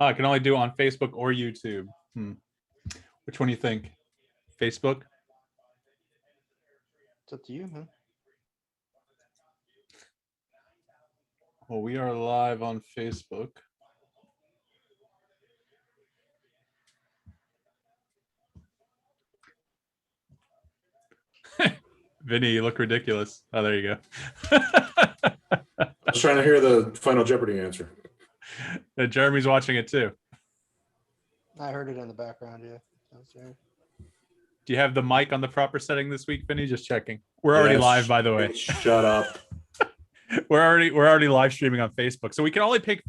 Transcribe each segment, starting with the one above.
I can only do it on Facebook or YouTube. Which one do you think? Facebook? It's up to you, man. Well, we are live on Facebook. Vinnie, you look ridiculous. Oh, there you go. I was trying to hear the Final Jeopardy answer. Jeremy's watching it too. I heard it in the background, yeah. Do you have the mic on the proper setting this week, Vinnie? Just checking. We're already live, by the way. Shut up. We're already live streaming on Facebook, so we can only pick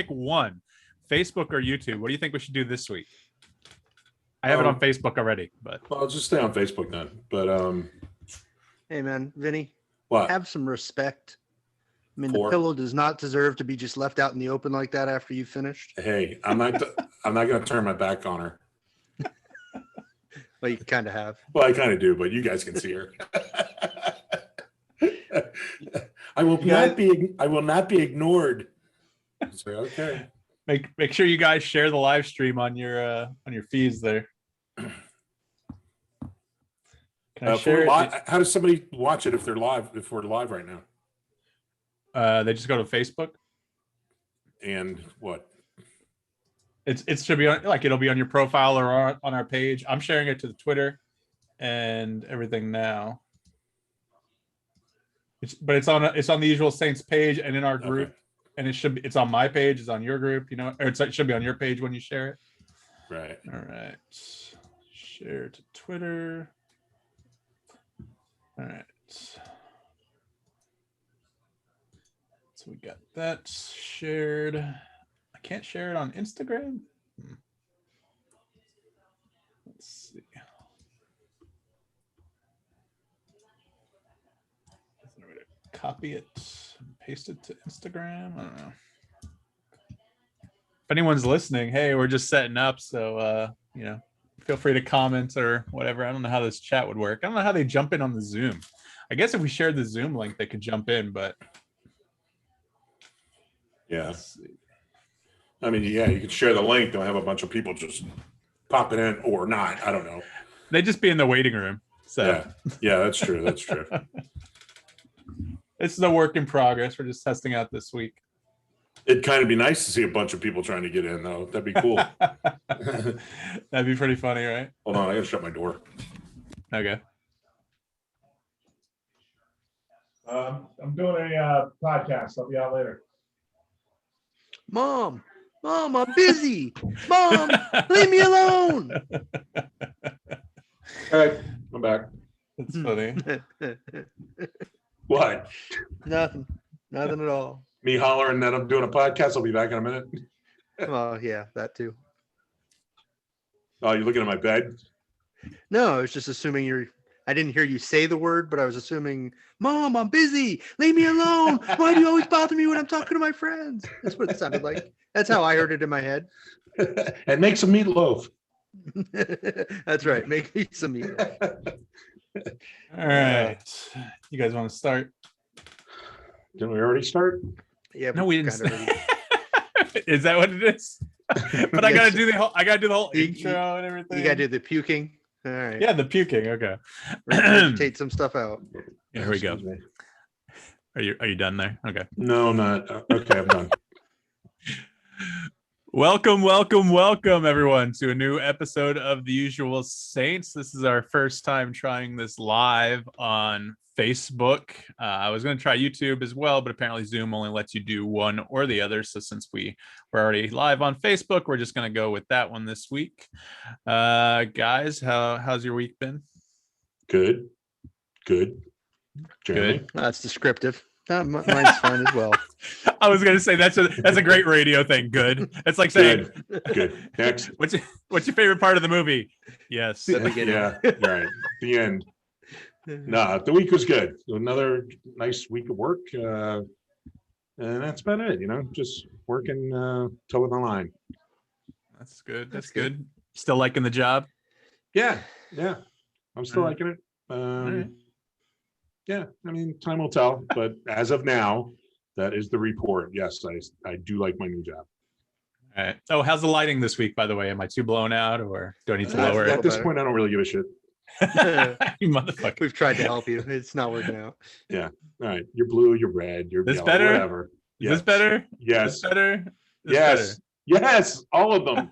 one, Facebook or YouTube. What do you think we should do this week? I have it on Facebook already, but I'll just stay on Facebook then. But hey, man, Vinny, what? Have some respect. I mean, the pillow does not deserve to be just left out in the open like that after you've finished. Hey, I'm not going to turn my back on her. Well, you kind of have. Well, I kind of do, but you guys can see her. I will not be ignored. Say, okay. Make sure you guys share the live stream on your feeds there. Can I share it? How does somebody watch it if they're live? If we're live right now, they just go to Facebook. And what? It should be on, like, it'll be on your profile or on our page. I'm sharing it to the Twitter and everything now. But it's on the Usual Saints page and in our group. Okay. And it's on my page, it's on your group, or it should be on your page when you share it. Right. All right. Share to Twitter. All right. So we got that shared. I can't share it on Instagram. Let's see. Is there a way to copy it and paste it to Instagram? I don't know. If anyone's listening, hey, we're just setting up, so feel free to comment or whatever. I don't know how this chat would work. I don't know how they jump in on the Zoom. I guess if we shared the Zoom link, they could jump in, but yeah. I mean, yeah, you could share the link. They'll have a bunch of people just popping in or not. I don't know. They'd just be in the waiting room. So yeah, that's true. That's true. This is a work in progress. We're just testing out this week. It'd kind of be nice to see a bunch of people trying to get in, though. That'd be cool. That'd be pretty funny, right? Hold on, I gotta shut my door. Okay. I'm doing a podcast. I'll be out later. Mom, I'm busy. Mom, leave me alone. All right, I'm back. That's funny. What? Nothing at all. Me hollering that I'm doing a podcast. I'll be back in a minute. Well, yeah, that too. Oh, you're looking at my bed? No, I was just assuming I didn't hear you say the word, but I was assuming, Mom, I'm busy. Leave me alone. Why do you always bother me when I'm talking to my friends? That's what it sounded like. That's how I heard it in my head. And make some meatloaf. That's right. Make me some meatloaf. All right. You guys want to start? Didn't we already start? Yeah. No, we didn't. Is that what it is? But I gotta do the whole intro and everything. You gotta do the puking. All right. Yeah, the puking. Okay. Take some stuff out. Yeah, here we go. Are you done there? Okay. No, I'm not. Okay, I'm done. Welcome, everyone, to a new episode of The Usual Saints. This is our first time trying this live on Facebook. I was going to try YouTube as well, but apparently Zoom only lets you do one or the other. So since we're already live on Facebook, we're just going to go with that one this week. Guys, how's your week been? Good. Jeremy? Good. That's descriptive. Mine's fine as well. I was going to say that's a great radio thing. Good. It's like saying good. Next. What's your favorite part of the movie? Yes. Yeah. Right. The end. No, the week was good. Another nice week of work, and that's about it. Just working toe in the line. That's good. That's good. Still liking the job? Yeah. I'm still liking it. Right. Yeah, I mean, time will tell, but as of now, that is the report. Yes, I do like my new job. All right. Oh, how's the lighting this week, by the way? Am I too blown out, or do I need to That's lower a it? At this better. point, I don't really give a shit. You motherfucker. We've tried to help you. It's not working out. Yeah. All right. You're blue, you're red, you're This yellow, better? whatever. Is this better? This Yes. better? This Yes. Yes. All of them.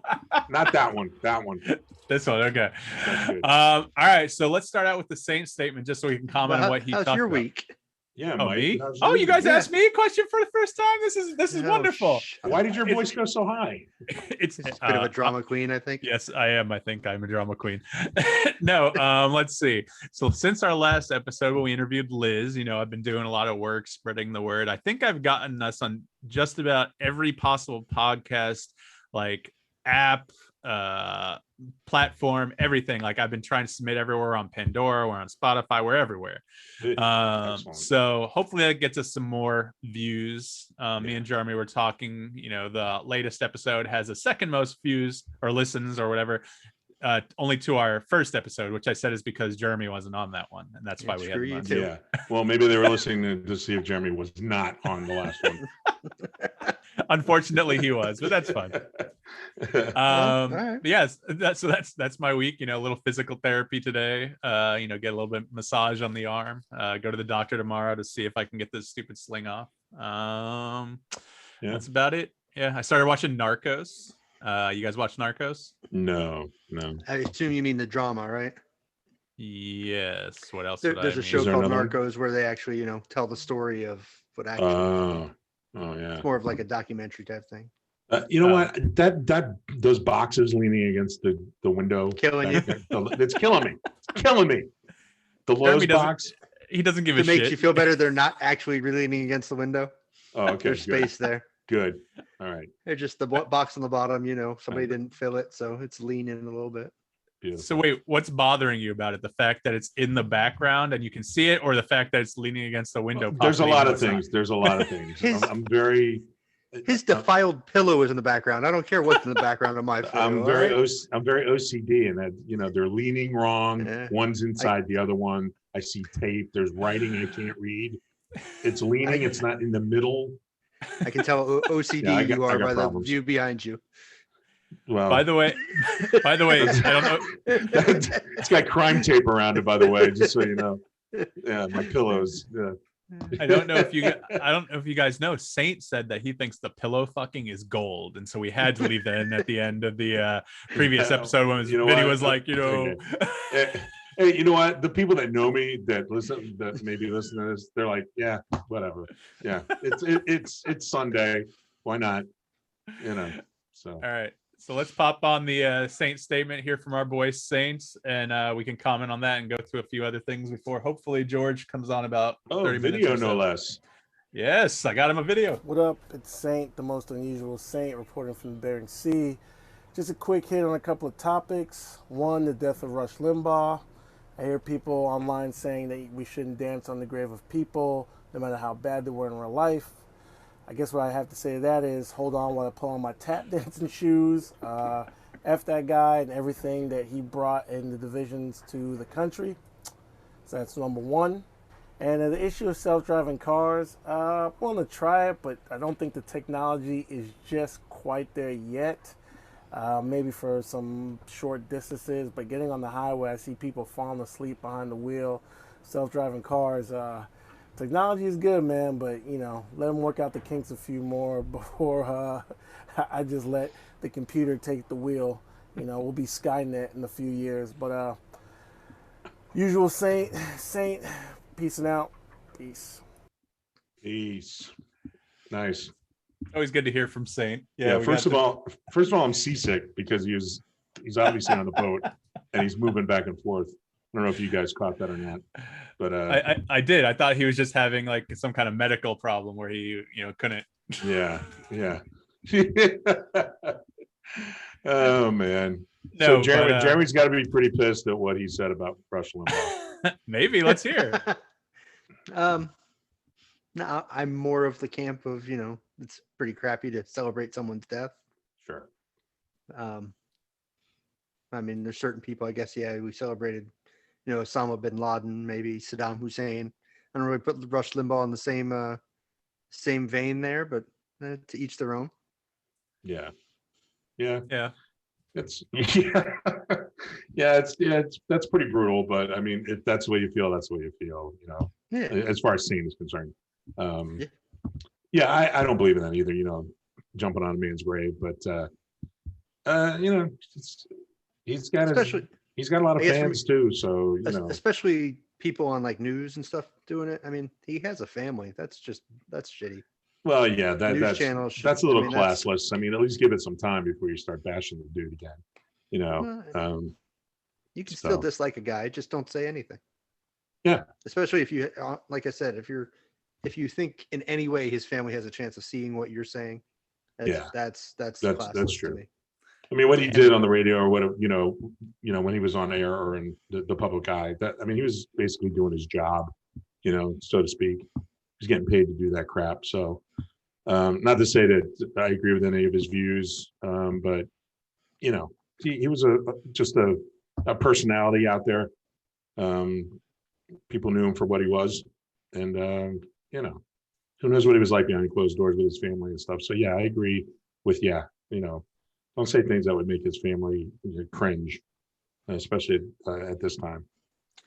Not that one. That one. This one, okay. That's good. All right, so let's start out with the Saint statement, just so we can comment Well, on what he how's talked your about. week? Yeah, Oh, Mike. me? how's Oh, your you guys week? asked me a question for the first time. This is Oh, wonderful. Why did your voice go so high? It's It's a bit of a drama queen, I think. Yes, I am. I think I'm a drama queen. No, let's see. So since our last episode when we interviewed Liz, I've been doing a lot of work spreading the word. I think I've gotten us on just about every possible podcast, like app, platform, everything. Like I've been trying to submit everywhere on Pandora, we're on Spotify, we're everywhere. Excellent. So hopefully that gets us some more views. Me and Jeremy were talking, the latest episode has a second most views or listens or whatever, only to our first episode, which I said is because Jeremy wasn't on that one, and that's why we had screw him you on. too. Yeah. Well, maybe they were listening to see if Jeremy was not on the last one. Unfortunately, he was, but that's fun. all right. Yes, that's my week. A little physical therapy today. Get a little bit massage on the arm. Go to the doctor tomorrow to see if I can get this stupid sling off. That's about it. Yeah, I started watching Narcos. You guys watch Narcos? No. I assume you mean the drama, right? Yes. What else? There's a show Is there called another one? Narcos where they actually, tell the story of what actually happened. Oh yeah. It's more of like a documentary type thing. You know what? That those boxes leaning against the window, Killing you. It's killing me. It's killing me. The Lowe's box. He doesn't give a It makes shit. you feel better. They're not actually leaning against the window. Oh, okay. There's space there. Good. All right. They're just the box on the bottom. Somebody didn't fill it, so it's leaning a little bit. Beautiful. So wait, what's bothering you about it? The fact that it's in the background and you can see it, or the fact that it's leaning against the window? There's a possibly lot even of though it's things. There's a lot of things. His- I'm very. His defiled pillow is in the background. I don't care what's in the background of my photo. I'm very OCD in that they're leaning wrong. Yeah. One's inside the other one. I see tape. There's writing I can't read. It's leaning. It's not in the middle. I can tell OCD Yeah, I you are got by problems. the view behind you. Well, By the way, I don't know. it's got crime tape around it. By the way, just so you know. Yeah, my pillows. Yeah. I don't know if you guys know. Saint said that he thinks the pillow fucking is gold, and so we had to leave that in at the end of the previous episode when Vinnie was like, Hey, you know what? The people that know me that maybe listen to this, they're like, yeah, whatever. Yeah, it's Sunday. Why not? So. All right. So let's pop on the Saint statement here from our boy Saints, and we can comment on that and go through a few other things before hopefully George comes on about 30 minutes. Video or so. no less. Yes, I got him a video. What up? It's Saint, the most unusual Saint, reporting from the Bering Sea. Just a quick hit on a couple of topics. One, the death of Rush Limbaugh. I hear people online saying that we shouldn't dance on the grave of people, no matter how bad they were in real life. I guess what I have to say to that is, hold on while I put on my tap dancing shoes. F that guy and everything that he brought in the divisions to the country. So that's number one. And the issue of self-driving cars, I'm willing to try it, but I don't think the technology is just quite there yet. Maybe for some short distances, but getting on the highway, I see people falling asleep behind the wheel. Self-driving cars, technology is good, man, but let them work out the kinks a few more before I just let the computer take the wheel. We'll be Skynet in a few years, but usual Saint, peacing out, peace. Nice. Always good to hear from Saint. Yeah. First of all, I'm seasick because he's obviously on the boat and he's moving back and forth. I don't know if you guys caught that or not, but I did. I thought he was just having like some kind of medical problem where he couldn't. Yeah. Oh man. No, so Jeremy's got to be pretty pissed at what he said about Rush Limbaugh. Maybe let's hear. No, I'm more of the camp of it's pretty crappy to celebrate someone's death. Sure. I mean, there's certain people, I guess, we celebrated, Osama bin Laden, maybe Saddam Hussein. I don't really put Rush Limbaugh in the same vein there, but to each their own. Yeah. Yeah. Yeah. It's that's pretty brutal, but I mean, if that's the way you feel, that's the way you feel, Yeah. as far as scene is concerned. Yeah. Yeah, I don't believe in that either, jumping on a man's grave, but he's got Especially, he's got a lot of I guess fans too, so especially people on like news and stuff doing it. I mean, he has a family. That's shitty. well, yeah, News channels should, that's a little I mean, that's, classless. I mean, at least give it some time before you start bashing the dude again. You can still so dislike a guy, just don't say anything. yeah, Especially if you, like I said, if you think in any way his family has a chance of seeing what you're saying, that's classless true. to me. I mean, what he did on the radio or what, when he was on air or in the public eye, he was basically doing his job, so to speak. He's getting paid to do that crap. So, not to say that I agree with any of his views, but he was just a personality out there. People knew him for what he was, and who knows what he was like behind closed doors with his family and stuff. So yeah, I agree with don't say things that would make his family cringe, especially at this time.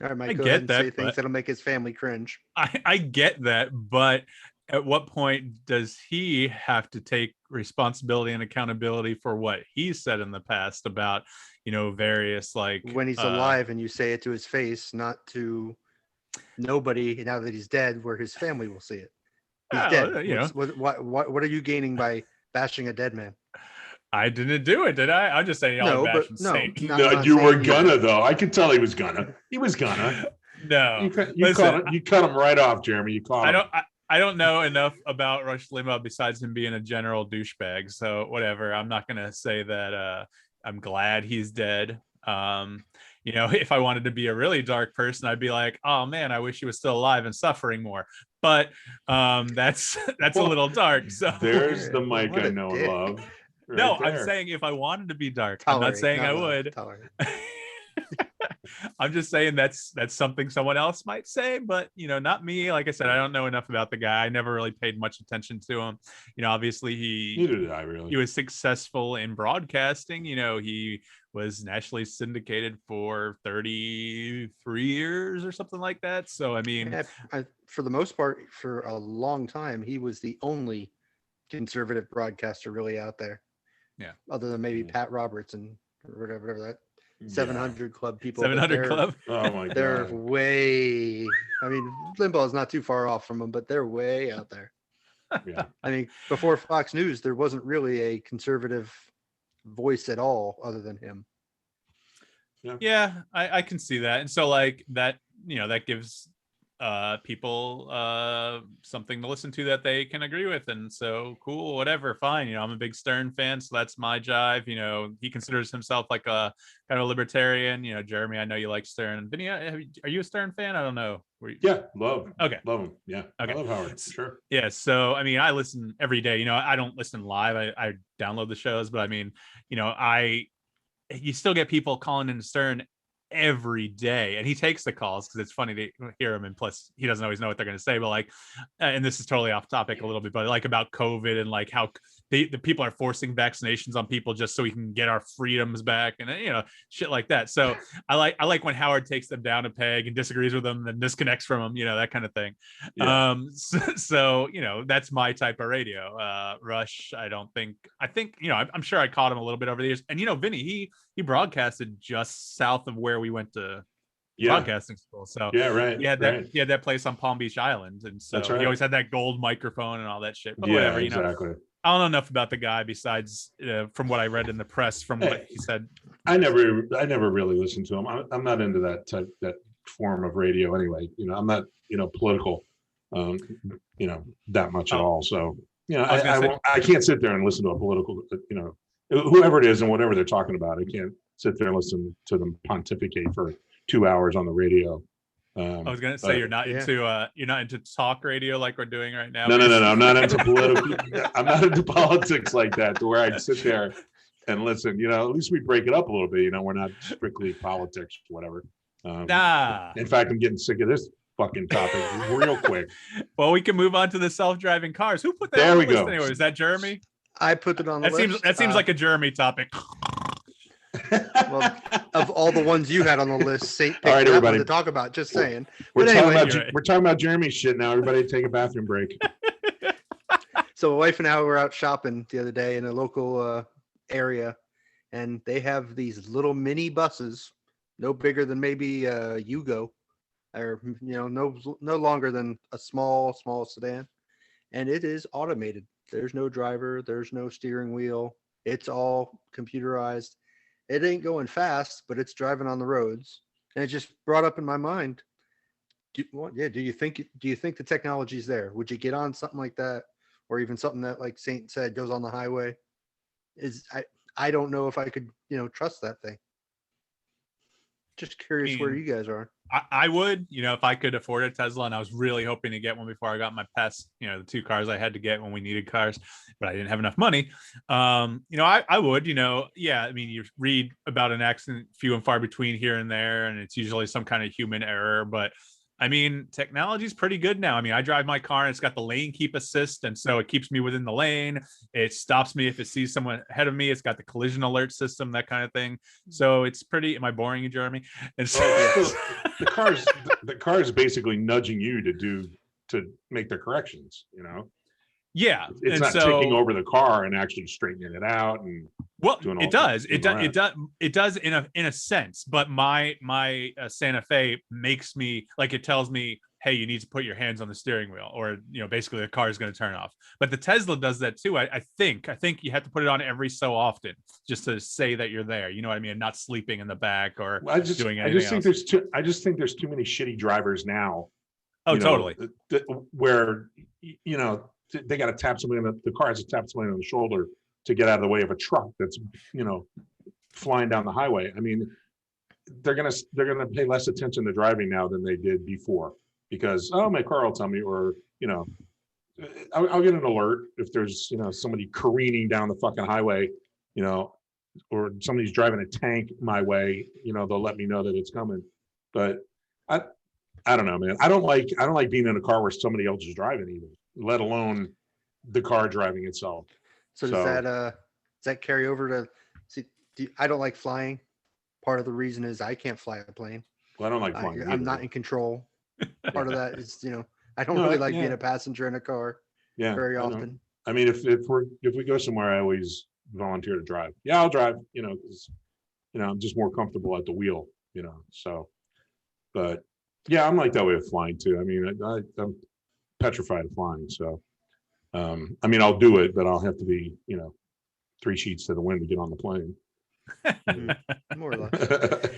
All right, Mike, I go get ahead and that, say things that'll make his family cringe. I get that, but at what point does he have to take responsibility and accountability for what he said in the past about, various like When he's alive and you say it to his face, not to nobody now that he's dead, where his family will see it. He's dead. What are you gaining by bashing a dead man? I didn't do it, did I? I'm just saying y'all bashing Saint. No, you were gonna though. I could tell he was gonna. He was gonna. No, you cut him right off, Jeremy. You caught him. I don't know enough about Rush Limbaugh besides him being a general douchebag. So whatever. I'm not gonna say that I'm glad he's dead. If I wanted to be a really dark person, I'd be like, oh man, I wish he was still alive and suffering more. But that's a little dark. So there's the Mike I know and love. Right no, there. I'm saying if I wanted to be dark, I'm not saying I would. I'm just saying that's something someone else might say, but not me. Like I said, I don't know enough about the guy. I never really paid much attention to him. Obviously neither did I really. He was successful in broadcasting. He was nationally syndicated for 33 years or something like that. So I mean, for the most part, for a long time, he was the only conservative broadcaster really out there. Yeah. Other than maybe Pat Roberts and whatever that 700 Club people. 700 Club. Oh my God. They're way. I mean, Limbaugh is not too far off from them, but they're way out there. Yeah. I mean, before Fox News, there wasn't really a conservative voice at all, other than him. Yeah, I can see that, and so like that, that gives people something to listen to that they can agree with, and so cool, whatever, fine. I'm a big Stern fan, so that's my jive. He considers himself like a kind of a libertarian. Jeremy, I know you like Stern. Vinnie, are you a Stern fan? I don't know. Yeah, love him. Yeah, okay. I love Howard, sure. Yeah, so I mean, I listen every day. I don't listen live. I download the shows, but I mean, you still get people calling into Stern every day, and he takes the calls because it's funny to hear him, and plus he doesn't always know what they're going to say, but like, and this is totally off topic a little bit, but like about COVID and like how the people are forcing vaccinations on people just so we can get our freedoms back, and shit like that. So I like when Howard takes them down a peg and disagrees with them and disconnects from them, that kind of thing. Yeah. So that's my type of radio. Rush, I think I'm sure I caught him a little bit over the years, and Vinnie, he broadcasted just south of where we went to broadcasting school. So yeah, right. He had that place on Palm Beach Island, and so he always had that gold microphone and all that shit. But whatever, exactly. I don't know enough about the guy besides from what I read in the press, from what he said. I never really listened to him. I'm not into that form of radio anyway. I'm not political, that much at all. So I can't sit there and listen to a political, whoever it is and whatever they're talking about. I can't sit there and listen to them pontificate for 2 hours on the radio. I was gonna say you're not into talk radio like we're doing right now. No. I'm not into political. I'm not into politics like that, to where I'd sit there and listen. At least we break it up a little bit. We're not strictly politics, whatever. In fact, I'm getting sick of this fucking topic real quick. Well, we can move on to the self-driving cars. Who put that? There we go. Anyway, is that Jeremy? I put it on the list. That seems like a Jeremy topic. Well, of all the ones you had on the list, Saint picked All right, that one everybody. to talk about. Just saying. We're But talking anyway, about we're talking about Jeremy shit now. Everybody take a bathroom break. so my wife and I were out shopping the other day in a local area, and they have these little mini buses, no bigger than maybe Yugo, or no longer than a small sedan, and it is automated. There's no driver, there's no steering wheel. It's all computerized. It ain't going fast, but it's driving on the roads. And it just brought up in my mind, do you think the technology's there? Would you get on something like that, or even something that, like Saint said, goes on the highway? I don't know if I could, trust that thing. Just curious where you guys are. I would, if I could afford a Tesla, and I was really hoping to get one before I got my pest, the 2 cars I had to get when we needed cars, but I didn't have enough money. I would, I mean, you read about an accident few and far between here and there, and it's usually some kind of human error, but I mean, technology is pretty good now. I mean, I drive my car and it's got the lane keep assist. And so it keeps me within the lane. It stops me if it sees someone ahead of me. It's got the collision alert system, that kind of thing. So it's pretty, am I boring you, Jeremy? And so the car is basically nudging you to make the corrections, Yeah. It's not taking over the car and actually straightening it out. And it does in a sense, but my Santa Fe makes me, like, it tells me, hey, you need to put your hands on the steering wheel, or basically the car is going to turn off. But the Tesla does that too. I think you have to put it on every so often just to say that you're there, you know what I mean, and not sleeping in the back or doing anything else. I just think there's too many shitty drivers now. Totally. Where they got to tap somebody on the car has to tap somebody on the shoulder to get out of the way of a truck that's flying down the highway. I mean, they're gonna pay less attention to driving now than they did before, because my car will tell me, or I'll get an alert if there's somebody careening down the fucking highway, or somebody's driving a tank my way. They'll let me know that it's coming. But I don't know, man. I don't like being in a car where somebody else is driving either, let alone the car driving itself. So does that carry over to? See, I don't like flying. Part of the reason is I can't fly a plane. Well, I don't like flying. I'm not in control. Part of that is I don't really like being a passenger in a car. Very often. I mean, if we go somewhere, I always volunteer to drive. Yeah, I'll drive. Because I'm just more comfortable at the wheel. So, but yeah, I'm like that way with flying too. I mean, I'm petrified of flying. So, I mean, I'll do it, but I'll have to be 3 sheets to the wind to get on the plane. More or less.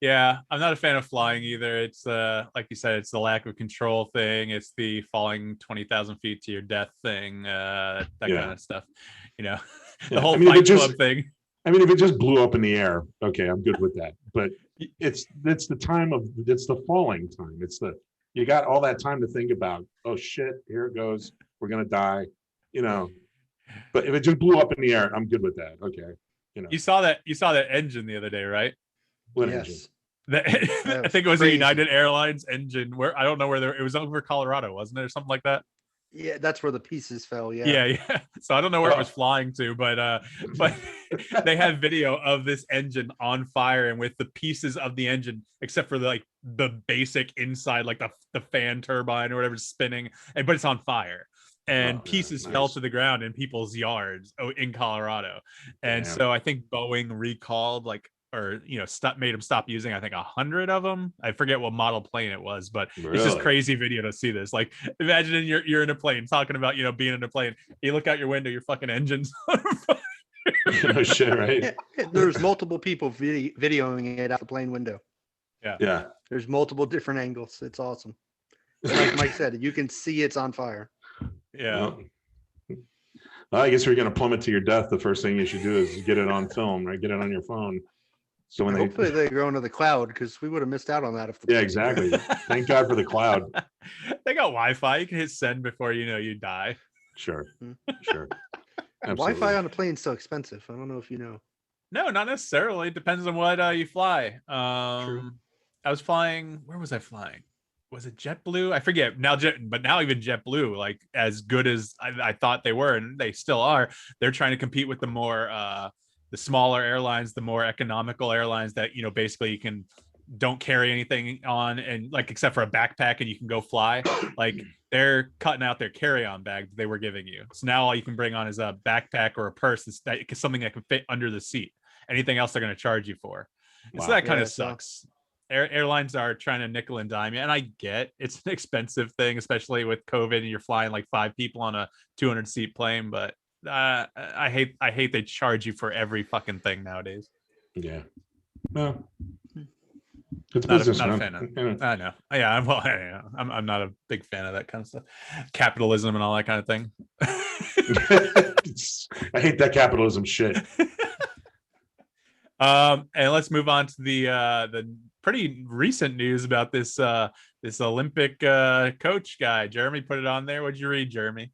Yeah, I'm not a fan of flying either. It's like you said, it's the lack of control thing. It's the falling 20,000 feet to your death thing. That kind of stuff. The whole Fight Club thing. I mean, if it just blew up in the air, okay, I'm good with that. But it's the falling time. You got all that time to think about. Oh shit, here it goes. We're gonna die. But if it just blew up in the air, I'm good with that. Okay. You saw that engine the other day, right? What engine? I think it was a United Airlines engine. Where I don't know where it was, over Colorado, wasn't it, or something like that? Yeah, that's where the pieces fell. Yeah. So I don't know where it was flying to, but they have video of this engine on fire, and with the pieces of the engine, except for the basic inside, like the fan turbine or whatever, spinning, but it's on fire. And pieces fell to the ground in people's yards in Colorado. And so I think Boeing recalled made them stop using, I think, 100 of them. I forget what model plane it was, but It's just crazy video to see this. Like, imagine you're in a plane talking about, being in a plane. You look out your window, your fucking engine's on fire. No shit, right? There's multiple people videoing it out the plane window. Yeah. There's multiple different angles. It's awesome. Like Mike said, you can see it's on fire. Yeah. Well, I guess we're going to plummet to your death. The first thing you should do is get it on film, right? Get it on your phone. So hopefully they go into the cloud, because we would have missed out on that. Exactly. Thank God for the cloud. They got Wi-Fi. You can hit send before you die. Sure. Wi-Fi on a plane is so expensive. I don't know if you know. No, not necessarily. It depends on what you fly. True. I was flying. Where was I flying? was it JetBlue? I forget now. But now even JetBlue, like as good as I thought they were, and they still are, they're trying to compete with the more the smaller airlines, the more economical airlines that basically you can don't carry anything on, and like except for a backpack, and you can go fly. Like they're cutting out their carry-on bag that they were giving you. So now all you can bring on is a backpack or a purse, something that can fit under the seat. Anything else they're going to charge you for. Wow. So that kind of sucks. Airlines are trying to nickel and dime you, and I get it's an expensive thing, especially with COVID and you're flying like 5 people on a 200 seat plane. But I hate they charge you for every fucking thing nowadays. Yeah, well, it's not business. Not a fan of. I know. Yeah, I'm not a big fan of that kind of stuff, capitalism and all that kind of thing. I hate that capitalism shit. And let's move on to the pretty recent news about this this Olympic coach guy. Jeremy put it on there. What'd you read, Jeremy?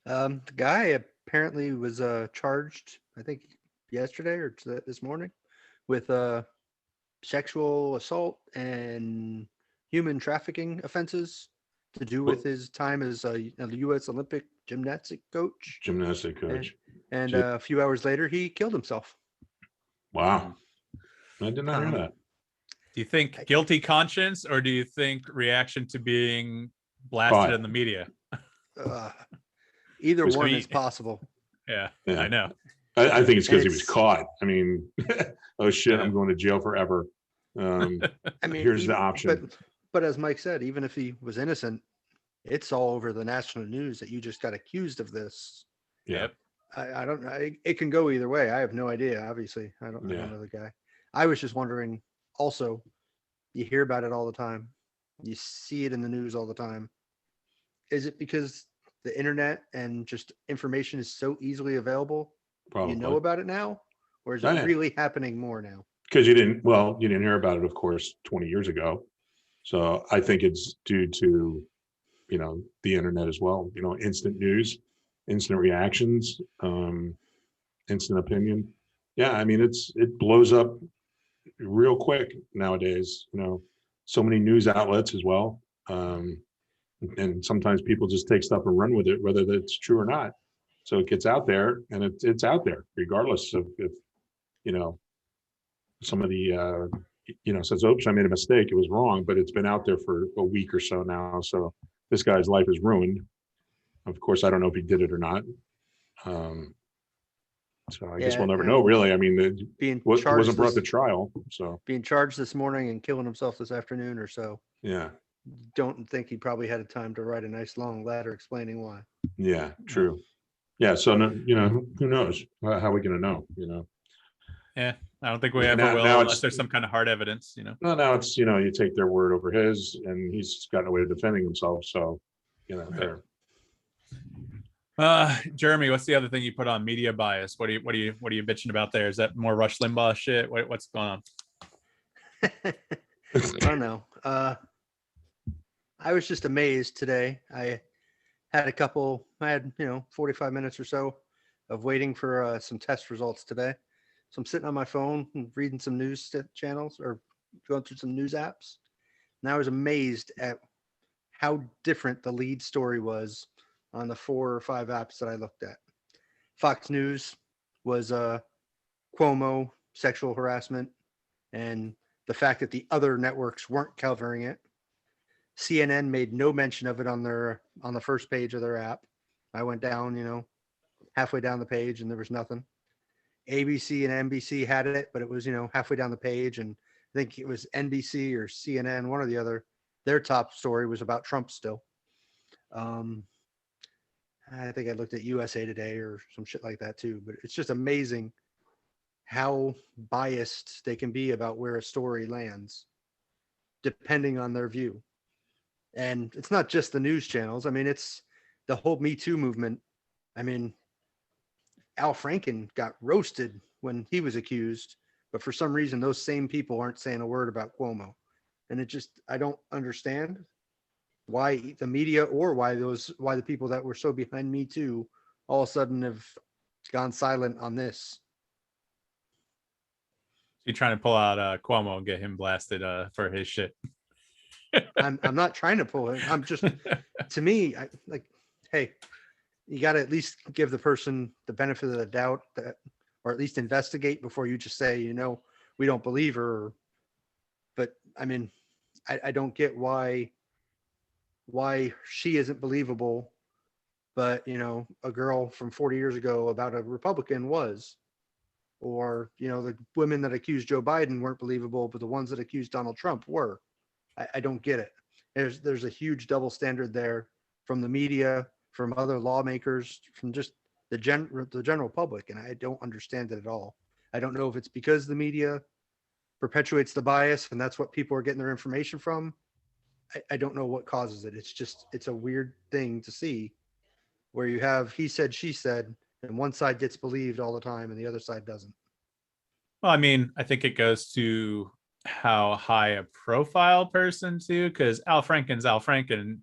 The guy apparently was charged, I think yesterday or this morning, with sexual assault and human trafficking offenses to do with his time as the U.S. Olympic gymnastic coach. And a few hours later, he killed himself. Wow. I did not hear that. Do you think guilty conscience, or do you think reaction to being blasted in the media? Either one is possible. Yeah, I know. I think it's because he was caught. I mean, oh shit, I'm going to jail forever. I mean, here's the option. But as Mike said, even if he was innocent, it's all over the national news that you just got accused of this. Yep. I don't know. It can go either way. I have no idea. Obviously, I don't know the guy. I was just wondering. Also, you hear about it all the time. You see it in the news all the time. Is it because the internet and just information is so easily available? Probably. You know about it now, or is it really happening more now? Because you didn't hear about it, of course, 20 years ago. So I think it's due to, the internet as well. Instant news, instant reactions, instant opinion. Yeah, I mean, it blows up real quick nowadays. So many news outlets as well, and sometimes people just take stuff and run with it, whether that's true or not. So it gets out there, and it's out there regardless of if some of the says, oops, I made a mistake, it was wrong, but it's been out there for a week or so now. So this guy's life is ruined. Of course, I don't know if he did it or not. So I guess we'll never know, really. I mean, it wasn't brought to trial. So being charged this morning and killing himself this afternoon or so. Yeah. Don't think he probably had time to write a nice long letter explaining why. Yeah, true. Yeah, so who knows? How are we going to know? Yeah, I don't think we ever will unless there's some kind of hard evidence. No, now it's you take their word over his, and he's got no way of defending himself. So there. Jeremy, what's the other thing you put on? Media bias. What are you bitching about there? Is that more Rush Limbaugh shit? What's going on? I don't know. I was just amazed today. I had 45 minutes or so of waiting for some test results today. So I'm sitting on my phone and reading some news channels or going through some news apps. And I was amazed at how different the lead story was on the 4 or 5 apps that I looked at. Fox News was Cuomo sexual harassment and the fact that the other networks weren't covering it. CNN made no mention of it on the first page of their app. I went down, halfway down the page and there was nothing. ABC and NBC had it, but it was, halfway down the page. And I think it was NBC or CNN, one or the other. Their top story was about Trump still. I think I looked at USA Today or some shit like that too. But it's just amazing how biased they can be about where a story lands, depending on their view. And it's not just the news channels. I mean, it's the whole Me Too movement. I mean, Al Franken got roasted when he was accused, but for some reason, those same people aren't saying a word about Cuomo. And I don't understand why the media or why the people that were so behind Me Too all of a sudden have gone silent on this. You're trying to pull out Cuomo and get him blasted for his shit. I'm not trying to pull it. I'm just, to me, I like, hey, you got to at least give the person the benefit of the doubt, that, or at least investigate before you just say, we don't believe her. But I mean, I don't get why she isn't believable, but a girl from 40 years ago about a Republican was, or the women that accused Joe Biden weren't believable, but the ones that accused Donald Trump were. I don't get it. There's a huge double standard there from the media, from other lawmakers, from just the general public, and I don't understand it at all. I don't know if it's because the media perpetuates the bias and that's what people are getting their information from. I don't know what causes it. It's a weird thing to see where you have he said, she said, and one side gets believed all the time and the other side doesn't. Well, I mean, I think it goes to how high a profile person too, because Al Franken's Al Franken.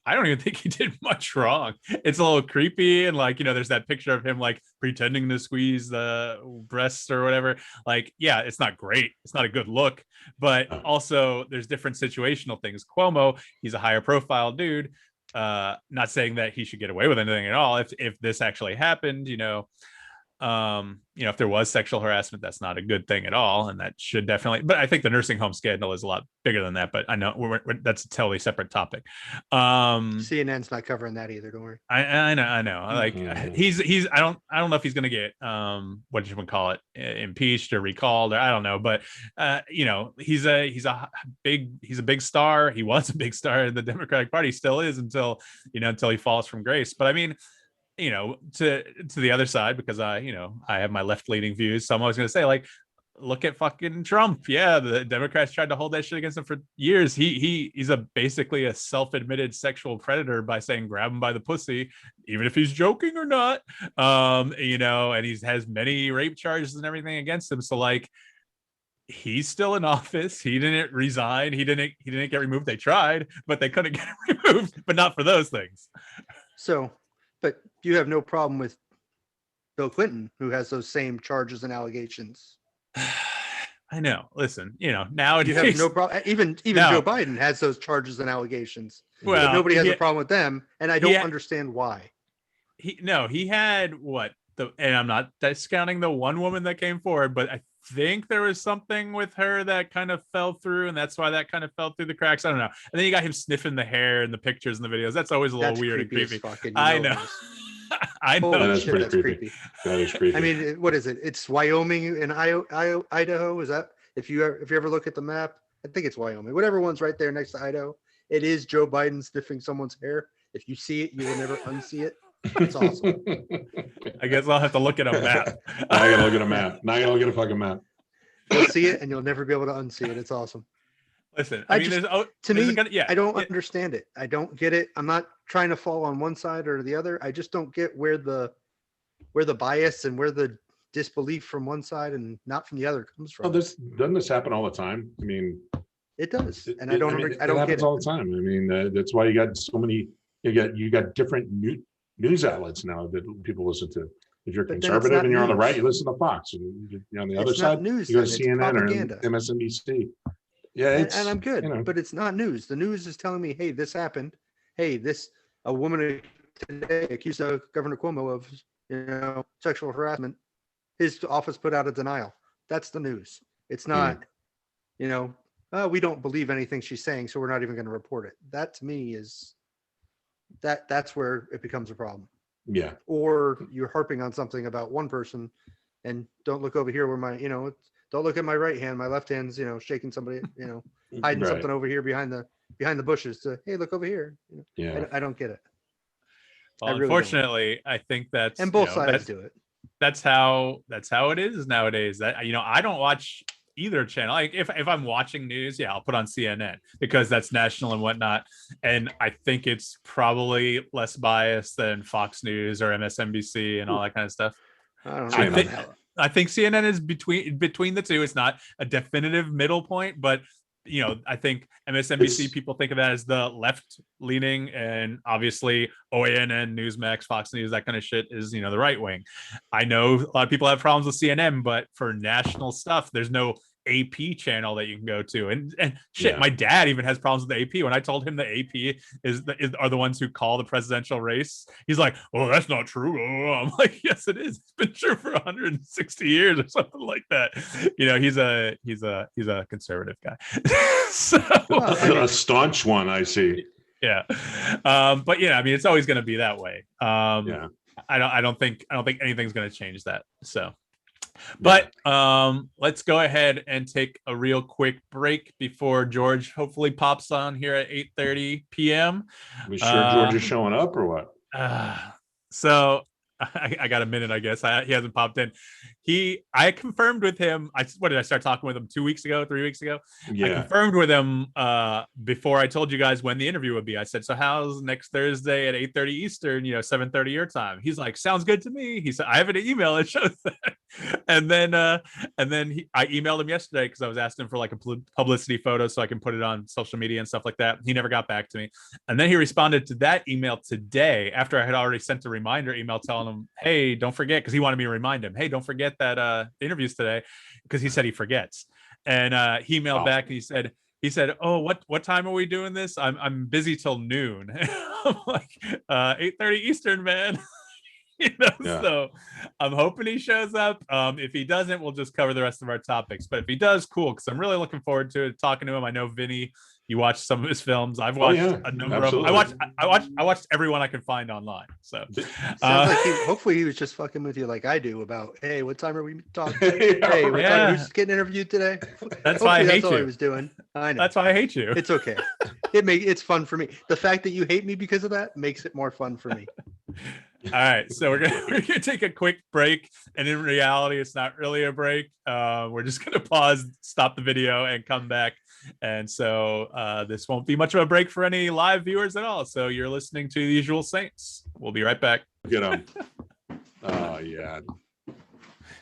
I don't even think he did much wrong. It's a little creepy, and like, there's that picture of him like pretending to squeeze the breasts or whatever. Like, yeah, it's not great. It's not a good look, but also there's different situational things. Cuomo, he's a higher profile dude. Not saying that he should get away with anything at all. If this actually happened, if there was sexual harassment, that's not a good thing at all, and that should definitely. But I think the nursing home scandal is a lot bigger than that. But I know that's a totally separate topic. CNN's not covering that either. Don't worry. I know. Like he's. I don't know if he's going to get what you would call it, impeached or recalled, or I don't know. But he's a big star. He was a big star in the Democratic Party, still is until he falls from grace. But I mean, to the other side, because I have my left-leaning views. So I'm always going to say, like, look at fucking Trump. Yeah, the Democrats tried to hold that shit against him for years. He's basically a self-admitted sexual predator by saying grab him by the pussy, even if he's joking or not. And he has many rape charges and everything against him. So like, he's still in office. He didn't resign. He didn't get removed. They tried, but they couldn't get him removed. But not for those things. So. But you have no problem with Bill Clinton, who has those same charges and allegations. I know. Listen, nowadays you have no problem. Even Joe Biden has those charges and allegations. Well, but nobody has a problem with them, and I don't understand why. He had what and I'm not discounting the one woman that came forward, but I think there was something with her that kind of fell through, and that's why that kind of fell through the cracks. I don't know. And then you got him sniffing the hair and the pictures and the videos. That's always a little weird and creepy. I know. I know. That's creepy. That is creepy. I mean, what is it? It's Wyoming and Idaho. Is that if you ever look at the map? I think it's Wyoming. Whatever one's right there next to Idaho. It is Joe Biden sniffing someone's hair. If you see it, you will never unsee it. It's awesome. I guess I'll have to look at a map. Now I gotta look at a map. Now I gotta look at a fucking map. You'll see it, and you'll never be able to unsee it. It's awesome. Listen, I don't understand it. I don't get it. I'm not trying to fall on one side or the other. I just don't get where the bias and where the disbelief from one side and not from the other comes from. Oh, doesn't this happen all the time? I mean, it does, and I don't get it all the time. I mean, that's why you got so many. You got different news outlets now that people listen to. If you're conservative and you're on the right, you listen to Fox, and you're on the other side, you go to CNN or MSNBC. Yeah, and I'm good, but it's not news. The news is telling me, hey, this happened. Hey, a woman today accused of Governor Cuomo of sexual harassment. His office put out a denial. That's the news. It's not, we don't believe anything she's saying, so we're not even going to report it. That to me is that's where it becomes a problem. Yeah. Or you're harping on something about one person and don't look over here where my, don't look at my right hand. My left hand's, shaking somebody, hiding something over here behind the bushes to, hey, look over here. Yeah. I don't get it. Well, unfortunately, I think that's, and both sides do it. That's how it is nowadays. That, I don't watch either channel. Like if I'm watching news, I'll put on CNN because that's national and whatnot. And I think it's probably less biased than Fox News or MSNBC and all that kind of stuff. I think CNN is between the two. It's not a definitive middle point, but I think MSNBC people think of that as the left leaning, and obviously OANN, Newsmax, Fox News, that kind of shit is the right wing. I know a lot of people have problems with CNN, but for national stuff, there's no AP channel that you can go to, and shit, Yeah. my dad even has problems with the AP. When I told him the AP are the ones who call the presidential race, he's like, "Oh, that's not true." I'm like, "Yes, it is. It's been true for 160 years or something like that." You know, he's a conservative guy. So Well, I mean, A staunch one, I see. yeah, but yeah, I mean, it's always going to be that way. Yeah. I don't think anything's going to change that. So, but let's go ahead and take a real quick break before George hopefully pops on here at 8:30 p.m. We sure George is showing up or what? So I got a minute, I guess. He hasn't popped in. I confirmed with him. What did I start talking with him 2 weeks ago, 3 weeks ago? Yeah. I confirmed with him before I told you guys when the interview would be. I said, "So how's next Thursday at 8:30 Eastern? 7:30 your time?" He's like, "Sounds good to me." He said, "I have an email that shows that." And then I emailed him yesterday because I was asking for like a publicity photo so I can put it on social media and stuff like that. He never got back to me. And then he responded to that email today after I had already sent a reminder email telling him, "Hey, don't forget," because he wanted me to remind him, "Hey, don't forget that the interview's today," because he said he forgets. And he emailed back and he said, "Oh, what time are we doing this? I'm busy till noon." I'm like, 8:30 Eastern, man. So I'm hoping he shows up. If he doesn't, we'll just cover the rest of our topics. But if he does, cool, because I'm really looking forward to it, talking to him. I know Vinnie, you watched some of his films. I've watched a number of them. I watched everyone I could find online. So sounds like hopefully he was just fucking with you like I do about, hey, what time are we talking? Hey, what time, who's getting interviewed today? That's why I hate that's all you. he was doing. I know. That's why I hate you. It's okay. It's fun for me. The fact that you hate me because of that makes it more fun for me. All right, so we're gonna take a quick break, and in reality, it's not really a break. We're just gonna pause, stop the video, and come back. And so this won't be much of a break for any live viewers at all. So you're listening to The Usual Saints. We'll be right back. Get him. Oh yeah,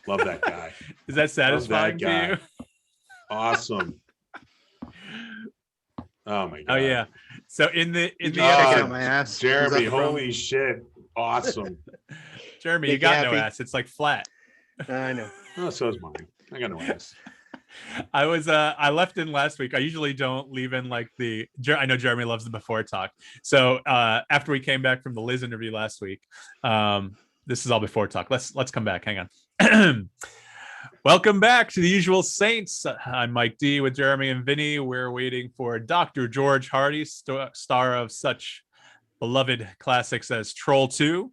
love that guy. Is that satisfying to you? Awesome. Oh my god. Oh yeah. So in the out my ass. Jeremy, holy shit. Awesome. Jeremy, you got no ass. It's like flat. I know. Oh, so is mine. I got no ass. I left in last week. I usually don't leave in like I know Jeremy loves the before talk. So after we came back from the Liz interview last week, this is all before talk. Let's come back. Hang on. Welcome back to The Usual Saints. I'm Mike D with Jeremy and Vinnie. We're waiting for Dr. George Hardy, star of such beloved classics as Troll 2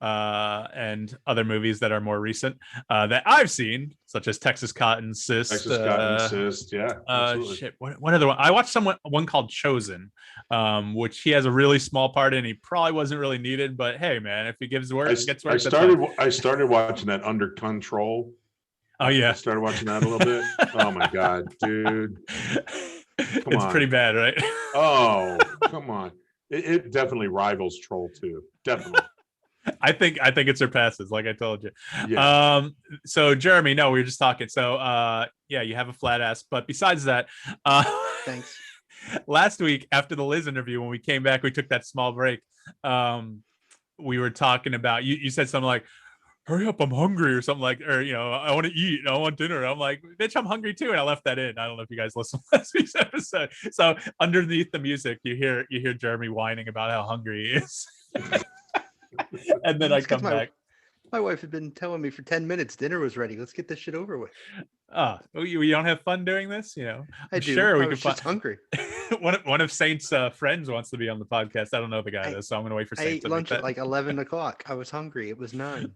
and other movies that are more recent that I've seen, such as Texas Cotton Cyst. Yeah. Shit. What other one? I watched one called Chosen, which he has a really small part in. He probably wasn't really needed, but hey, man, if he gives work, gets work. I started watching that Under Control. Oh yeah, I started watching that a little bit. Oh my god, dude! It's pretty bad, right? Oh, come on! It definitely rivals Troll 2. Definitely. I think it surpasses, like I told you. Yeah. So Jeremy, no, we were just talking. So yeah, you have a flat ass, but besides that, thanks. Last week after the Liz interview, when we came back, we took that small break. We were talking about you said something like, "Hurry up, I'm hungry," or something like, or I want to eat, I want dinner. I'm like, "Bitch, I'm hungry too," and I left that in. I don't know if you guys listened to last week's episode. So underneath the music, you hear Jeremy whining about how hungry he is. And then I come back. My wife had been telling me for 10 minutes dinner was ready. Let's get this shit over with. You don't have fun doing this? I do. Sure, we could just hungry. one of Saint's friends wants to be on the podcast. I don't know the guy though, so I'm gonna wait for Saint. I ate lunch at like 11 o'clock. I was hungry. It was 9.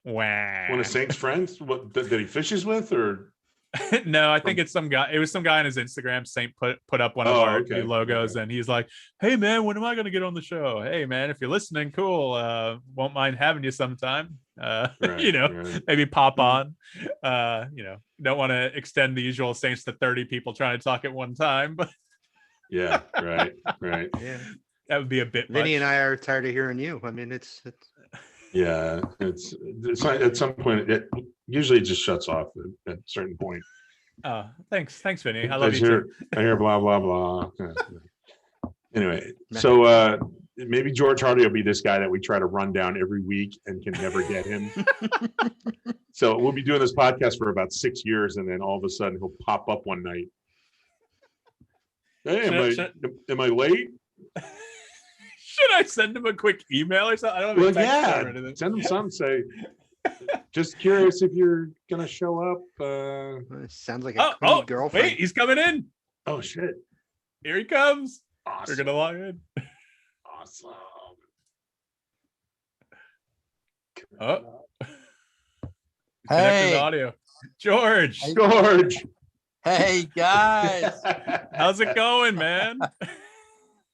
Wow. One of Saint's friends? What did he fishes with, or? No, I think it's some guy. It was some guy on his Instagram. Saint put up one of our new logos, and he's like, "Hey man, when am I gonna get on the show? Hey man, if you're listening, cool. Won't mind having you sometime. Maybe pop on. Don't want to extend The Usual Saints to 30 people trying to talk at one time, but yeah, right. Yeah, that would be a bit. Vinnie and I are tired of hearing you. I mean, it's. Yeah, it's at some point it usually just shuts off at a certain point. Oh, thanks, Vinnie. I love you too. I hear blah blah blah. Anyway, so maybe George Hardy will be this guy that we try to run down every week and can never get him. So we'll be doing this podcast for about 6 years, and then all of a sudden he'll pop up one night. Hey, am I late? Should I send him a quick email or something? I don't have a text or anything. Send him something. Say, just curious if you're gonna show up. Sounds like a clingy girlfriend. Wait, he's coming in. Oh shit! Here he comes. Awesome. We're gonna log in. Awesome. Oh. Hey, audio. George. George. hey guys, How's it going, man?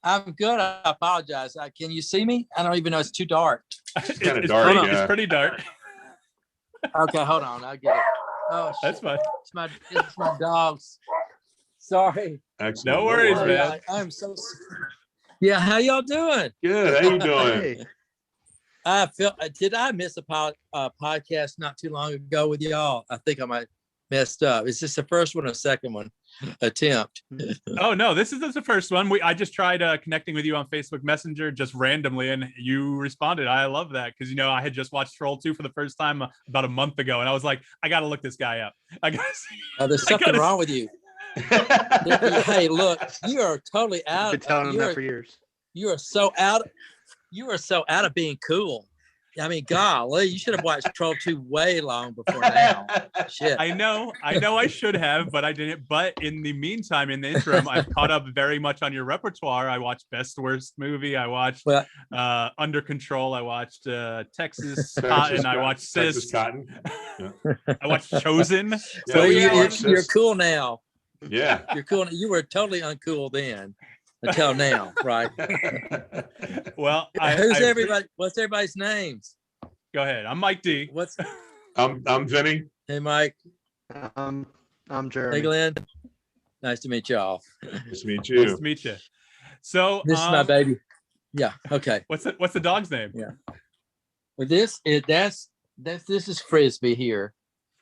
I'm good. I apologize. Can you see me? I don't even know. It's too dark. It's kinda dark, pretty, yeah. It's pretty dark. Okay, hold on. I'll get it. Oh, That's fine. It's my dogs. Sorry. Excellent. No worries, Oh, man. I'm so. Yeah, how y'all doing? Good. How you doing? Hey, Did I miss a podcast not too long ago with y'all? I think I might messed up. Is this the first one or second one attempt? Oh no, this is the first one. I just tried connecting with you on Facebook Messenger just randomly, and you responded. I love that because I had just watched Troll 2 for the first time about a month ago, and I was like, I got to look this guy up. I got to see. There's something wrong with you. Hey, look, you are totally out. I've been telling him that for years. You are so out of being cool. I mean, golly, you should have watched Troll 2 way long before now. Shit. I know I should have, but I didn't. But in the meantime, in the interim, I've caught up very much on your repertoire. I watched Best Worst Movie. I watched Under Control. I watched Texas Cotton. I watched CYST. Texas Cotton. Yeah. I watched Chosen. So Yeah, you're cool now. Yeah. You're cool. You were totally uncool then until now, right? Well, what's everybody's names? Go ahead. I'm Mike D. I'm Vinnie. Hey, Mike. I'm Hey, Jeremy. Glenn. Nice to meet y'all. Nice to meet you. Nice to meet you. So This is my baby. Yeah. Okay. What's the dog's name? Yeah. Well, this is Frisbee here.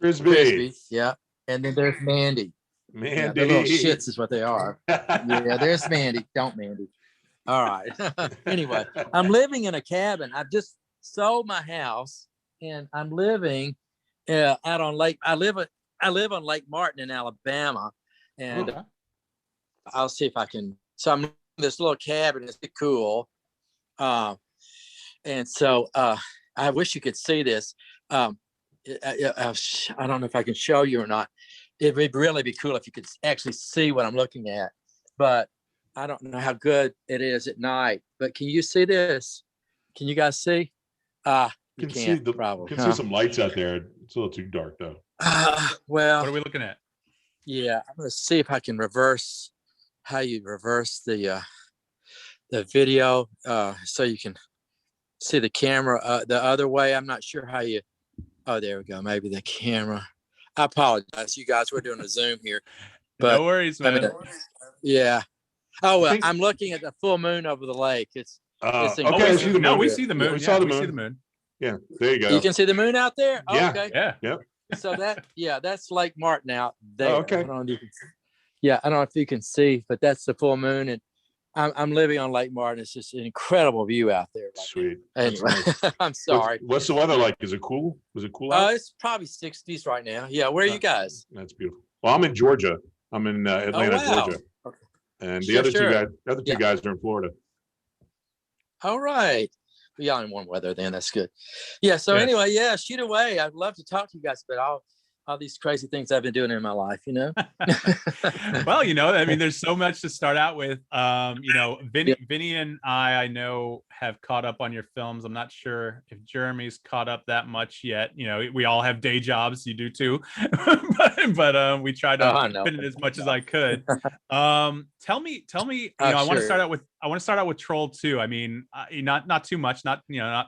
Frisbee. Yeah. And then there's Mandy. Mandy. Yeah, they're little shits is what they are. Yeah, there's Mandy. Don't Mandy. All right. Anyway, I'm living in a cabin. I've just sold my house, and I'm living out on Lake. I live on Lake Martin in Alabama, and I'll see if I can. So I'm in this little cabin. It's cool. And so I wish you could see this. I don't know if I can show you or not. It would really be cool if you could actually see what I'm looking at, but I don't know how good it is at night. But can you see this? Can you guys see? You can't probably. You can see some lights out there. It's a little too dark though. Well, What are we looking at? yeah, I'm gonna see if I can reverse how you reverse the video so you can see the camera the other way. I'm not sure how you. Oh, there we go. Maybe the camera. I apologize, you guys. We're doing a Zoom here, but No worries, man. Yeah. Oh well, I'm looking at the full moon over the lake. It's Okay. we see the moon. moon. We see the moon. We saw the moon. See the moon. Yeah. There you go. You can see the moon out there. Oh, Yeah. okay. Yeah. So that's Lake Martin out there. Oh, okay. I don't know if you can, I don't know if you can see, but that's the full moon, and I'm living on Lake Martin. It's just an incredible view out there. Sweet. Anyway, I'm sorry. What's the weather like? Is it cool? Was it cool out? It's probably 60s right now. Yeah. Where are you guys? That's beautiful. Well, I'm in Georgia. I'm in Atlanta, wow. Georgia. Okay. And the Sure, other sure. two guys are in Florida. All right. Well, y'all in warm weather then. That's good. Yeah. So Yes. anyway, yeah, shoot away. I'd love to talk to you guys about all these crazy things I've been doing in my life, Well, I mean, there's so much to start out with. Vinnie and I know have caught up on your films. I'm not sure if Jeremy's caught up that much yet. We all have day jobs. You do too, but we try to fit in as much as I could. Tell me. I want to start out with Troll 2. I mean, not too much, not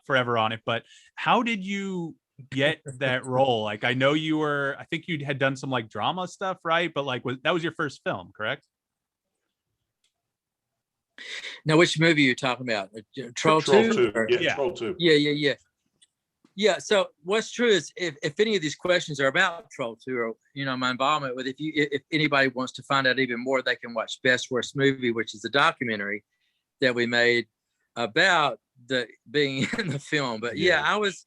forever on it, but how did you get that role? Like, I know I think you had done some like drama stuff, right? But like, that was your first film, correct? Now, which movie are you talking about? Troll 2? Yeah, Troll 2. Yeah. So what's true is if any of these questions are about Troll 2 or, my involvement with, if anybody wants to find out even more, they can watch Best Worst Movie, which is a documentary that we made about being in the film. But I was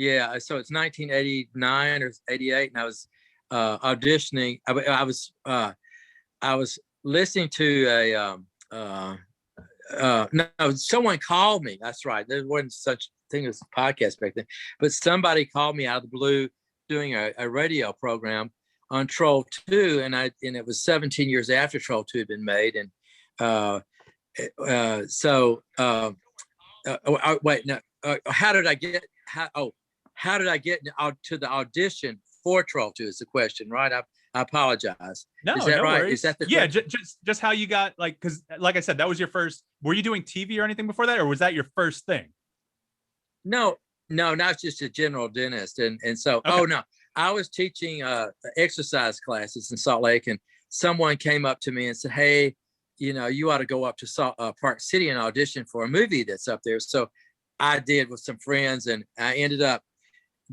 Yeah, so it's 1989 or 88, and I was auditioning. I was listening to no, someone called me. That's right. There wasn't such thing as a podcast back then, but somebody called me out of the blue doing a radio program on Troll 2, and it was 17 years after Troll 2 had been made, and wait, no. How did I get to the audition for Troll 2 is the question, right? I apologize. No, is that no right? worries. Is that the yeah? Just how you got, like, because like I said, that was your first. Were you doing TV or anything before that, or was that your first thing? No, not just a general dentist, and so Okay. Oh no, I was teaching exercise classes in Salt Lake, and someone came up to me and said, "Hey, you ought to go up to Park City and audition for a movie that's up there." So I did with some friends, and I ended up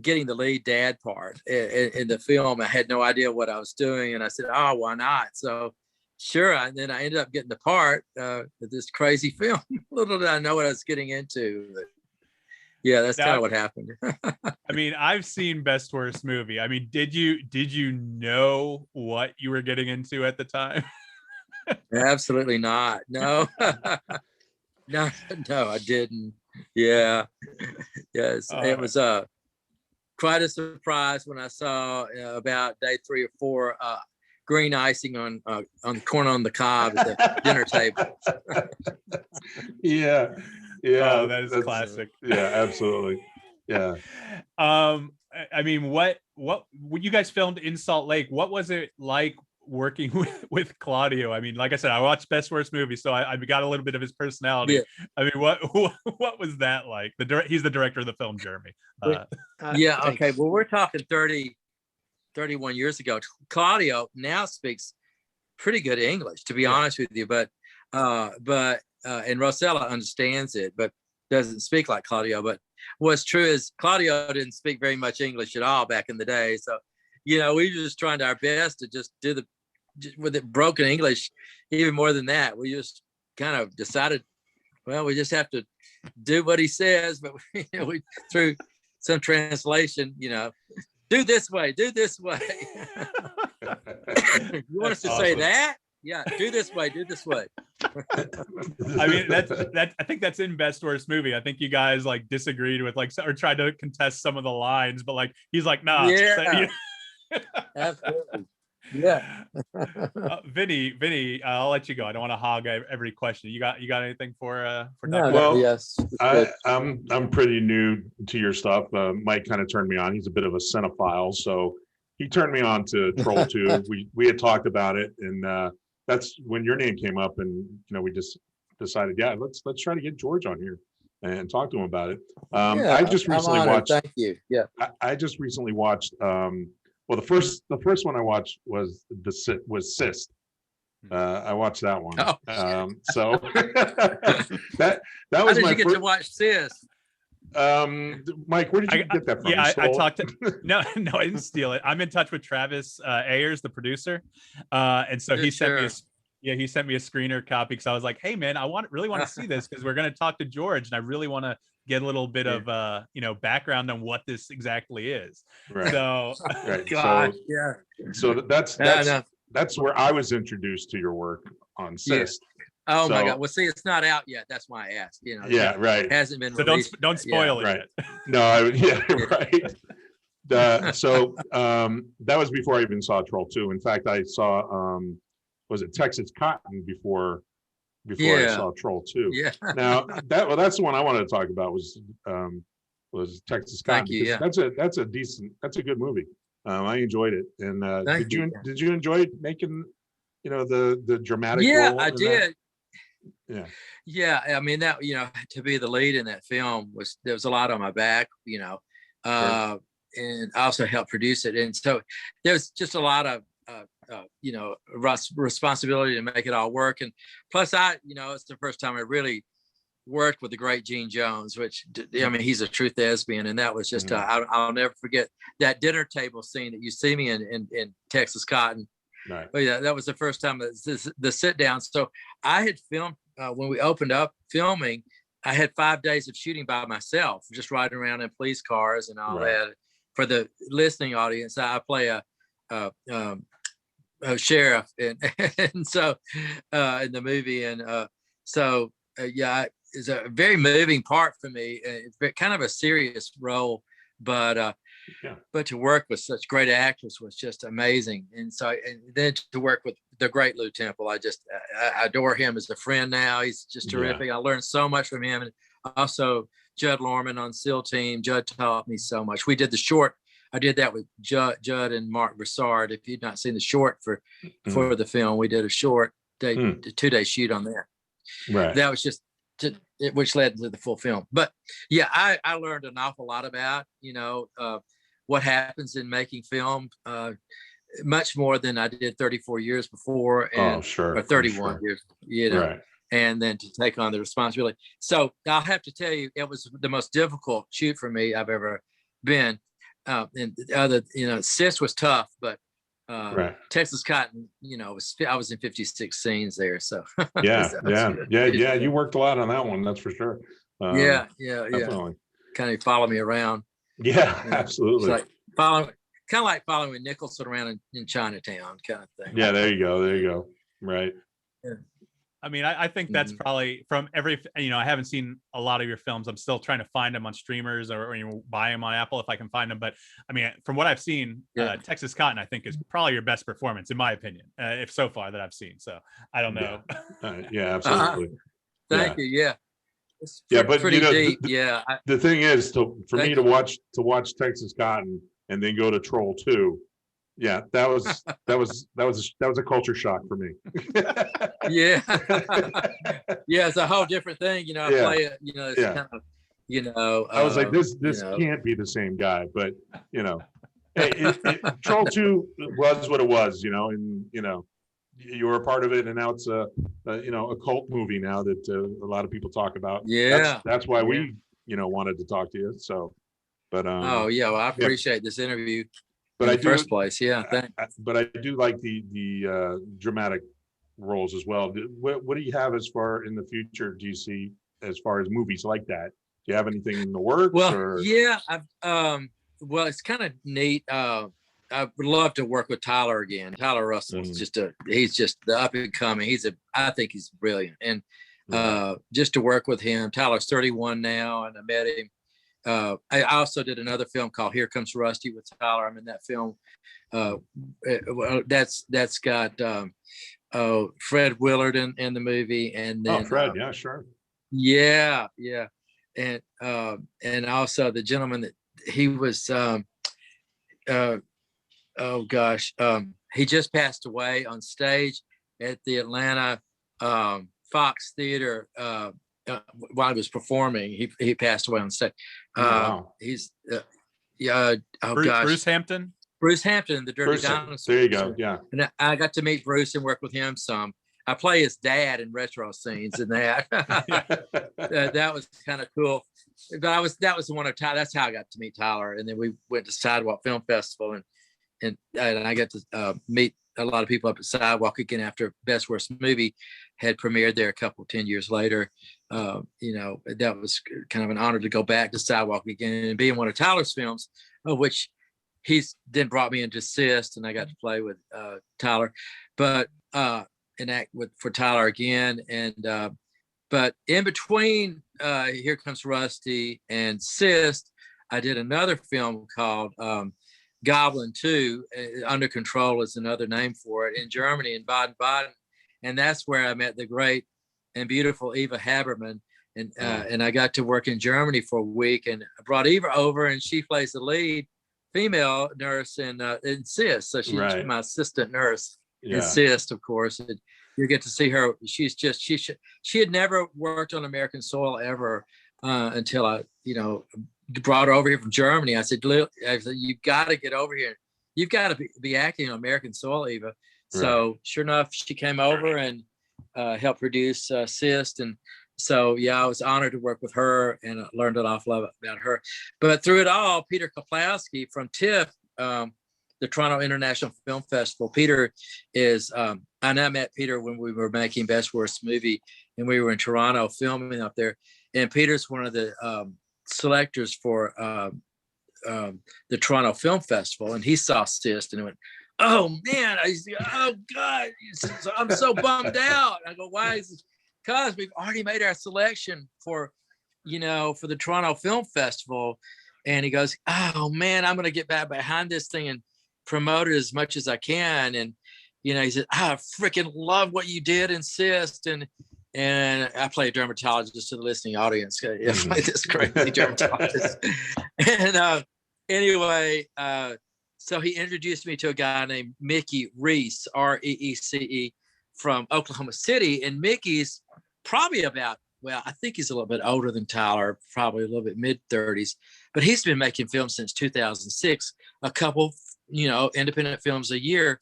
getting the lead dad part in the film. I had no idea what I was doing, and I said, "Oh, why not?" So sure, and then I ended up getting the part of this crazy film. Little did I know what I was getting into. But yeah, that's kind of what happened. I mean, I've seen Best Worst Movie. I mean, did you know what you were getting into at the time? Absolutely not. No. No, I didn't. Yeah. Yes. It was quite a surprise when I saw about day 3 or 4 green icing on corn on the cob at the dinner table. Yeah. Oh, that is classic. Yeah, absolutely. Yeah. I mean, what when you guys filmed in Salt Lake, what was it like working with Claudio? I mean, like I said, I watched Best Worst Movie, so I got a little bit of his personality. Yeah. I mean, what was that like? He's the director of the film, Jeremy. Yeah. Okay. Well, we're talking 31 years ago. Claudio now speaks pretty good English, to be honest with you, but and Rosella understands it, but doesn't speak like Claudio. But what's true is Claudio didn't speak very much English at all back in the day. So, we were just trying our best to just do with it broken English, even more than that. We just kind of decided, well, we just have to do what he says, but we through some translation, do this way. You want us to say that? Yeah, do this way. I mean, I think that's in Best Worst Movie. I think you guys like disagreed with or tried to contest some of the lines, but like he's like, nah. Yeah. Absolutely. Yeah. Vinnie, I'll let you go. I don't want to hog every question. You got anything for No, Well, yes. I'm pretty new to your stuff. Mike kind of turned me on. He's a bit of a cinephile, so he turned me on to Troll 2. We had talked about it, and that's when your name came up, and we just decided, yeah, let's try to get George on here and talk to him about it. I just recently watched. Thank you. Yeah. I just recently watched. Well, the first one I watched was CYST. I watched that one. Oh. So that How was did my you get first. to watch CYST? Mike, where did you get that from? Yeah, You I stole it? talked to no, I didn't steal it. I'm in touch with Travis Ayers, the producer, and so he sent me he sent me a screener copy because I was like, hey man, I really want to see this because we're going to talk to George, and I really want to get a little bit of background on what this exactly is. Right. So Right. God, yeah. So that's where I was introduced to your work on CYST. Oh my God. Well, see, it's not out yet. That's why I asked. Yeah, right. It hasn't been so released. don't spoil it Right. yet. No, right. So that was before I even saw Troll 2. In fact, I saw was it Texas Cotton before I saw Troll 2. Yeah. Now that's the one I wanted to talk about was Texas Cotton. Thank you. Yeah. That's a good movie. I enjoyed it. And did you enjoy making the dramatic role I did. Yeah. Yeah. I mean, that, to be the lead in that film there was a lot on my back, Sure. and I also helped produce it. And so there's just a lot of, responsibility to make it all work. And plus it's the first time I really worked with the great Gene Jones, which, I mean, he's a true thespian. And that was just, I'll never forget that dinner table scene that you see me in Texas Cotton. Right. But yeah, that was the first time the sit down. So I had filmed when we opened up filming. I had 5 days of shooting by myself, just riding around in police cars and all Right. that. For the listening audience, I play a sheriff, and and so in the movie, and yeah, it's a very moving part for me. It's kind of a serious role, but but to work with such great actors was just amazing. And so, and then to work with the great Lou Temple, I adore him as a friend now. He's just terrific. I learned so much from him, and also Judd Lorman on SEAL Team. Judd taught me so much. We did the short. I did that with Judd and Mark Broussard. If you've not seen the short for the film, we did a short 2-day shoot on that. Right. That was just which led to the full film. But yeah, I learned an awful lot about, what happens in making film, much more than I did 34 years before, and or 31 years, Right. And then to take on the responsibility. So I'll have to tell you, it was the most difficult shoot for me I've ever been. And CYST was tough, but Texas Cotton, I was in 56 scenes there. So yeah. You worked a lot on that one, that's for sure. Yeah. Definitely. Kind of follow me around. Yeah, absolutely. It's like following Nicholson around in Chinatown, kind of thing. Yeah, there you go. Right. Yeah. I mean, I think that's probably from every, I haven't seen a lot of your films. I'm still trying to find them on streamers or buy them on Apple if I can find them. But I mean, from what I've seen, Texas Cotton, I think, is probably your best performance, in my opinion, if so far that I've seen. So I don't know. Yeah, absolutely. Thank you. Yeah. It's but pretty deep. The thing is, for me to watch Texas Cotton and then go to Troll 2. Yeah, that was a culture shock for me. Yeah. Yeah, it's a whole different thing. I play it, it's kind of, I was like, this can't be the same guy, but Troll 2 was what it was, and you were a part of it, and now it's a cult movie now that a lot of people talk about. Yeah, that's why we wanted to talk to you. So, but well, I appreciate this interview. But in the first place, but I do like the dramatic roles as well. What do you have as far in the future? Do you see as far as movies like that? Do you have anything in the works? Well, well, it's kind of neat. I would love to work with Tyler again. Tyler Russell's he's just the up and coming. I think he's brilliant. And just to work with him, Tyler's 31 now, and I met him. I also did another film called Here Comes Rusty with Tyler. I'm in that film. That's got Fred Willard in the movie. And then Fred, yeah, sure. Yeah. And also the gentleman that he was he just passed away on stage at the Atlanta Fox Theater while he was performing. He passed away on stage. Wow. He's Bruce Hampton. Bruce Hampton, the Dirty Dinosaur. There you go. Yeah. And I got to meet Bruce and work with him some. I play his dad in retro scenes in that. That was kind of cool. But that was the one of Tyler. That's how I got to meet Tyler. And then we went to Sidewalk Film Festival, and I got to meet a lot of people up at Sidewalk again after Best Worst Movie had premiered there 10 years later. That was kind of an honor to go back to Sidewalk again and be in one of Tyler's films, of which he's then brought me into CYST, and I got to play with Tyler, but and act for Tyler again. And but in between Here Comes Rusty and CYST, I did another film called Goblin 2, Under Control is another name for it, in Germany, in Baden-Baden. And that's where I met the great and beautiful Eva Haberman. And I got to work in Germany for a week, and I brought Eva over, and she plays the lead female nurse in CYST. So she's my assistant nurse in CYST, of course. And you get to see her. She's just, she had never worked on American soil ever until I, brought her over here from Germany. I said, you've got to get over here. You've got to be acting on American soil, Eva. So sure enough, she came over and helped produce CYST. And so, I was honored to work with her, and I learned an awful lot about her. But through it all, Peter Kaplowski from TIFF, the Toronto International Film Festival. Peter is, and I met Peter when we were making Best Worst Movie, and we were in Toronto filming up there. and Peter's one of the selectors for the Toronto Film Festival, and he saw CYST and went, "Oh man, oh God, I'm so bummed out." I go, "Why is this?" Because we've already made our selection for the Toronto Film Festival. And he goes, "Oh man, I'm going to get back behind this thing and promote it as much as I can." And, he said, "I freaking love what you did in CYST." And I play a dermatologist to the listening audience. I play this crazy dermatologist. And anyway, so he introduced me to a guy named Mickey Reese, Reece, from Oklahoma City. And Mickey's probably I think he's a little bit older than Tyler, probably a little bit mid-30s, but he's been making films since 2006, a couple, independent films a year.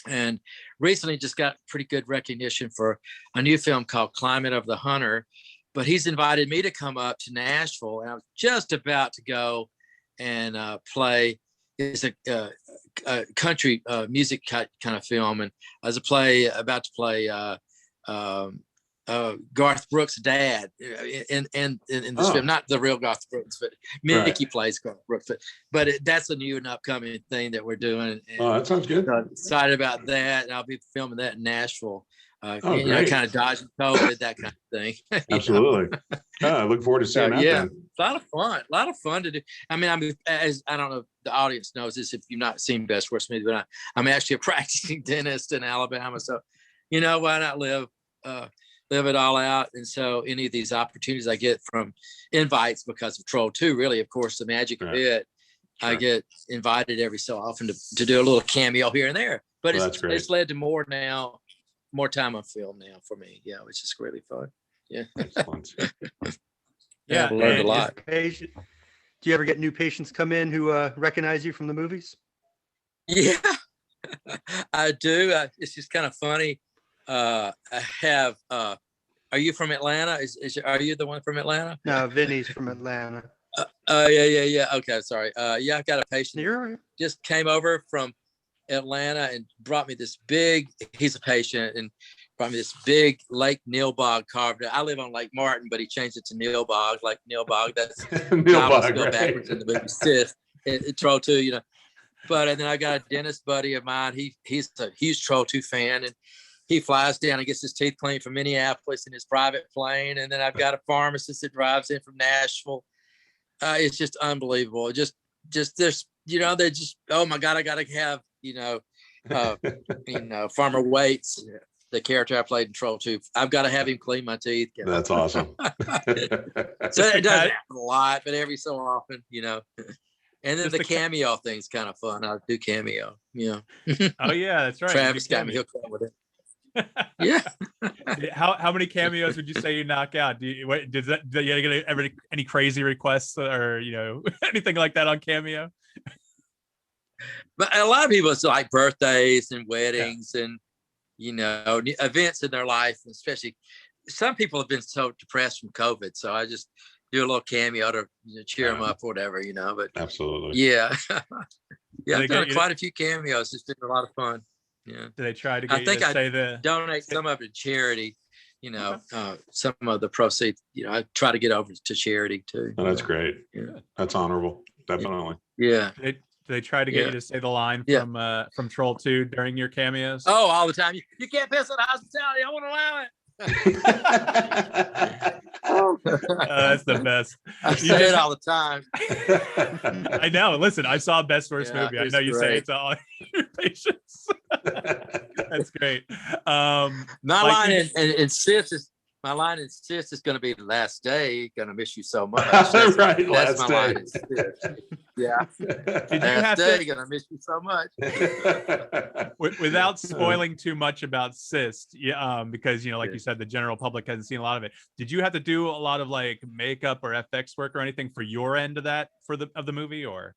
And recently just got pretty good recognition for a new film called Climate of the Hunter. But he's invited me to come up to Nashville, and I was just about to go and play. It's a country music kind of film, and I was about to play Garth Brooks' dad in this film, not the real Garth Brooks, but Mickey plays Garth Brooks. But that's a new and upcoming thing that we're doing. And that sounds good. Excited about that, and I'll be filming that in Nashville. Great. Kind of dodging COVID, that kind of thing. Absolutely. I look forward to seeing that. Yeah, then. a lot of fun to do. I mean, I don't know if the audience knows this if you've not seen Best Worst Movie, but I'm actually a practicing dentist in Alabama. So, why not live it all out? And so any of these opportunities I get from invites because of Troll 2, really, of course, the magic of it, I get invited every so often to do a little cameo here and there. But it's led to more time on film now for me. Yeah, which is really fun. Yeah. Excellent. I've learned a lot. Do you ever get new patients come in who recognize you from the movies? Yeah, I do. It's just kind of funny. I have. Are you from Atlanta? Are you the one from Atlanta? No, Vinnie's from Atlanta. Yeah. Okay, sorry. Yeah, I've got a patient. You're right. Just came over from Atlanta and brought me this big. He's a patient and brought me this big Lake Nilbog carved. I live on Lake Martin, but he changed it to Nilbog. Like Nilbog, that's Nilbog, go backwards in the movie CYST. It Troll 2, But and then I got a dentist buddy of mine. He's a huge Troll 2 fan, and he flies down and gets his teeth cleaned from Minneapolis in his private plane. And then I've got a pharmacist that drives in from Nashville. It's just unbelievable. Just there's, they're just, oh my God, I got to have, Farmer Waits, the character I played in Troll 2. I've got to have him clean my teeth. That's awesome. So it doesn't happen a lot, but every so often, And then the cameo thing's kind of fun. I do cameo, Oh yeah, that's right. Travis got me hooked up with it. Yeah. How many cameos would you say you knock out? Do you get any crazy requests or anything like that on Cameo? But a lot of people, it's like birthdays and weddings and events in their life, especially some people have been so depressed from COVID, so I just do a little cameo to cheer them up or whatever, But absolutely, yeah, I've done quite a few cameos. It's been a lot of fun. Yeah. Do they try to get you to say the donate some of it to charity? Some of the proceeds. I try to get over to charity too. Oh, that's great. Yeah, that's honorable. Definitely. Yeah. Do they try to get you to say the line from Troll 2 during your cameos? Oh, all the time. You can't piss on the hospitality. I won't allow it. That's the best. I say it all the time. I know. Listen, I saw Best Worst Movie. I know you say it to all your patients. That's great. My line in CYST is going to be the last day. Going to miss you so much. That's right, that's last my day. line in CYST. Yeah. Did you last day, going to miss you so much. Without spoiling too much about CYST, because like you said, the general public hasn't seen a lot of it. Did you have to do a lot of like makeup or FX work or anything for your end of that of the movie, or?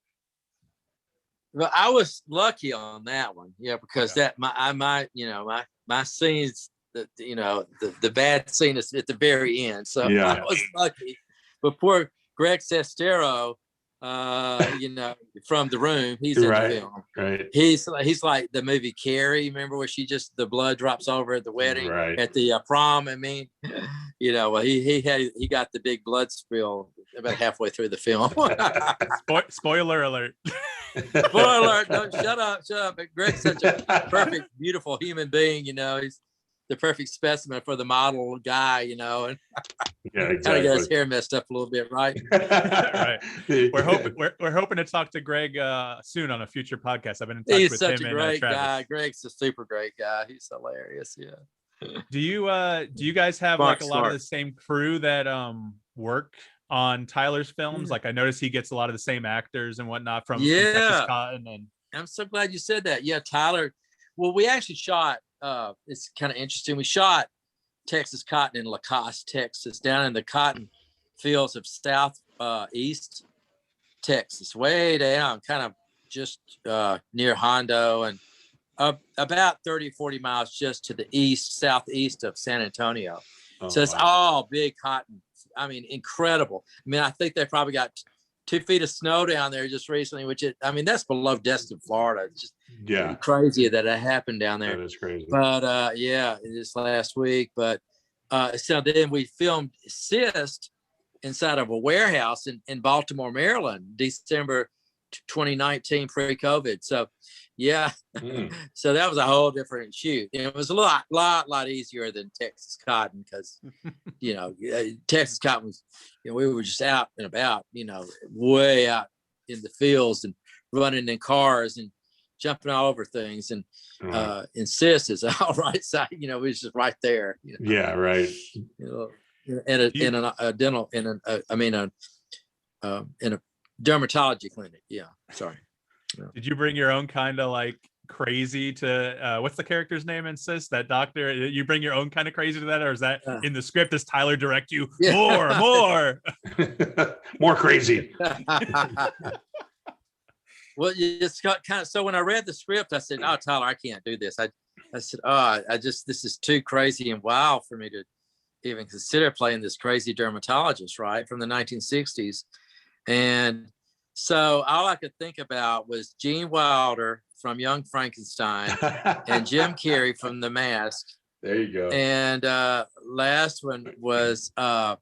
Well, I was lucky on that one, because my scenes, the bad scene is at the very end, so I was lucky. But poor Greg Sestero, from The Room, he's in the film. Right. He's like the movie Carrie. Remember where the blood drops over at the wedding, at the prom? I mean, Well, he got the big blood spill about halfway through the film. Spoiler alert. Spoiler alert! No, shut up. But Greg's such a perfect, beautiful human being. He's the perfect specimen for the model guy. And Yeah, kind of got his hair messed up a little bit, right? Right. We're hoping to talk to Greg soon on a future podcast. I've been in touch He's with such him a great and Travis. guy. Greg's a super great guy. He's hilarious. Yeah. Do you guys have Smart, like a lot of the same crew that work on Tyler's films? Yeah. Like I noticed he gets a lot of the same actors and whatnot from Yeah. Texas Cotton and I'm so glad you said that. Yeah, Tyler. Well, we actually shot. It's kind of interesting. We shot Texas Cotton in Lacoste, Texas, down in the cotton fields of southeast Texas, way down, kind of just near Hondo, and about 30, 40 miles just to the southeast of San Antonio. So it's all big cotton. I mean, incredible. I mean, I think they probably got 2 feet of snow down there just recently, that's below Destin, Florida. It's just crazy that it happened down there. That is crazy. But this last week. But so then we filmed CYST inside of a warehouse in Baltimore, Maryland, December 2019, pre-COVID. So so that was a whole different shoot. And it was a lot easier than Texas Cotton because Texas Cotton was, we were just out and about, way out in the fields and running in cars and jumping all over things. And CYST is all right side, it was just right there. Yeah, right. In a dermatology clinic. Yeah, sorry. Did you bring your own kind of like crazy to what's the character's name in CYST? That doctor? You bring your own kind of crazy to that, or is that in the script? Does Tyler direct you more more crazy? Well, it's kind of so when I read the script, I said, "Oh, Tyler, I can't do this." I said, this is too crazy and wild for me to even consider playing this crazy dermatologist, right, from the 1960s. And so all I could think about was Gene Wilder from Young Frankenstein and Jim Carrey from The Mask. There you go. And last one was the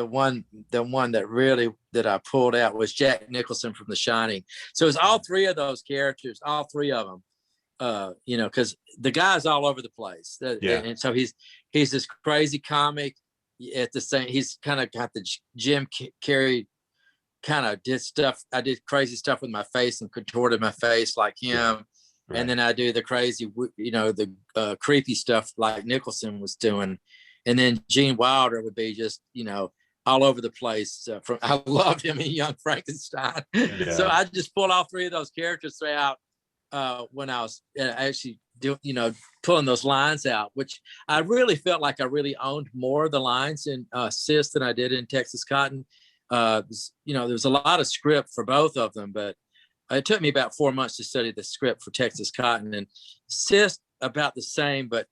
one that I pulled out was Jack Nicholson from The Shining. So it's all three of those characters, all three of them. Because the guy's all over the place. And so he's this crazy comic. At the same, he's kind of got the Jim Carrey kind of did stuff. I did crazy stuff with my face and contorted my face like him. Right. And then I do the crazy, the creepy stuff like Nicholson was doing. And then Gene Wilder would be just, all over the place. I loved him in Young Frankenstein. Yeah. So I just pulled all three of those characters throughout when I was actually pulling those lines out, which I really felt like I really owned more of the lines in CYST than I did in Texas Cotton. There was a lot of script for both of them, but it took me about 4 months to study the script for Texas Cotton, and CYST about the same, but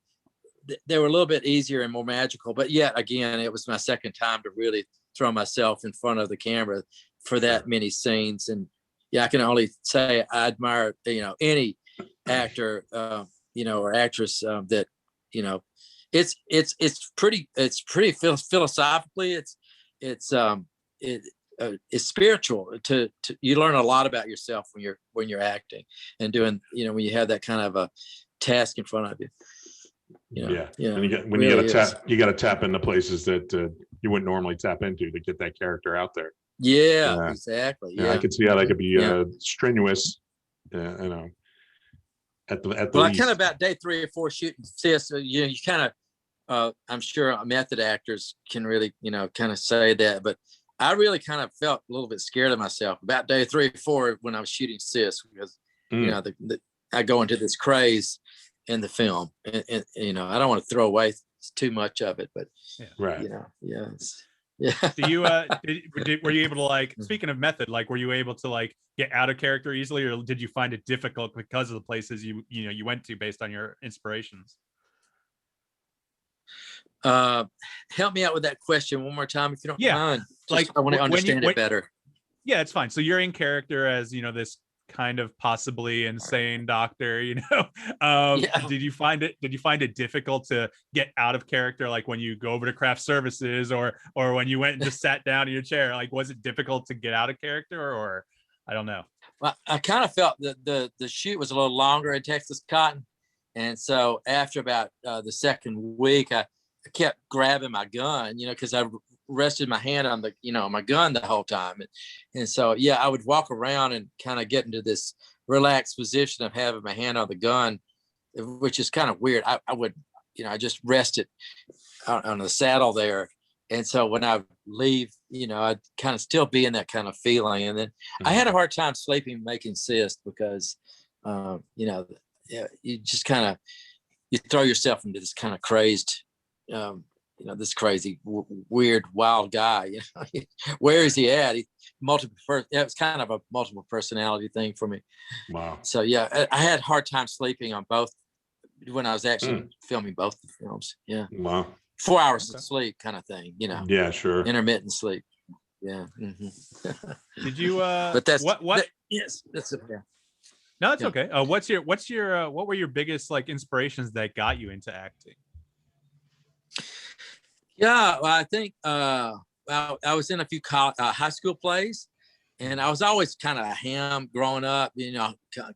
they were a little bit easier and more magical. But yet again, it was my second time to really throw myself in front of the camera for that many scenes. And I can only say I admire, any actor, or actress that, it's pretty philosophically, it's spiritual. To you learn a lot about yourself when you're acting and doing, when you have that kind of a task in front of you. And you got to tap into places that you wouldn't normally tap into to get that character out there. Yeah, exactly. Yeah, I could see how that could be strenuous. At the I kind of about day 3 or 4 shooting CYST, you kind of I'm sure method actors can really kind of say that, but I really kind of felt a little bit scared of myself about day 3 or 4 when I was shooting CYST, because I go into this craze in the film, and I don't want to throw away too much of it, but right, Do you were you able to speaking of method, were you able to get out of character easily, or did you find it difficult because of the places you went to based on your inspirations? Help me out with that question one more time if you don't mind. I want to understand it better. Yeah, it's fine. So you're in character as this kind of possibly insane doctor, Yeah. did you find it difficult to get out of character, like when you go over to craft services or when you went and just sat down in your chair? Like, was it difficult to get out of character, or I don't know? Well, I kind of felt that the shoot was a little longer in Texas Cotton, and so after about the second week, I kept grabbing my gun, because I rested my hand on the my gun the whole time, and so yeah, I would walk around and kind of get into this relaxed position of having my hand on the gun, which is kind of weird. I would I just rested on the saddle there, and so when I leave, I'd kind of still be in that kind of feeling. And then I had a hard time sleeping making CYST because you just kind of you throw yourself into this kind of crazed this crazy weird wild guy. Where is he at? It was kind of a multiple personality thing for me. Wow. So yeah, I had a hard time sleeping on both when I was actually filming both the films. Yeah. Wow. 4 hours of sleep kind of thing, Yeah, sure. intermittent sleep. Yeah. Did you but that's what yes, that's it. Yeah. No, it's okay. What were your biggest like inspirations that got you into acting? Yeah, well, I think I was in a few high school plays, and I was always kind of a ham growing up,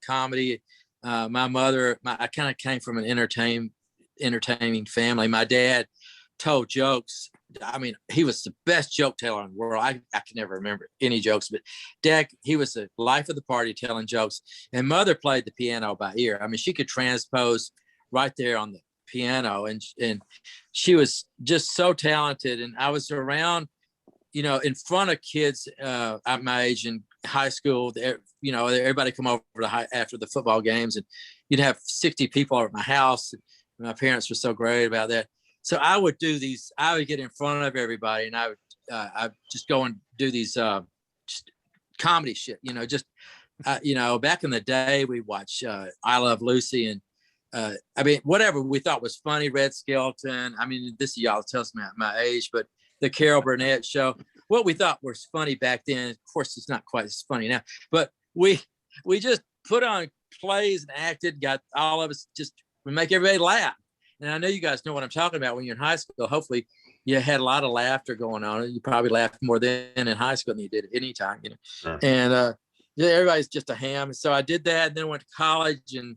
comedy. My mother, I kind of came from an entertaining family. My dad told jokes. I mean, he was the best joke teller in the world. I can never remember any jokes, but Dad, he was the life of the party telling jokes. And Mother played the piano by ear. I mean, she could transpose right there on the piano, and she was just so talented. And I was around, in front of kids at my age in high school. Everybody come over after the football games, and you'd have 60 people at my house. My parents were so great about that. So I would get in front of everybody, and I'd just go and do these just comedy shit, back in the day, we watched I Love Lucy, and whatever we thought was funny, Red Skelton. I mean, this y'all tells me my age, but the Carol Burnett show, what we thought was funny back then, of course, it's not quite as funny now, but we just put on plays and acted, got all of us we make everybody laugh. And I know you guys know what I'm talking about when you're in high school. Hopefully you had a lot of laughter going on. You probably laughed more then in high school than you did at any time, Sure. And everybody's just a ham. So I did that, and then went to college, and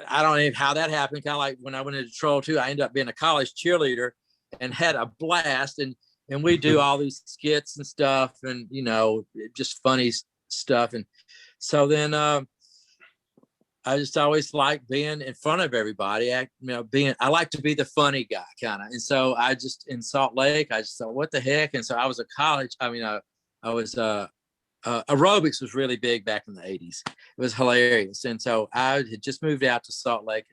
I don't know how that happened. Kind of like when I went into Troll 2, I ended up being a college cheerleader and had a blast. And we do all these skits and stuff, and, just funny stuff. And so then I just always like being in front of everybody. I like to be the funny guy kind of. And so I just, in Salt Lake, I just thought, what the heck? And so I was aerobics was really big back in the 80s. It was hilarious. And so I had just moved out to Salt Lake,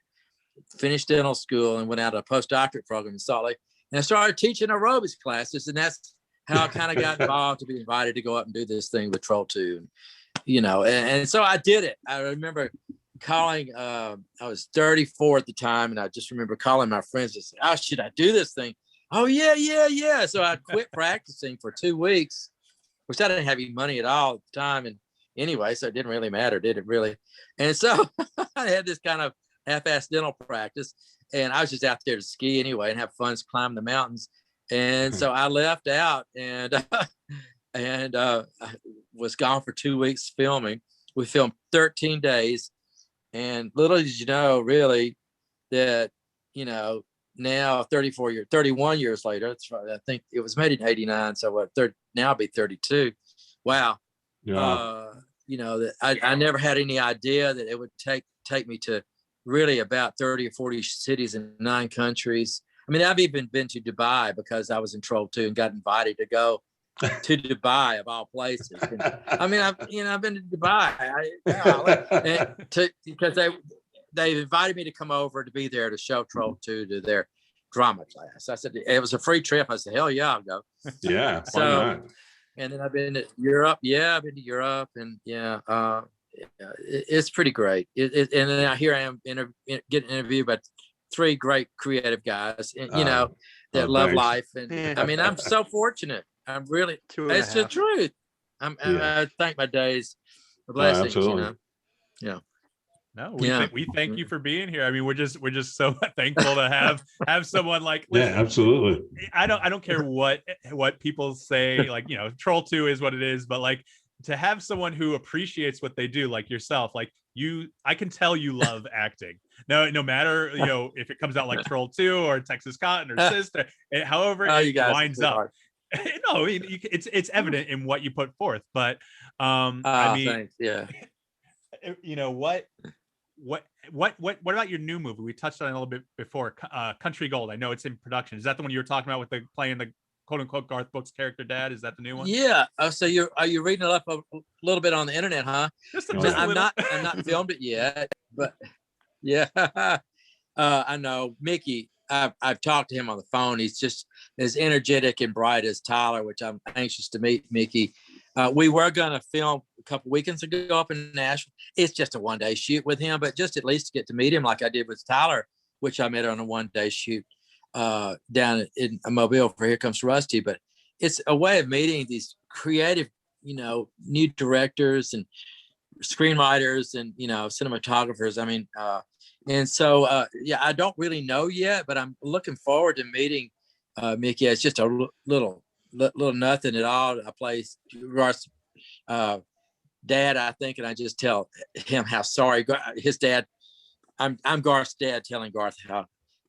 finished dental school, and went out to a postdoctorate program in Salt Lake. And I started teaching aerobics classes. And that's how I kind of got involved, to be invited to go up and do this thing with Troll 2. And so I did it. I remember calling, I was 34 at the time, and I just remember calling my friends and saying, oh, should I do this thing? Oh, yeah. So I quit practicing for 2 weeks, which I didn't have any money at all at the time. And anyway, so it didn't really matter, did it really? And so I had this kind of half-assed dental practice, and I was just out there to ski anyway and have fun climbing the mountains. And so I left out and I was gone for 2 weeks filming. We filmed 13 days. And little did you know, really, that, now 31 years later, that's right, I think it was made in 89. So now I'll be 32. Wow. Yeah. That I never had any idea that it would take me to really about 30 or 40 cities in 9 countries. I mean, I've even been to Dubai because I was in Troll 2 and got invited to go to Dubai of all places. And, I mean, I've been to Dubai because they invited me to come over to be there to show Troll 2 to their drama class. I said it was a free trip. I said, hell yeah, I'll go. Yeah. So, why not? And then I've been to Europe. Yeah, I've been to Europe, and it's pretty great. And then here I am getting interviewed by 3 great creative guys, and, that love thanks. life. And I mean, I'm so fortunate. I'm really, it's the truth. I thank my days, the blessings, absolutely. No, Yeah. we thank you for being here. I mean, we're just so thankful to have someone like, Yeah, listen, absolutely. I don't care what people say, like, you know, Troll 2 is what it is, but like to have someone who appreciates what they do, like yourself, like I can tell you love acting. No matter, you know, if it comes out like Troll 2 or Texas Cotton or Sister, however Oh, you it guys are winds up. sweethearts. No, I mean, it's evident in what you put forth, but I mean, Thanks. Yeah. you know, what about your new movie? We touched on it a little bit before, Country Gold. I know it's in production. Is that the one you were talking about with playing the quote unquote Garth Brooks character dad? Is that the new one? Yeah. Oh, so are you reading it up a little bit on the internet, huh? Just No, a I'm little. not filmed it yet, but yeah. I know Mickey. I've talked to him on the phone. He's just as energetic and bright as Tyler, which I'm anxious to meet Mickey. We were going to film a couple weekends ago up in Nashville. It's just a one-day shoot with him, but just at least to get to meet him like I did with Tyler, which I met on a one-day shoot down in Mobile for Here Comes Rusty. But it's a way of meeting these creative, you know, new directors and screenwriters and, you know, cinematographers. I mean, and so, yeah, I don't really know yet, but I'm looking forward to meeting Mickey. It's just a little nothing at all. I play Garth's dad, I think, and I just tell him how sorry his dad. I'm Garth's dad telling Garth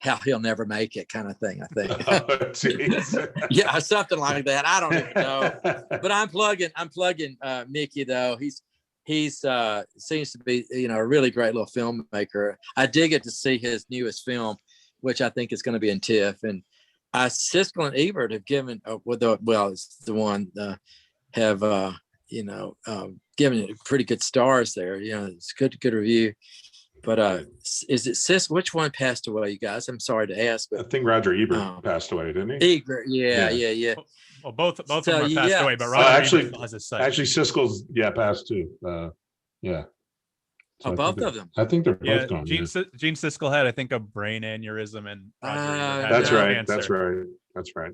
how he'll never make it, kind of thing. I think. Oh, Yeah, something like that. I don't even know, but I'm plugging Mickey though. He's seems to be, you know, a really great little filmmaker. I dig it to see his newest film, which I think is going to be in TIFF. And Siskel and Ebert have given it's the one have you know, given it pretty good stars there. You know, it's good review. But is it which one passed away, you guys? I'm sorry to ask, I but think Roger Ebert passed away, didn't he? Ebert, yeah. Well, both of So, them are passed yeah. away, but Oh, Roger actually- Ebert still has his sight. Actually, Siskel's passed too. Yeah. So Both of them. I think they're both Yeah, gone. Gene Siskel had, I think, a brain aneurysm, and Roger Ebert had That's no. right. cancer. That's right.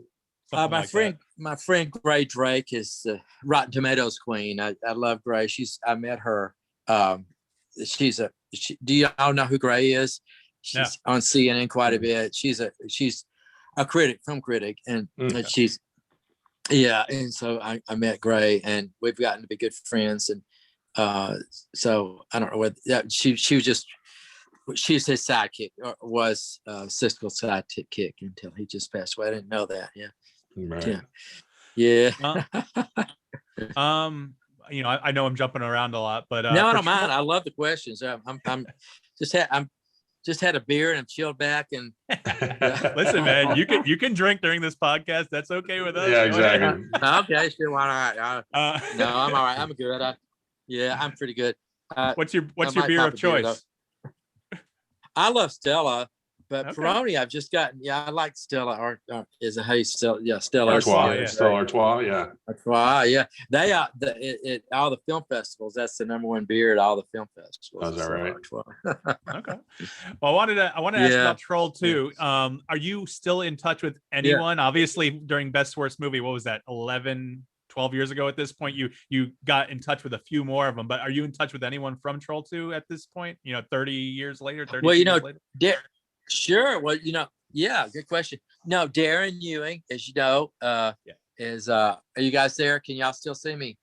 Something My friend Gray Drake is Rotten Tomatoes queen. I love Gray. I met her. Do you all know who Gray is? She's on CNN quite a bit. She's a film critic, and she's and so I met Gray, and we've gotten to be good friends, and so I don't know what she's his sidekick, or was Siskel's sidekick until he just passed away. I didn't know that. Right. Yeah. You know, I know I'm jumping around a lot, but No, I don't mind. I love the questions. I'm just had a beer and I'm chilled back and listen, man, you can drink during this podcast. That's okay with us. Yeah, Go ahead. exactly. Okay, sure, why not? No, I'm all right. I'm good. I'm pretty good. What's your beer of choice? I love Stella, but Okay. Peroni I've just gotten. Yeah, I like Stella. Or is it how you Stella? Yeah, Stella. Artois, yeah. Stella Artois, yeah. Artois, yeah. They are all the film festivals. That's the #1 beer at all the film festivals. Oh, is that right? Okay. Well, I wanted to ask about Troll 2. Are you still in touch with anyone? Obviously, during Best Worst Movie, what was that, 11, 12 years ago at this point? You got in touch with a few more of them, but are you in touch with anyone from Troll 2 at this point? You know, 30 years later, 30 well, you years know, later? Sure. Well, you know, yeah, good question. No, Darren Ewing, as you know, is are you guys there? Can y'all still see me?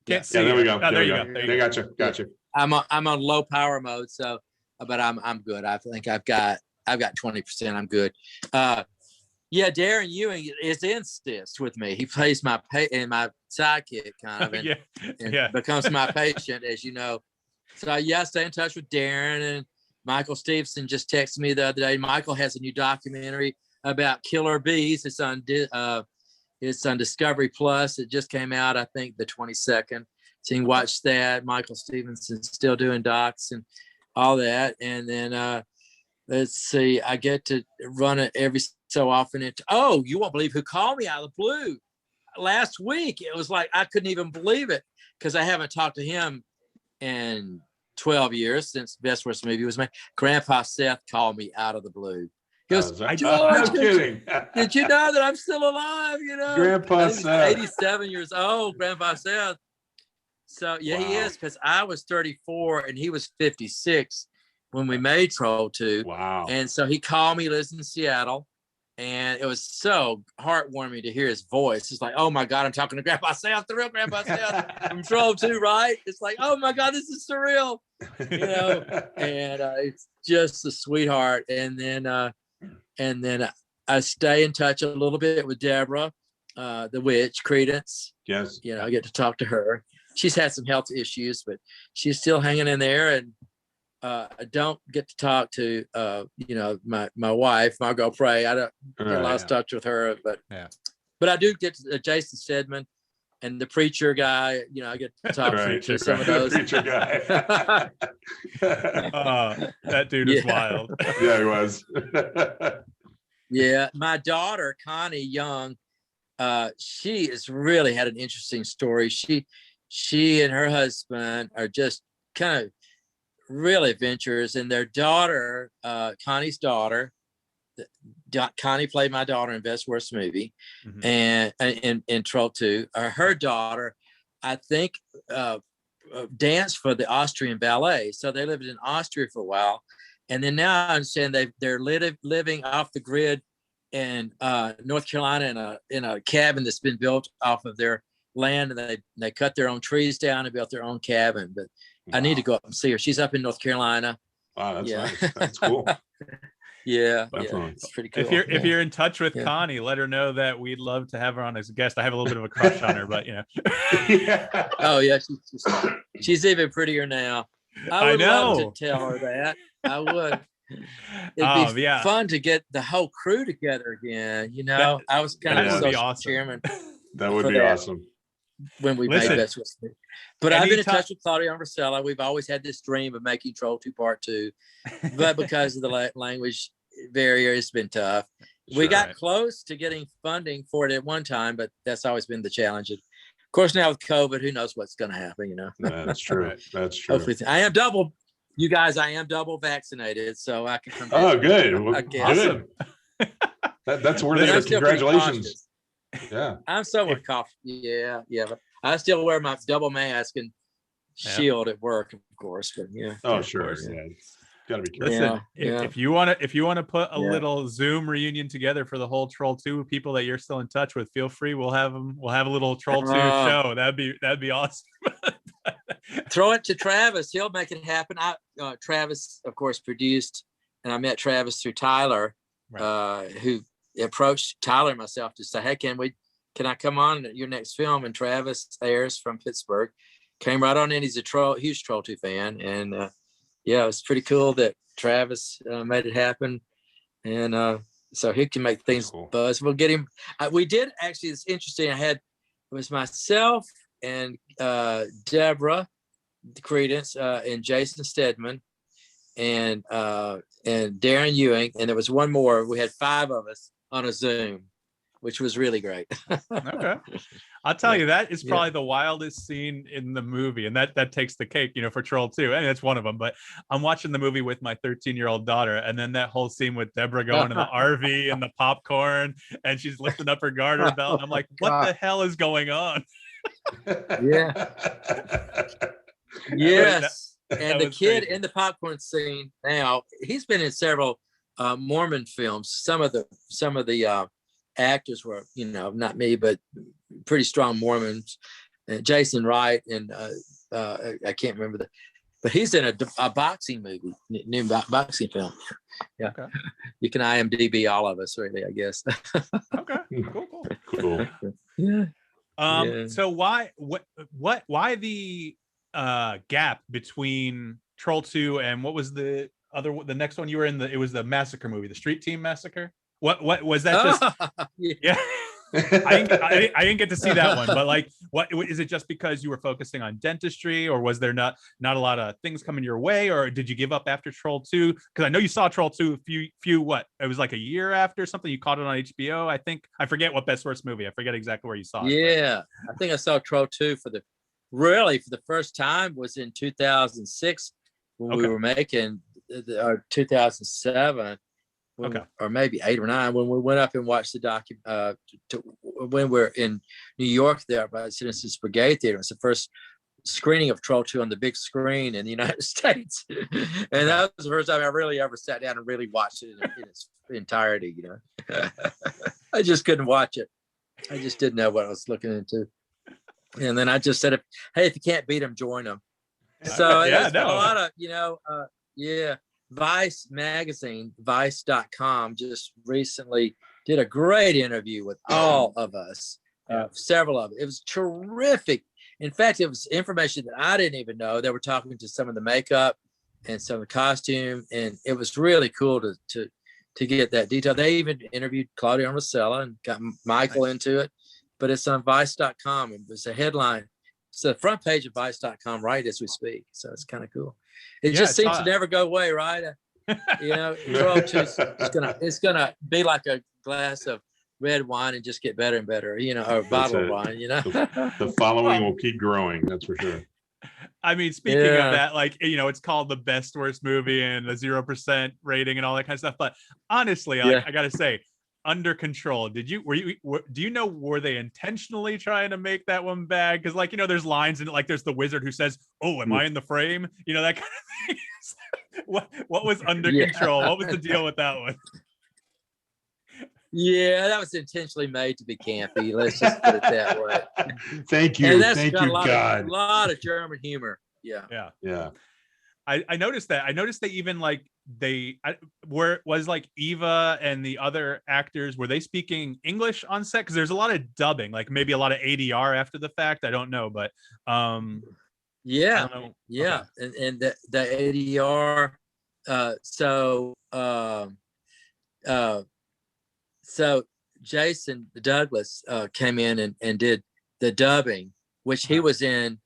Can't see. Yeah, there we you. go. Oh, there you go. go. There you They go. gotcha. I'm on low power mode, so but I'm good. I think I've got 20%. I'm good. Yeah, Darren Ewing is in CYST with me. He plays my sidekick kind of, and becomes my patient, as you know. So I stay in touch with Darren, and Michael Stevenson just texted me the other day. Michael has a new documentary about killer bees. It's on Discovery Plus. It just came out, I think, the 22nd. So you can watch that. Michael Stevenson's still doing docs and all that. And then let's see, I get to run it every so often. You won't believe who called me out of the blue last week. It was like, I couldn't even believe it because I haven't talked to him in 12 years since Best Worst Movie was made. Grandpa Seth called me out of the blue. He goes, George, no kidding. did you know that I'm still alive? You know, Grandpa Seth. 87 years old, Grandpa Seth. So yeah, he Wow. is, because I was 34 and he was 56 when we made Troll 2. Wow. And so he called me, he lives in Seattle. And it was so heartwarming to hear his voice. It's like, oh my God, I'm talking to Grandpa South, the real Grandpa South from Troll 2, right? It's like, oh my God, this is surreal, and it's just a sweetheart. And then I stay in touch a little bit with Deborah, the witch, Credence. Yes. I get to talk to her. She's had some health issues, but she's still hanging in there. And I don't get to talk to, my wife, Margot Prey. I don't get lost touch with her, but I do get to, Jason Stedman and the preacher guy. I get to talk to some of those. Preacher guy. That dude is wild. Yeah, he was. Yeah, my daughter Connie Young, she has really had an interesting story. She and her husband are just kind of really adventurous, and their daughter, Connie's daughter, Connie played my daughter in Best Worst Movie, and in Troll 2. Her daughter, I think, danced for the Austrian ballet. So they lived in Austria for a while, and then now I understand they're living off the grid in North Carolina in a cabin that's been built off of their land, and they cut their own trees down and built their own cabin. But I need to go up and see her. She's up in North Carolina. Wow, that's nice. That's cool. Yeah, Definitely. it's pretty cool. If you're in touch with Connie, let her know that we'd love to have her on as a guest. I have a little bit of a crush on her, but Yeah. Oh yeah, she's even prettier now. I would love to tell her that. I would. It'd be fun to get the whole crew together again. I was kind of social chairman. That would be awesome. When we made Best Worst Movie. But I've been in touch with Claudia Ambrosella. We've always had this dream of making Troll 2 Part 2, but because of the language barrier, it's been tough. We got close to getting funding for it at one time, but that's always been the challenge. Of course, now with COVID, who knows what's going to happen? That's true. That's true. Hopefully, I am double vaccinated, so I can come back. Oh, good. Well, good. That's worthy of congratulations. Yeah, I'm so with cough. Yeah, but I still wear my double mask and shield at work, of course. But oh sure, gotta be careful. Listen, if you want to put a little Zoom reunion together for the whole Troll 2 people that you're still in touch with, feel free. We'll have a little Troll 2 show. That'd be awesome. Throw it to Travis. He'll make it happen. Travis, of course, produced, and I met Travis through Tyler, who approached Tyler and myself to say, hey, can I come on your next film? And Travis Ayers from Pittsburgh came right on in. He's a huge Troll 2 fan. And it's pretty cool that Travis made it happen. And so he can make things buzz. We'll get him. We did actually, it's interesting. It was myself and Deborah Credence and Jason Stedman and Darren Ewing. And there was one more. We had 5 of us on a Zoom, which was really great. Okay. I'll tell you, that is probably the wildest scene in the movie, and that takes the cake, for Troll 2. And that's one of them. But I'm watching the movie with my 13-year-old daughter, and then that whole scene with Deborah going in the RV and the popcorn, and she's lifting up her garter belt, and I'm like, what the hell is going on? Yeah. Yes. And the kid in the popcorn scene now, he's been in several Mormon films. Some of the actors were, not me, but pretty strong Mormons. Jason Wright and I can't remember but he's in a boxing movie, new boxing film. Yeah, okay. You can IMDb all of us, really, I guess. Okay, cool. Yeah. So why the gap between Troll 2 and what was the next one you were in? It was the massacre movie, the Street Team Massacre. What was that? Just yeah. I didn't get to see that one, but what is it? Just because you were focusing on dentistry, or was there not a lot of things coming your way, or did you give up after Troll 2? Because I know you saw Troll 2 it was like a year after something. You caught it on HBO, I think. I forget what Best Worst Movie. I forget exactly where you saw it. Yeah, I think I saw Troll 2 for the first time was in 2006 when we were making our 2007. Or maybe 8 or 9 when we went up and watched the when we're in New York there by Citizens Brigade Theater. It was the first screening of Troll 2 on the big screen in the United States. And that was the first time I really ever sat down and really watched it in its entirety, you know. I just couldn't watch it. I just didn't know what I was looking into. And then I just said, hey, if you can't beat them, join them. So Yeah, there's a lot of, you know, Vice magazine, vice.com just recently did a great interview with all of us, several of it. It was terrific. In fact, it was information that I didn't even know. They were talking to some of the makeup and some of the costume, and it was really cool to get that detail. They even interviewed Claudia Marcella and got Michael into it, but it's on vice.com. It was a headline. It's the front page of vice.com right as we speak. So it's kind of cool. It just seems to never go away, right? You know, it's gonna be like a glass of red wine and just get better and better, you know, or a bottle of wine, you know. The following will keep growing, that's for sure. I mean, speaking of that, like, you know, it's called the best worst movie and the 0% rating and all that kind of stuff. But honestly, I gotta say, Under Control, do you know, were they intentionally trying to make that one bad? Because, like, you know, there's lines in it, like there's the wizard who says, "Oh, am I in the frame?" You know, that kind of thing. What was Under Control? What was the deal with that one? Yeah, that was intentionally made to be campy. Let's just put it that way. Thank you. And that's Thank got you, a lot of German humor. Yeah. I noticed that. I noticed they even like was like Eva and the other actors, were they speaking English on set? Because there's a lot of dubbing, like maybe a lot of ADR after the fact. I don't know, but yeah, I don't know. yeah, Okay. and the ADR. So Jason Douglas came in and did the dubbing, which he was in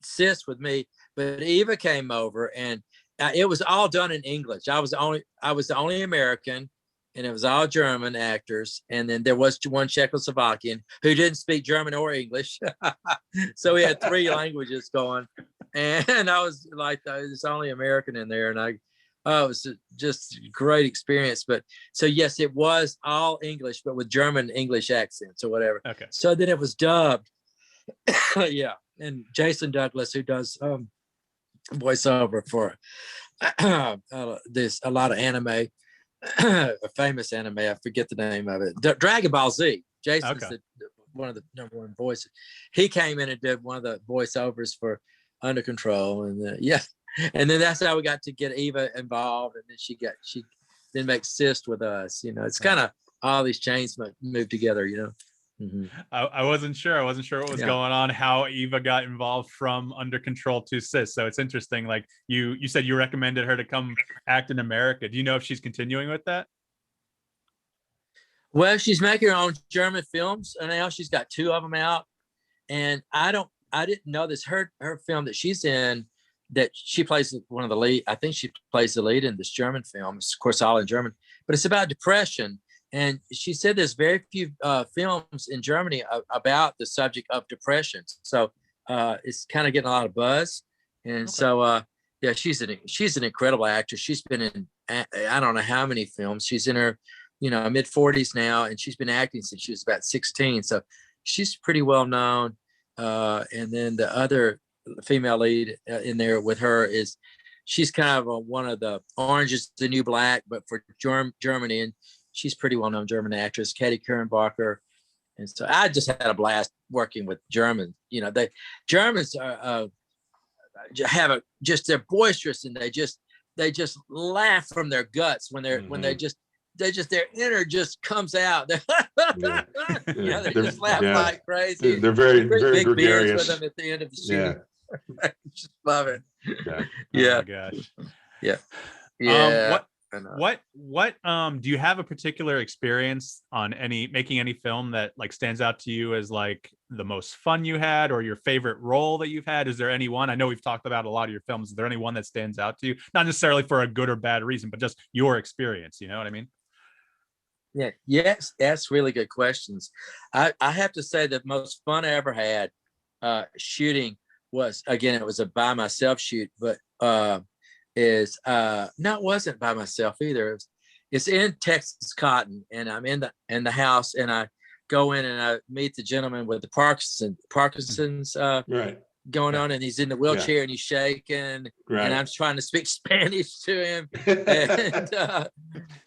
CYST with me. But Eva came over, and it was all done in English. I was the only American, and it was all German actors. And then there was one Czechoslovakian who didn't speak German or English. So we had 3 languages going. And I was like, there's only American in there. And it was just a great experience. But so, yes, it was all English, but with German English accents or whatever. Okay. So then it was dubbed. Yeah. And Jason Douglas, who does voiceover for there's a lot of anime, a famous anime, I forget the name of it, Dragon Ball Z. Jason's one of the #1 voices. He came in and did one of the voiceovers for Under Control, and and then that's how we got to get Eva involved, and then she then makes CYST with us. You know, it's kind of all these chains move together, you know. Mm-hmm. I wasn't sure what was going on, how Eva got involved from Under Control to CYST. So it's interesting. Like you said, you recommended her to come act in America. Do you know if she's continuing with that? Well, she's making her own German films, and now she's got 2 of them out. And I didn't know this. Her film that she's in, that she plays one of the lead. I think she plays the lead in this German film. It's, of course, all in German, but it's about depression. And she said there's very few films in Germany about the subject of depression. So it's kind of getting a lot of buzz. And so, she's an incredible actress. She's been in, I don't know how many films. She's in her, mid 40s now, and she's been acting since she was about 16. So she's pretty well known. And then the other female lead in there with her she's kind of one of the Orange is the New Black, but for Germany. And she's pretty well-known German actress, Katie Kernbacher. And so I just had a blast working with Germans. The Germans they're boisterous, and they just laugh from their guts when their inner just comes out. They just laugh like crazy. They're very, very big beards gregarious with them at the end of the shooting. Just love it. Yeah. Oh my gosh. Yeah. What do you have a particular experience on making any film that like stands out to you as like the most fun you had, or your favorite role that you've had? Is there any one? I know we've talked about a lot of your films. Is there any one that stands out to you? Not necessarily for a good or bad reason, but just your experience. You know what I mean? Yeah. Yes. That's really good questions. I have to say the most fun I ever had shooting was, again, it was a by myself shoot, but it wasn't by myself either. It's in Texas Cotton, and I'm in the house, and I go in and I meet the gentleman with the Parkinson's right. going on, and he's in the wheelchair and he's shaking, and I'm trying to speak Spanish to him,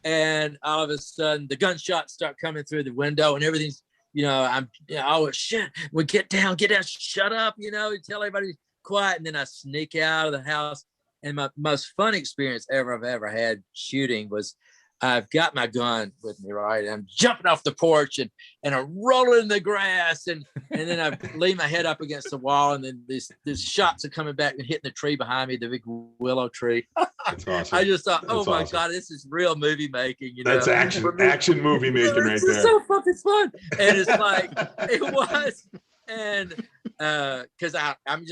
and all of a sudden the gunshots start coming through the window, and everything's, oh shit, we get down, shut up, tell everybody quiet, and then I sneak out of the house. And my most fun experience I've ever had shooting was, I've got my gun with me, right? And I'm jumping off the porch and I'm rolling in the grass, and then I lean my head up against the wall, and then these shots are coming back and hitting the tree behind me, the big willow tree. That's awesome. I just thought, oh my God, this is real movie making. That's action movie making right there. It's so fucking fun. And it's like, it was. And because I'm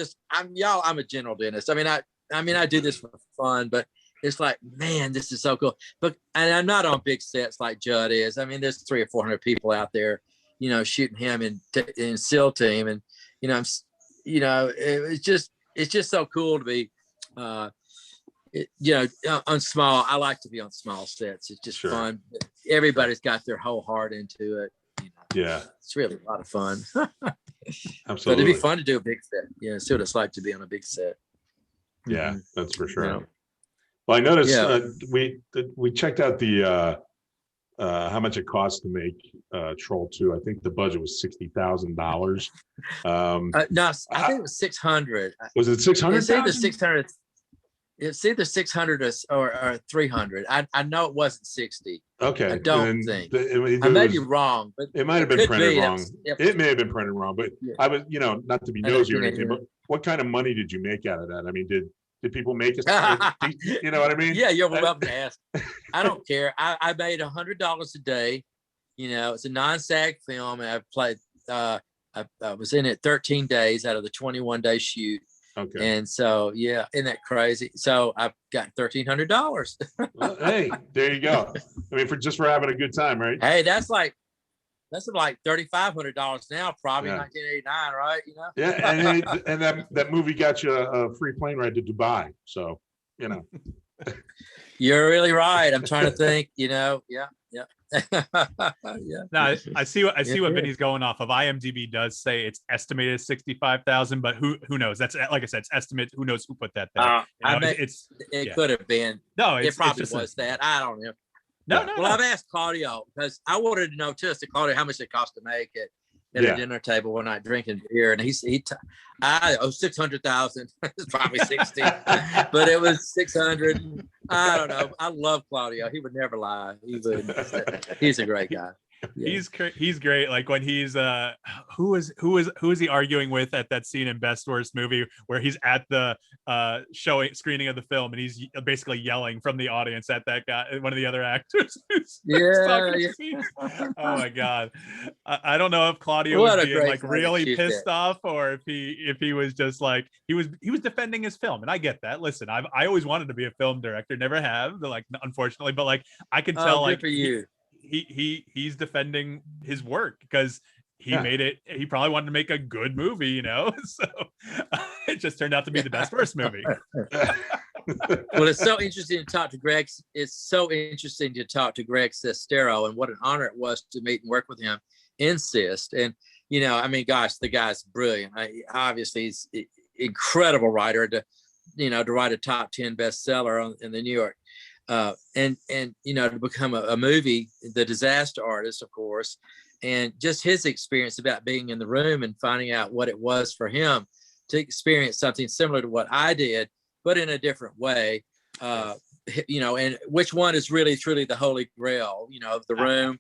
a general dentist. I mean, I do this for fun, but it's like, man, this is so cool. And I'm not on big sets like Judd is. I mean, there's 300 or 400 people out there, shooting him in SEAL team, and it's just so cool to be, on small. I like to be on small sets. It's just fun. Everybody's got their whole heart into it. Yeah, it's really a lot of fun. Absolutely. But it'd be fun to do a big set. See what it's like to be on a big set. Yeah, that's for sure. Well, I noticed we checked out the how much it costs to make Troll 2. I think the budget was $60,000. No, I think it was 600. Was it 600? It's either 600. It's either 600 or 300. I know it wasn't 60. Okay. I don't think. I may be wrong, but it might have been printed wrong. It may have been printed wrong, but I was, not to be nosy or anything, but what kind of money did you make out of that? I mean, did people make it? You know what I mean? Yeah, you're welcome to ask. I don't care. I made $100 a day. It's a non-SAG film, and I played. I was in it 13 days out of the 21-day shoot. Okay. And so, isn't that crazy? So I've got $1,300. Well, hey, there you go. I mean, for having a good time, right? Hey, that's like $3,500 now, probably 1989, right? Yeah, and that movie got you a free plane ride to Dubai. So, You're really right. I'm trying to think. Yeah. No, I see what Vinny's going off of. IMDb does say it's estimated 65,000, but who knows? That's, like I said, it's estimate. Who knows who put that there? It could have been. No, it probably was that. I don't know. No. I've asked Claudio, because I wanted to know too, Claudio, how much it cost to make it at a dinner table one night drinking beer, and I owe 600,000. It's probably 60, but it was 600. I don't know. I love Claudio. He would never lie. He's a great guy. Yeah. He's great. Like when he's who is he arguing with at that scene in Best Worst Movie where he's at the screening of the film, and he's basically yelling from the audience at that guy, one of the other actors. Oh my God. I don't know if Claudio was being like really pissed off, or if he was just like he was defending his film. And I get that. Listen, I always wanted to be a film director, never have, like, unfortunately, but like I can tell, like, for you. He's defending his work because he made it. He probably wanted to make a good movie, so it just turned out to be the Best Worst Movie. Well, it's so interesting to talk to Greg. It's so interesting to talk to Greg Sestero, and what an honor it was to meet and work with him in CYST. And I mean, gosh, the guy's brilliant. Obviously, he's an incredible writer to write a top 10 bestseller in the New York. And to become a movie, The Disaster Artist, of course, and just his experience about being in the room and finding out what it was for him to experience something similar to what I did, but in a different way, and which one is really truly the holy grail, of the room,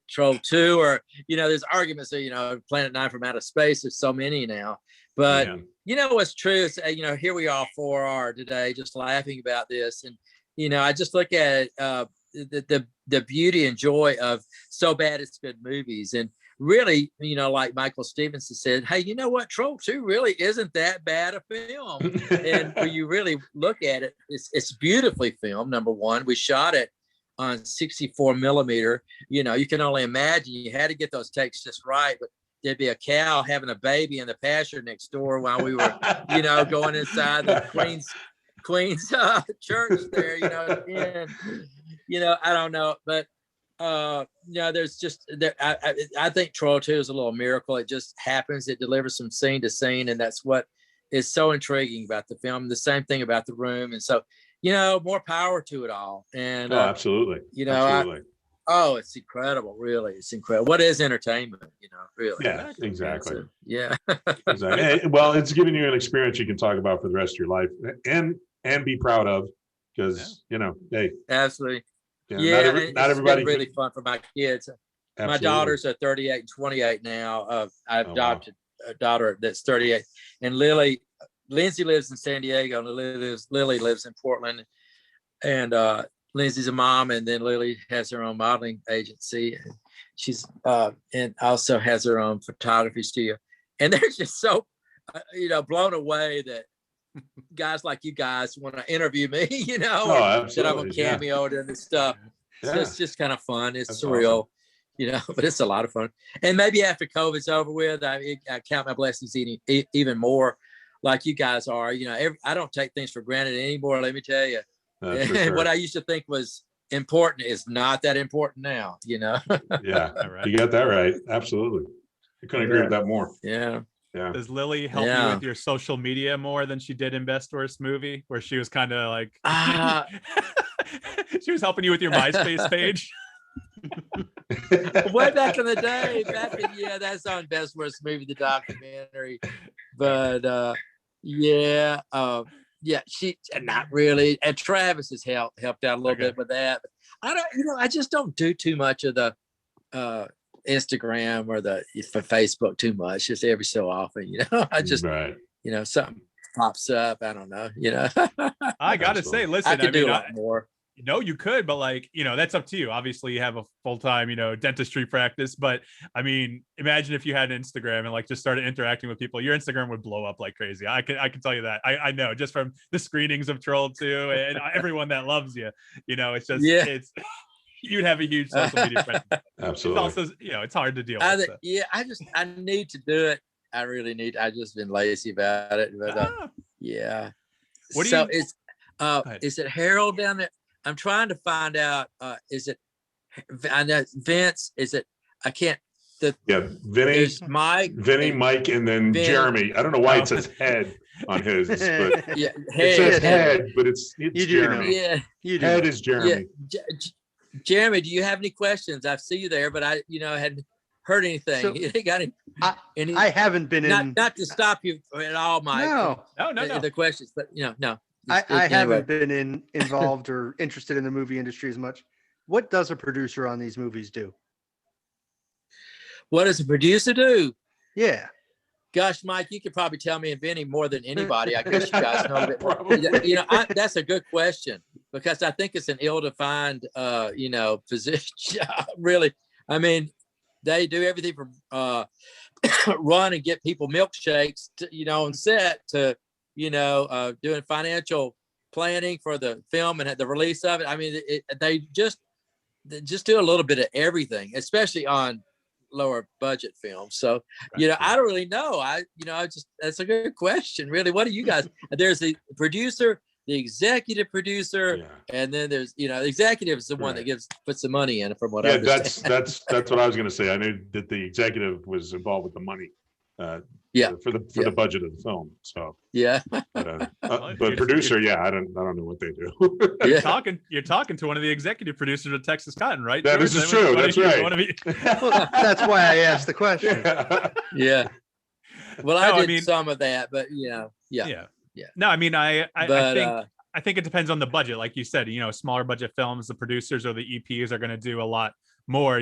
Troll 2, or, there's arguments that, Planet 9 from Outer Space, there's so many now, but what's true is, here we are 4 today, just laughing about this. And, I just look at the beauty and joy of so bad it's good movies. And really, like Michael Stevenson said, hey, you know what? Troll 2 really isn't that bad a film. And when you really look at it, it's beautifully filmed. Number one, we shot it on 64 millimeter. You can only imagine, you had to get those takes just right, but there'd be a cow having a baby in the pasture next door while we were, going inside the Queen's church there, and, I don't know, but Yeah, there's just there. I think Troll 2 is a little miracle. It just happens. It delivers from scene to scene, and that's what is so intriguing about the film. The same thing about The Room, and so more power to it all. And Oh, absolutely. Absolutely. It's incredible. Really, it's incredible. What is entertainment? Really. Yeah, exactly. Yeah. Exactly. Well, it's giving you an experience you can talk about for the rest of your life and be proud of, because hey, Absolutely. yeah, not everybody been really fun for my kids. Absolutely. My daughters are 38 and 28 now. I've adopted a daughter that's 38, and Lindsay lives in San Diego, and Lily lives in Portland, and Lindsay's a mom, and then Lily has her own modeling agency. She's and also has her own photography studio, and they're just so blown away that guys like you guys want to interview me, that I'm a cameo and this stuff. So it's just kind of fun. It's surreal, awesome. But it's a lot of fun. And maybe after COVID's over with, I count my blessings even more, like you guys are. I don't take things for granted anymore. Let me tell you. And what I used to think was important is not that important now. Yeah, right. You got that right. Absolutely. I couldn't agree with that more. Yeah. Yeah. Does Lily help you with your social media more than she did in Best Worst Movie, where she was kind of like she was helping you with your MySpace page? Way back in the day, that's on Best Worst Movie, the documentary. But she not really. And Travis has helped out a little bit with that. But I just don't do too much of the Instagram or for Facebook too much, just every so often, I just, something pops up. I don't know, I got to say, listen, I could do a lot more. No, you could, but that's up to you. Obviously you have a full-time, dentistry practice, but I mean, imagine if you had an Instagram and just started interacting with people, your Instagram would blow up like crazy. I can tell you that. I know, just from the screenings of Troll 2 and everyone that loves you, it's just, it's, you'd have a huge social media presence. Absolutely. It's also, it's hard to deal with. So. Yeah, I need to do it. I really need. I just been lazy about it. But yeah. What do so is it Harold down there? I'm trying to find out. Is it? I know Vince. Is it? I can't. Vinnie, Vinnie, Mike, and then Vinnie. Jeremy. I don't know why it says head on his, but it says head, but it's Jeremy. Head is Jeremy. Yeah. Jeremy, do you have any questions? I see you there, but I hadn't heard anything. So, you got any? I haven't been not to stop you at all, Mike. No. The questions, but no. I haven't been involved or interested in the movie industry as much. What does a producer on these movies do? What does a producer do? Yeah. Gosh, Mike, you could probably tell me and Vinnie more than anybody. I guess you guys know a bit more. That's a good question, because I think it's an ill-defined, position job. Really, I mean, they do everything from run and get people milkshakes, on set to, doing financial planning for the film and the release of it. I mean, they just do a little bit of everything, especially on lower budget films. So I don't really know. That's a good question, really. What do you guys? There's the producer, the executive producer, and then there's the executive is the one that puts the money in, from what I understand. that's what I was going to say. I knew that the executive was involved with the money for the budget of the film. So but producer, I don't know what they do. You're talking to one of the executive producers of Texas Cotton, right? This is true. That's right. Well, that's why I asked the question. Yeah. Well, I did some of that, but yeah. No, I mean, I think it depends on the budget. Like you said, smaller budget films, the producers or the EPs are going to do a lot more,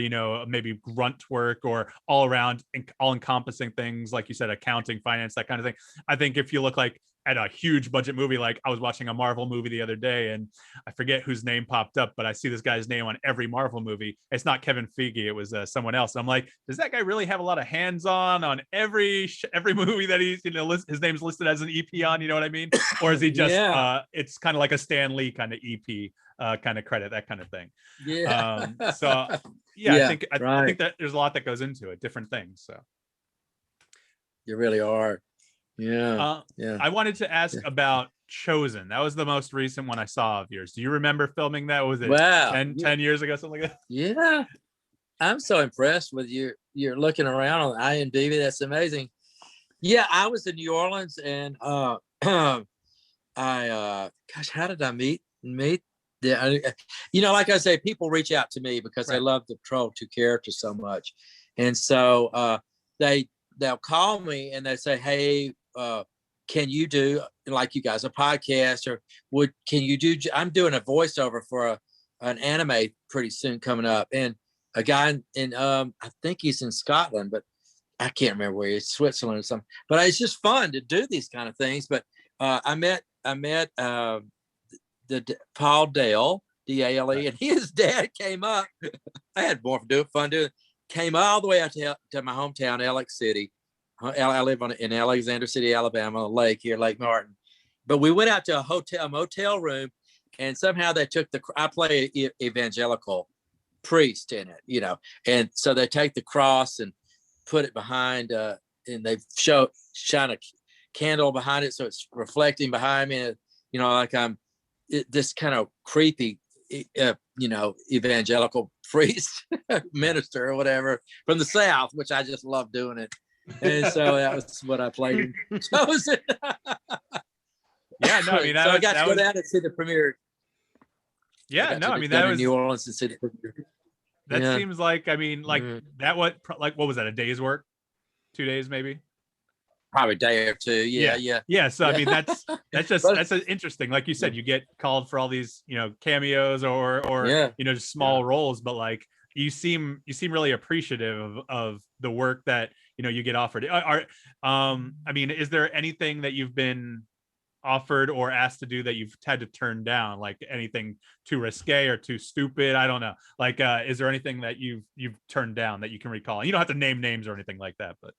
maybe grunt work or all around, all encompassing things, like you said, accounting, finance, that kind of thing. I think if you look at a huge budget movie, like I was watching a Marvel movie the other day, and I forget whose name popped up, but I see this guy's name on every Marvel movie. It's not Kevin Feige, it was someone else. And I'm like, does that guy really have a lot of hands-on every movie that he's, his name's listed as an EP on, you know what I mean? Or is he just it's kind of like a Stan Lee kind of EP kind of credit, that kind of thing. I think that there's a lot that goes into it, different things. So you really are. I wanted to ask about Chosen. That was the most recent one I saw of yours. Do you remember filming that? Was it Wow. 10 years ago, something like that? Yeah. I'm so impressed with you're looking around on IMDb. That's amazing. Yeah, I was in New Orleans, and gosh, how did I meet? Yeah, like I say, people reach out to me because they love the Troll 2 character so much, and so they'll call me and they say, "Hey, can you do, like you guys, a podcast, or can you do?" I'm doing a voiceover for an anime pretty soon coming up, and a guy in I think he's in Scotland, but I can't remember where he is, Switzerland or something. But it's just fun to do these kind of things. But I met the Paul Dale, D-A-L-E, and his dad came up. I had more fun doing it. Came all the way out to my hometown, Alex City. I live in Alexander City, Alabama, on a lake here, Lake Martin. But we went out to a motel room, and somehow they took I play evangelical priest in it, and so they take the cross and put it behind, and they shine a candle behind it, so it's reflecting behind me, like I'm this kind of creepy, evangelical priest, minister or whatever from the South, which I just love doing it. And so that was what I played in Chosen. Yeah, no, I mean, I got to go down and see the premiere. Yeah, no, I mean, that was New Orleans to see the premiere. That seems like, I mean, like that, what was that, a day's work? 2 days, maybe? Probably a day or two. Yeah. So I mean, that's interesting. Like you said, you get called for all these, cameos or just small roles, but like you seem really appreciative of the work that you get offered. I mean, is there anything that you've been offered or asked to do that you've had to turn down, like anything too risque or too stupid? I don't know. Like, is there anything that you've turned down that you can recall? You don't have to name names or anything like that, but.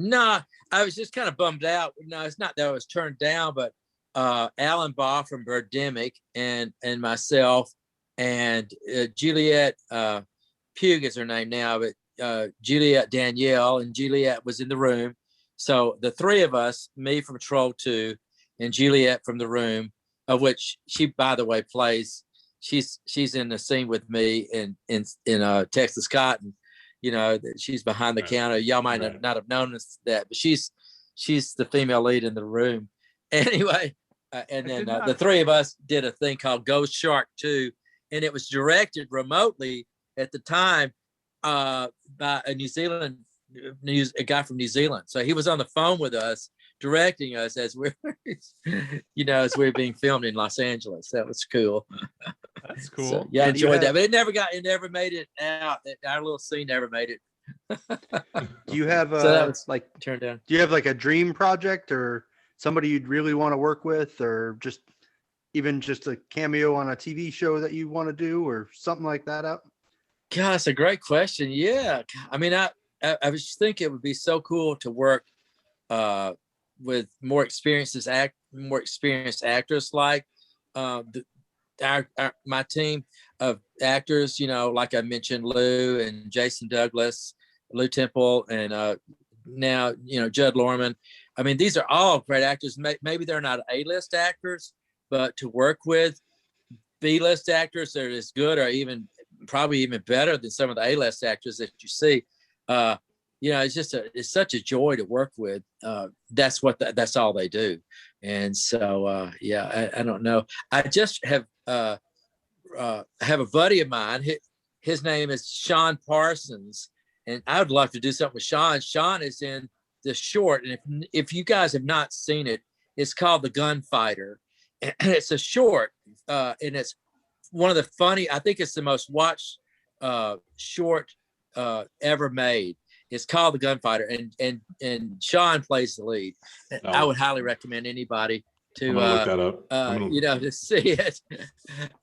No, I was just kind of bummed out. No, it's not that I was turned down, but Alan Baugh from Birdemic and myself and Juliet Pugh is her name now, but Juliet Danielle, and Juliet was in the room. So the three of us, me from Troll 2 and Juliet from The Room, of which she, by the way, plays. She's in the scene with me in Texas Cotton. She's behind the counter. Y'all might not have noticed that, but she's the female lead in The Room. Anyway, and then the three of us did a thing called Ghost Shark 2, and it was directed remotely at the time by a guy from New Zealand. So he was on the phone with us, directing us as we're being filmed in Los Angeles. That was cool. That's cool. So, I enjoyed that, but it never made it out. Our little scene never made it. Do you have turned down? Do you have like a dream project or somebody you'd really want to work with, or just a cameo on a TV show that you want to do, or something like that out? God, that's a great question. Yeah, I mean, I was just thinking it would be so cool to work with more experienced actors, like my team of actors, like I mentioned, Lou and Jason Douglas, Lou Temple, and now Judd Lorman. I mean, these are all great actors. Maybe they're not A-list actors, but to work with B-list actors that are as good or probably even better than some of the A-list actors that you see. It's such a joy to work with. That's all they do. And so, I don't know. I just have a buddy of mine. His name is Sean Parsons, and I would love to do something with Sean. Sean is in the short, and if you guys have not seen it, it's called The Gunfighter. And it's a short, and it's one of the funny. I think it's the most watched short ever made. It's called The Gunfighter, and Sean plays the lead. Oh. I would highly recommend anybody to look that up. To see it.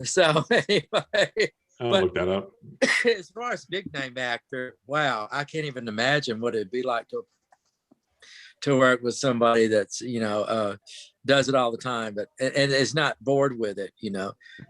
So anyway, look that up. As far as big name actor, wow, I can't even imagine what it'd be like to work with somebody that's does it all the time, but and is not bored with it.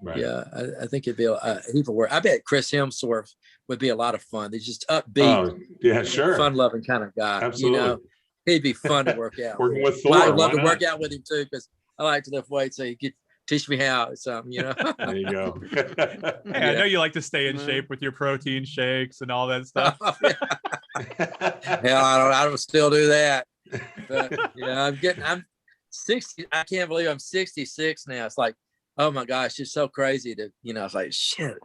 Right. Yeah, I think it'd be a heap of work. I bet Chris Hemsworth would be a lot of fun. He's just upbeat, fun-loving kind of guy. Absolutely. He'd be fun to work out. Working with Thor, I would love to work out with him too, because I like to lift weights, so you could teach me how or something, you know. There you go. Hey, I know you like to stay in shape with your protein shakes and all that stuff. Hell, I don't still do that. But yeah, I'm 60. I can't believe I'm 66 now. It's like, oh my gosh, it's so crazy to, it's like shit,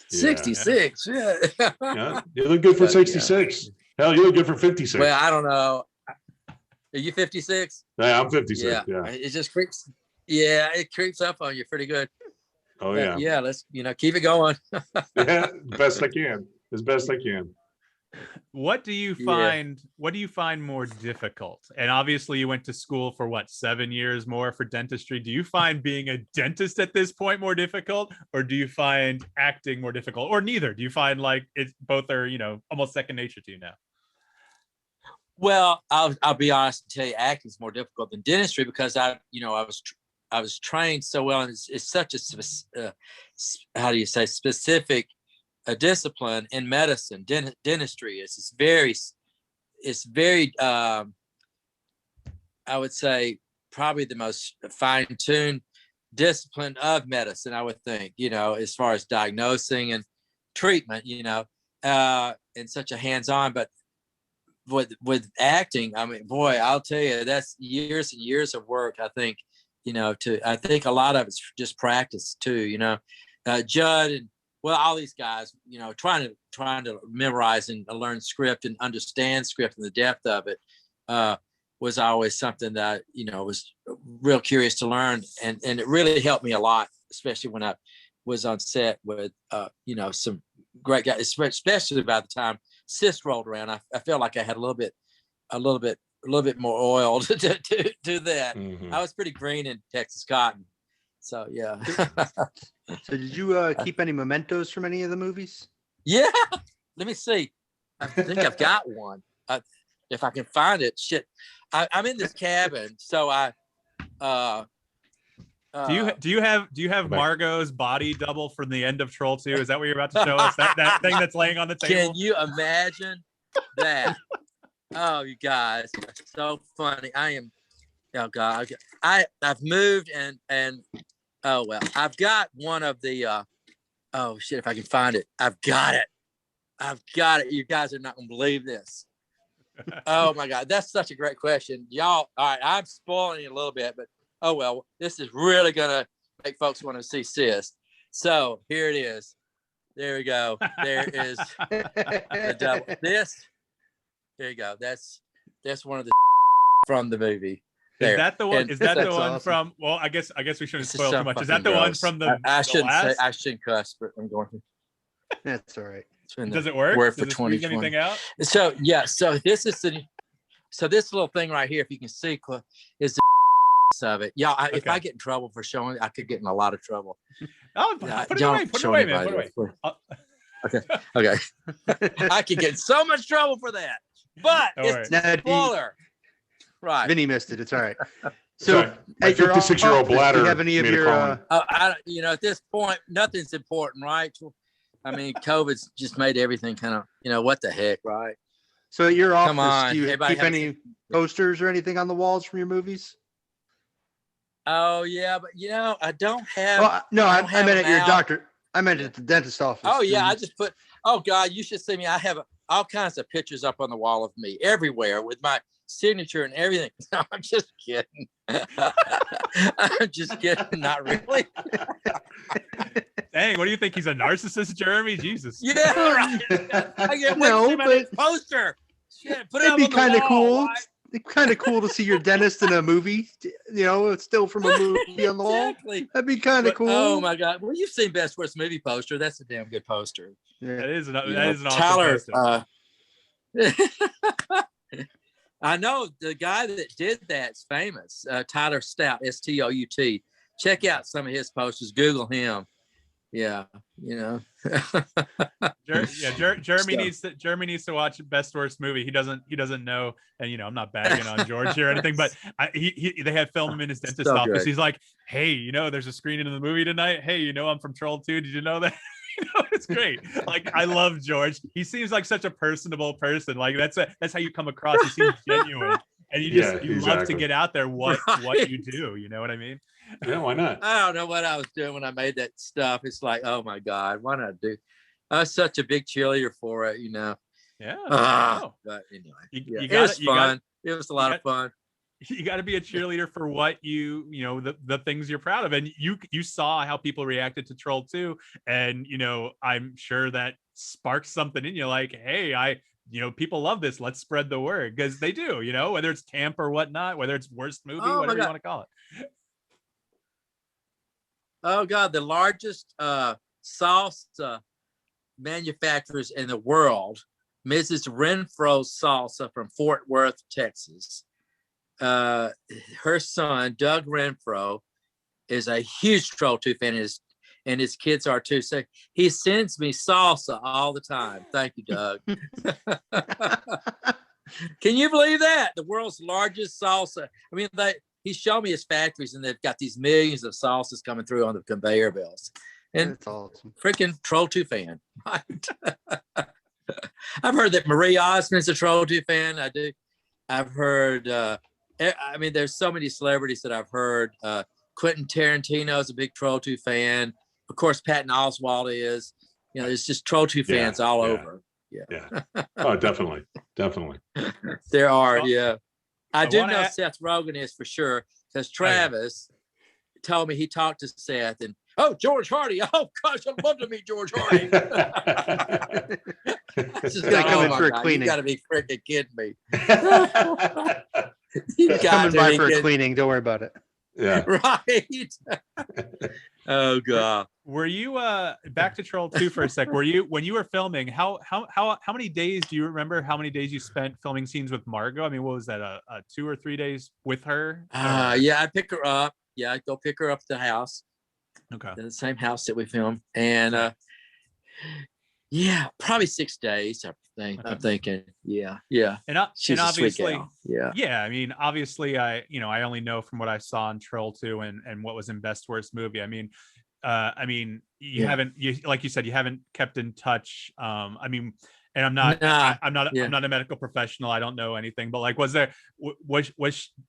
66. Yeah. Yeah, you look good for But, 66. Hell, you look good for 56. Well, I don't know. Are you 56? Yeah, I'm 56. Yeah. Yeah. It just creeps. Yeah, it creeps up on you pretty good. Oh But yeah. yeah, let's keep it going. Yeah, best I can. As best I can. What do you find more difficult? And obviously you went to school for 7 years more for dentistry. Do you find being a dentist at this point more difficult, or do you find acting more difficult, or neither? Do you find like it's both are, almost second nature to you now? Well, I'll be honest and tell you, acting is more difficult than dentistry because I was trained so well, and it's such a specific a discipline in medicine. Dentistry is very I would say probably the most fine-tuned discipline of medicine, I would think, as far as diagnosing and treatment, and such a hands-on. But with acting, I mean, boy, I'll tell you, that's years and years of work. I think, I think a lot of it's just practice too, Judd and all these guys, trying to memorize and learn script and understand script and the depth of it was always something that, was real curious to learn. And it really helped me a lot, especially when I was on set with, some great guys, especially by the time CYST rolled around. I felt like I had a little bit more oil to that. Mhm. I was pretty green in Texas cotton. So, yeah. So did you keep any mementos from any of the movies? Yeah. Let me see. I think I've got one. If I can find it. Shit. I'm in this cabin. So do you have Margot's body double from the end of Troll 2? Is that what you're about to show us? That thing that's laying on the table? Can you imagine that? Oh, you guys, that's so funny. Oh God, I've moved and oh well, I've got one of the oh shit, if I can find it, I've got it. You guys are not gonna believe this. Oh my God, that's such a great question, y'all. All right, I'm spoiling it a little bit, but oh well, this is really gonna make folks want to see CYST. So here it is. There we go. There is the double. There you go. That's one of the from the movie. There. Is that the one? And Is that the one awesome. from? Well, I guess we shouldn't This is spoil so too much. Is fucking that the one gross. from the? I shouldn't say. last? I shouldn't cuss, but I'm going to. That's all right. Does it work? Word for Does it squeeze 2020. anything out? So yeah. So this is this little thing right here. If you can see, is the of it. Yeah. If Okay. I get in trouble for showing, I could get in a lot of trouble. Oh, put it away. Put it away, man. Put it away. Okay. I could get in so much trouble for that. But Don't it's Now, a spoiler. Right. Vinny missed it. It's all right. So Sorry. My at your 56-year-old office, bladder do you have any of made a your calling. At this point, nothing's important, right? I mean, COVID's just made everything kind of, what the heck, right? so at your Come office, on, do you everybody keep have any posters or anything on the walls from your movies? Oh yeah, but I don't have. Well, no, I I don't have meant at them your out. doctor. I meant at the dentist office. Oh yeah, Do I just put. Oh God, you should see me. I have all kinds of pictures up on the wall of me everywhere with my signature and everything. No, I'm just kidding. I'm just kidding. Not really. Dang, what do you think? He's a narcissist, Jeremy? Jesus. Yeah, right. I get No, my but- poster. Shit, put it It'd up be on the kind of wall, cool. right? It's kind of cool to see your dentist in a movie. It's still from a movie on the wall. Exactly. That'd be kind of But- cool. Oh my God! Well, you've seen Best Worst Movie poster. That's a damn good poster. Yeah. That is an You know, awesome Tyler. poster. I know the guy that did that's famous. Tyler Stout, STOUT. Check out some of his posters. Google him. Yeah, Jeremy So- needs to watch Best Worst Movie. He doesn't know, and I'm not bagging on George here or anything, but they had filmed him in his dentist So office. good. He's like, hey, there's a screening of the movie tonight. Hey, I'm from Troll 2. Did you know that? It's great. Like, I love George. He seems like such a personable person. Like that's how you come across. He seems genuine. And you Yeah, you love to exactly. get out there what Right. you do. You know what I mean? Yeah, why not? I don't know what I was doing when I made that stuff. It's like, oh my God, why not do? I was such a big cheerleader for it, you know. Yeah. Oh, But anyway, you, yeah, you it got was it. You got fun. It was a you lot got of fun. you got to be a cheerleader for what you know the things you're proud of, and you saw how people reacted to Troll 2, and you know I'm sure that sparked something in you, like, hey, people love this, let's spread the word, because they do, you know, whether it's camp or whatnot, whether it's worst movie, Oh my whatever you God. want to call it. Oh God, the largest salsa manufacturers in the world, Mrs. Renfro's Salsa from Fort Worth, Texas. Her son, Doug Renfro, is a huge Troll 2 fan, and his kids are too. So he sends me salsa all the time. Thank you, Doug. Can you believe that? The world's largest salsa. I mean, he showed me his factories, and they've got these millions of salsas coming through on the conveyor belts. And That's awesome. Freaking Troll 2 fan. I've heard that Marie Osmond's a Troll 2 fan. I do. I've heard, I mean, there's so many celebrities that I've heard. Quentin Tarantino is a big Troll 2 fan. Of course, Patton Oswalt is. You know, there's just Troll 2 fans all over. Yeah. Oh, definitely. Definitely. There are, Well, yeah. I do wanna know a- Seth Rogen is for sure, because Travis told me he talked to Seth, and George Hardy. Oh gosh, I'd love to meet George Hardy. He's gonna come in for a God, cleaning. You got to be freaking kidding me. He's coming by for a cleaning. Don't worry about it. Yeah. Right. Oh God. Were you back to Troll 2 for a sec? Were you, when you were filming, how many days do you remember how many days you spent filming scenes with Margot? I mean, what was that, a 2 or 3 days with her? Yeah, I pick her up. Yeah, I go pick her up at the house. Okay. The same house that we filmed. And yeah, probably 6 days, I think. Okay. I'm thinking. Yeah. And She's a sweet gal. Yeah, I mean, obviously I only know from what I saw in Troll 2 and what was in Best Worst Movie. I mean, you haven't, like you said, you haven't kept in touch. I mean, and I'm not I'm not a medical professional. I don't know anything, but like, was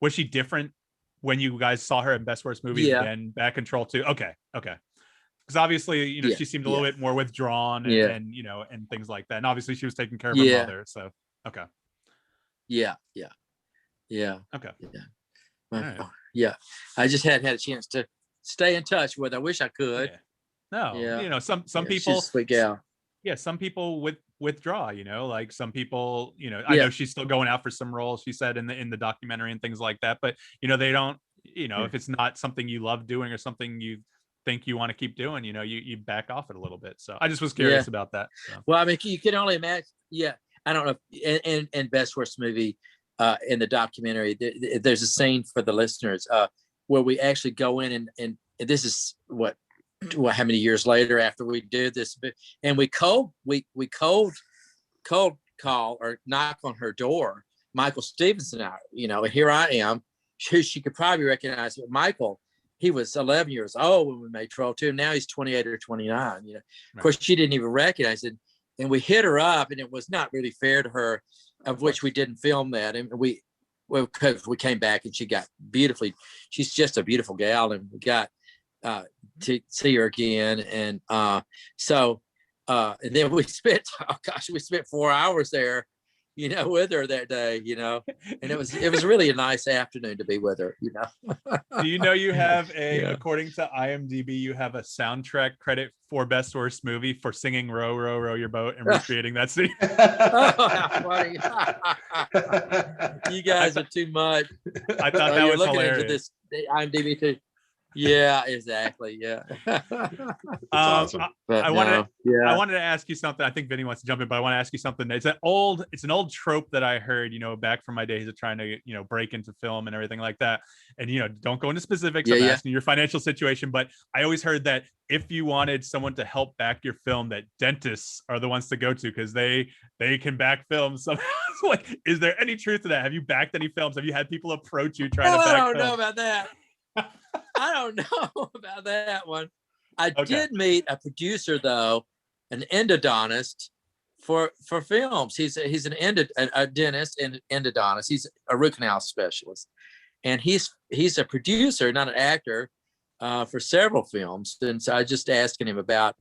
she different when you guys saw her in Best Worst Movie than back in Troll 2? Okay. Because obviously, she seemed a little bit more withdrawn and and things like that. And obviously she was taking care of her mother. So okay. Yeah. Okay. Yeah. Right. Yeah. I just hadn't had a chance to stay in touch with her. I wish I could. Yeah. No, some She's people, a sweet gal. yeah, some people withdraw, like some people, I know she's still going out for some roles, she said in the documentary and things like that, but they don't, if it's not something you love doing or something you think you want to keep doing, you back off it a little bit. So I just was curious about that. So. Well, I mean, you can only imagine. Yeah, I don't know. In Best Worst Movie, in the documentary, there's a scene for the listeners where we actually go in and this is how many years later after we did this, and we cold call or knock on her door. Michael Stevenson, and here I am. She could probably recognize it. Michael, he was 11 years old when we made Troll 2. Now he's 28 or 29. Of course, she didn't even recognize it. And we hit her up, and it was not really fair to her, of which we didn't film that. And because we came back and she got beautifully, she's just a beautiful gal, and we got to see her again. And and then we spent 4 hours there, with her that day, and it was really a nice afternoon to be with her, Do you have according to IMDb, you have a soundtrack credit for Best Worst Movie for singing Row, Row, Row Your Boat and recreating that scene? Oh, how funny. You guys are too much. I thought that was hilarious. Into this IMDb too. Yeah, exactly. Yeah. Awesome. I wanted to ask you something. I think Vinnie wants to jump in, but I want to ask you something. It's an old trope that I heard, back from my days of trying to, break into film and everything like that. And, don't go into specifics. I'm asking your financial situation, but I always heard that if you wanted someone to help back your film, that dentists are the ones to go to because they can back films. So like, is there any truth to that? Have you backed any films? Have you had people approach you trying to back I don't films? know about that. I don't know about that one. I did meet a producer, though, an endodontist for films. He's a dentist and endodontist. He's a root canal specialist, and he's a producer, not an actor, for several films. And so I just asking him about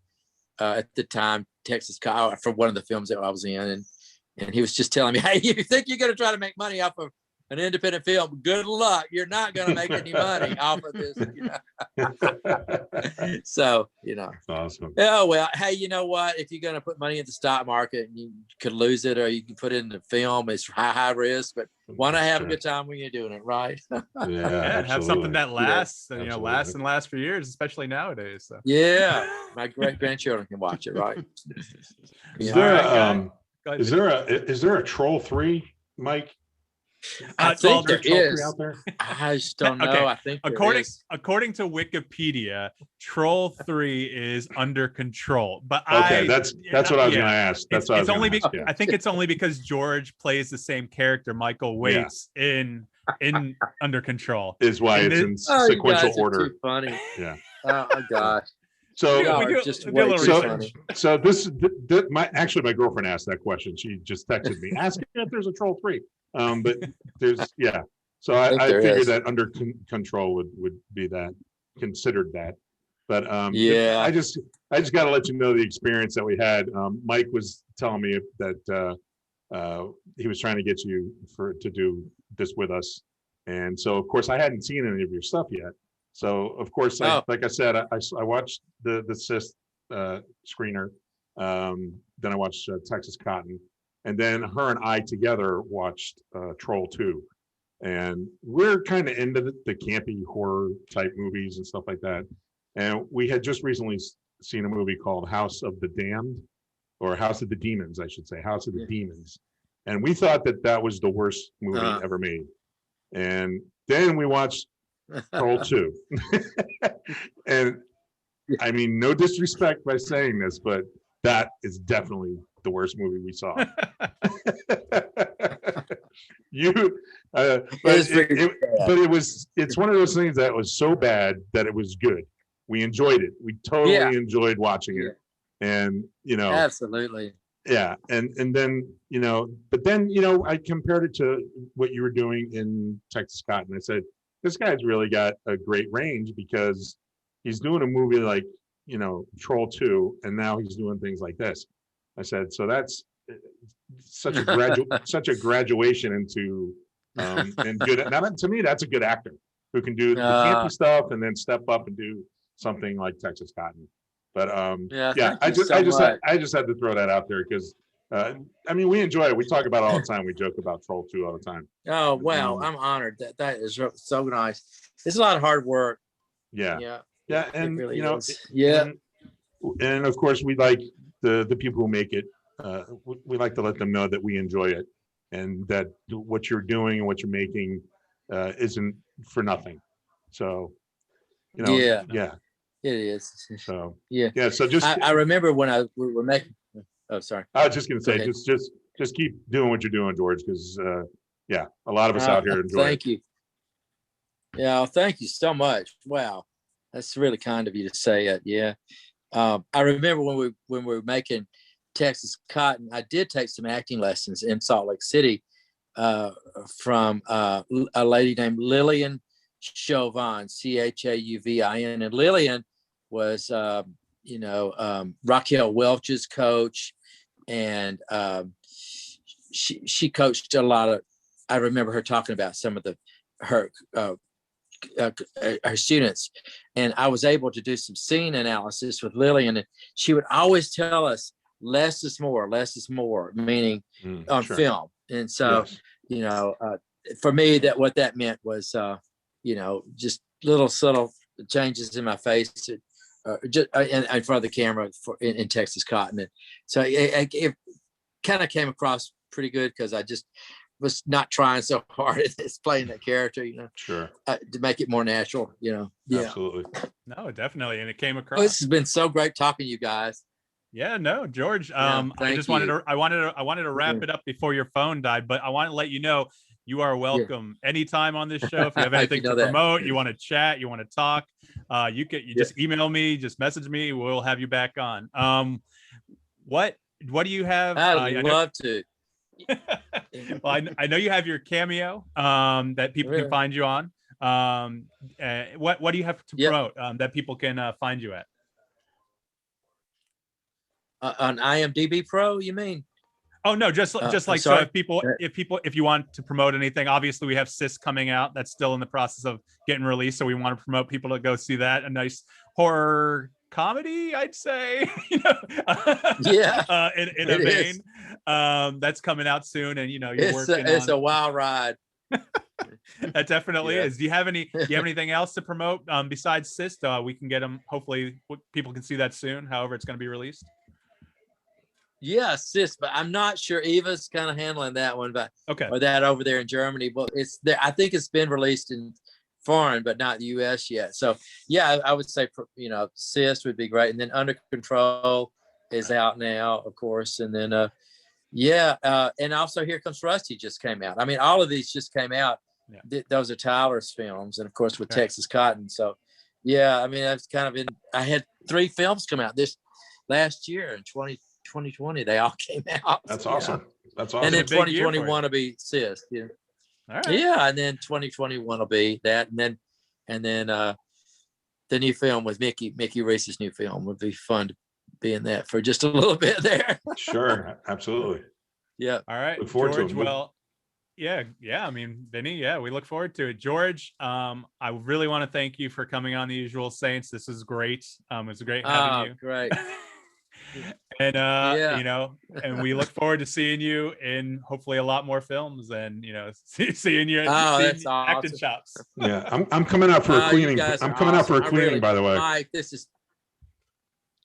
at the time Texas for one of the films that I was in, and he was just telling me, hey, you think you're going to try to make money off of an independent film? Good luck. You're not going to make any money off of this. So, That's awesome. Oh, well, hey, you know what? If you're going to put money in the stock market, you could lose it, or you can put it in the film. It's high risk, but why not have a good time when you're doing it, right? Yeah, have something that lasts, and lasts for years, especially nowadays. So. Yeah, my great grandchildren can watch it, right? Is there a Troll 3, Mike? I think there is. Out there? I just don't know. Okay. I think according to Wikipedia, Troll 3 is under control. But that's what I was going to ask. I think it's only because George plays the same character, Michael Waits, in Under Control. Is why it's in sequential order. Too funny. Yeah. Oh my gosh. So, my girlfriend asked that question. She just texted me asking if there's a Troll 3. But there's So I figured that Under Control would be that considered that. But I just got to let you know the experience that we had. Mike was telling me that he was trying to get you to do this with us, and so of course I hadn't seen any of your stuff yet. So of course, like I said, I watched the CYST screener. Then I watched Texas Cotton, and then her and I together watched Troll 2. And we're kind of into the campy horror type movies and stuff like that. And we had just recently seen a movie called House of the Damned, or House of the Demons, I should say, House of the Demons. And we thought that was the worst movie ever made. And then we watched Troll 2. And I mean, no disrespect by saying this, but that is definitely the worst movie we saw. It's one of those things that was so bad that it was good. We enjoyed it. We totally enjoyed watching it. And absolutely. Yeah. And then, but then, I compared it to what you were doing in Texas Cotton. I said, this guy's really got a great range, because he's doing a movie like, Troll 2, and now he's doing things like this. I said, so that's such a graduation into and good. Now, to me, that's a good actor who can do the campy stuff and then step up and do something like Texas Cotton. But I just had to throw that out there, because we enjoy it. We talk about it all the time. We joke about Troll 2 all the time. Oh wow, I'm honored. That is so nice. It's a lot of hard work. Yeah, and really is. And of course we like the people who make it. We like to let them know that we enjoy it, and that what you're doing and what you're making isn't for nothing. So it is. So so just I remember when we were making. Oh, sorry. I was just gonna say, just keep doing what you're doing, George, because a lot of us out here enjoy. Thank you. Yeah, thank you so much. Wow, that's really kind of you to say it. Yeah, I remember when we were making Texas Cotton, I did take some acting lessons in Salt Lake City from a lady named Lillian Chauvin, Chauvin, and Lillian was Raquel Welch's coach, and she coached a lot of. I remember her talking about some of her students, and I was able to do some scene analysis with Lillian, and she would always tell us less is more, meaning on film. And so for me, what that meant was just little subtle changes in my face just in front of the camera in Texas Cotton. And so it kind of came across pretty good, because I just was not trying so hard at this, playing that character, to make it more natural, Absolutely. No, definitely. And it came across. Well, this has been so great talking to you guys. Yeah, no, George. I wanted to wrap it up before your phone died, but I want to let you know you are welcome anytime on this show. If you have anything to promote, you want to chat, you want to talk, you just email me, just message me. We'll have you back on. What what do you have? I'd love to. Well, I know you have your Cameo that people can find you on. What do you have to promote that people can find you at? On IMDb Pro, you mean? Oh no, just like, so if you want to promote anything, obviously we have CYST coming out. That's still in the process of getting released. So we want to promote people to go see that. A nice horror comedy, I'd say, in a vein. That's coming out soon, and you're working it's a wild ride. That definitely is. Do you have anything else to promote besides CYST? We can get them, hopefully people can see that soon, however it's going to be released. Yeah, CYST, but I'm not sure. Eva's kind of handling that one, but or that over there in Germany. But it's there. I think it's been released in foreign, but not the U.S. yet. So yeah, I would say CYST would be great, and then Under Control is out now, of course, and then and also Here Comes Rusty just came out. I mean, all of these just came out. Yeah. Those are Tyler's films, and of course with Texas Cotton. So yeah, I mean, I've kind of been. I had 3 films come out this last year in 2020. They all came out. That's awesome. That's awesome. And then 2021 will be CYST. Yeah. All right. Yeah, and then 2021 will be that, and then the new film with Mickey Reese's new film would be fun to be in that for just a little bit there. Sure, absolutely. Yeah. All right, look forward George. to it. Well, yeah. I mean, Vinnie, we look forward to it. George, I really want to thank you for coming on The Usual Saints. This is great. It's great having you. Great. And and we look forward to seeing you in hopefully a lot more films, and seeing you acting chops. Yeah, I'm coming out for a cleaning. I'm coming out for a cleaning, by the way. Mike,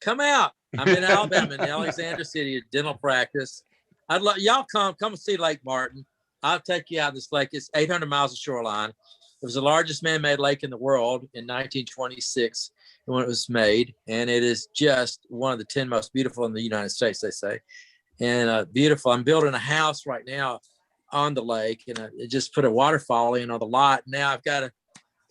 come out. I'm in Alabama, in Alexander City, at dental practice. I'd love y'all come see Lake Martin. I'll take you out this lake. It's 800 miles of shoreline. It was the largest man-made lake in the world in 1926 when it was made, and it is just one of the 10 most beautiful in the United States, they say. And beautiful. I'm building a house right now on the lake, and I just put a waterfall in on the lot. Now I've got to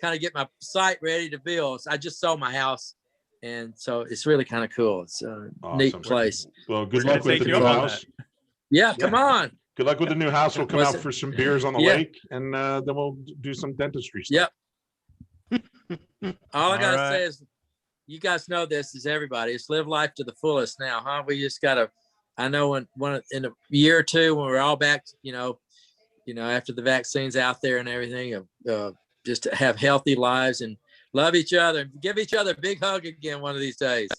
kind of get my site ready to build. So I just sold my house, and so it's really kind of cool. It's a neat place. Well, good luck with the new house. Yeah, come on. Good luck with the new house. We'll come out for some beers on the lake, and then we'll do some dentistry stuff. Yep. All I gotta say is, you guys know this is everybody. It's live life to the fullest now, huh? We just gotta. I know in a year or two when we're all back, after the vaccine's out there and everything, just to have healthy lives and love each other and give each other a big hug again one of these days.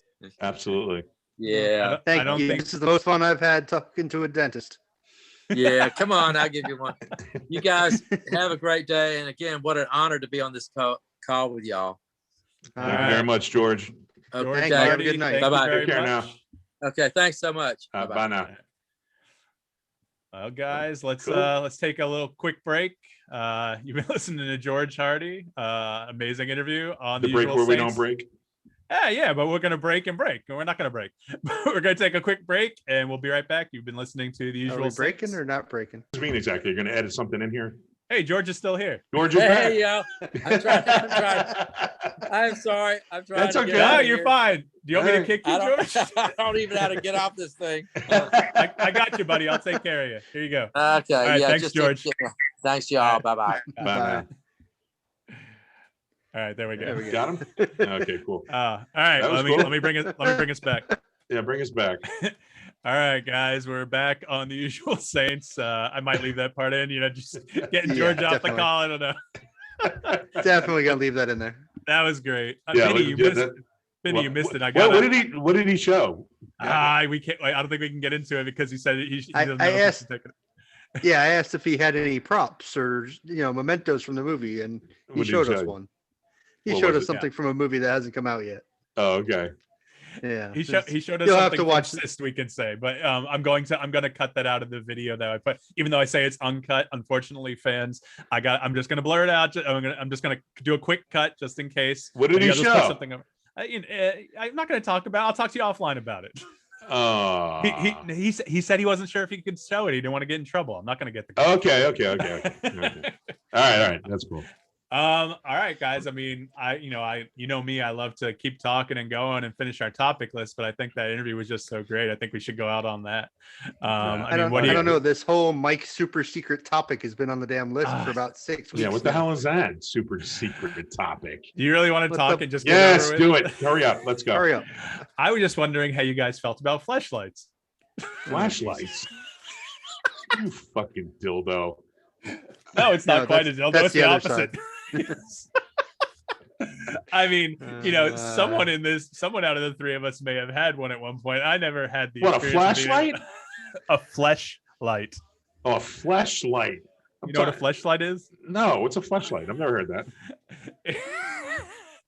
Absolutely. Yeah. Thank you. This is the most fun I've had talking to a dentist. Yeah, come on, I'll give you one. You guys have a great day, and again, what an honor to be on this call with y'all. Thank you very much, George. Okay, have a good night. Bye-bye. Take care now. Okay, thanks so much. Bye now. Well, guys, let's take a little quick break. You've been listening to George Hardy, amazing interview on the break Usual where we Saints. don't break. Yeah, but we're gonna break and break. We're not gonna break. We're gonna take a quick break, and we'll be right back. You've been listening to the Usual. Are we breaking Saints. or not breaking? What does it mean exactly? You're going to edit something in here? Hey, George is still here. George is back. Hey, yo, I'm trying. I'm sorry. I'm trying. That's to okay. get out No, of you're here. fine. Do you want me to kick you, George? I don't even know how to get off this thing. I got you, buddy. I'll take care of you. Here you go. Okay. All right, Yeah. thanks, George. Thanks, y'all. Bye-bye. Bye now. All right, there we go. Got him? Okay, cool. All right, That was let me cool. bring us back. Yeah, bring us back. All right, guys, we're back on the Usual Saints. I might leave that part in, just getting George off the definitely. call. I don't know. Definitely gonna leave that in there. That was great. Yeah, Vinnie, you missed, What- you missed it. I Well, got what did he show? we can't. I don't think we can get into it because he said he doesn't know I if asked- he's taking it. Yeah, I asked if he had any props or mementos from the movie, and he What did he showed us show? one. He What showed was us it? something from a movie that hasn't come out yet. Oh, okay. Yeah, He showed us You'll have something to watch from CYST, we can say, but I'm gonna cut that out of the video that I put, even though I say it's uncut. Unfortunately, fans, I'm just gonna blur it out. I'm just gonna do a quick cut just in case. What did he Just put show? something up. I'm not gonna talk about. I'll talk to you offline about it. Oh. He said he wasn't sure if he could show it. He didn't want to get in trouble. I'm not gonna get the. Okay. All right. That's cool. All right, guys. I mean, you know me, I love to keep talking and going and finish our topic list, but I think that interview was just so great. I think we should go out on that. I mean, what do I you don't know. This whole Mike super secret topic has been on the damn list for about 6 weeks. Yeah, what the now. hell is that? Super secret topic. do you really want to What talk the- and just get Yes, over do with? it. Hurry up. Let's go. Hurry up. I was just wondering how you guys felt about fleshlights. Flashlights. You fucking dildo. No, it's not No, quite a dildo. that's It's the the other opposite. I mean, someone out of the three of us may have had one at one point. I never had the What, a experience of being- flashlight? A fleshlight. Oh, a flashlight. You know what a fleshlight is? No, what's a flashlight? I've never heard that.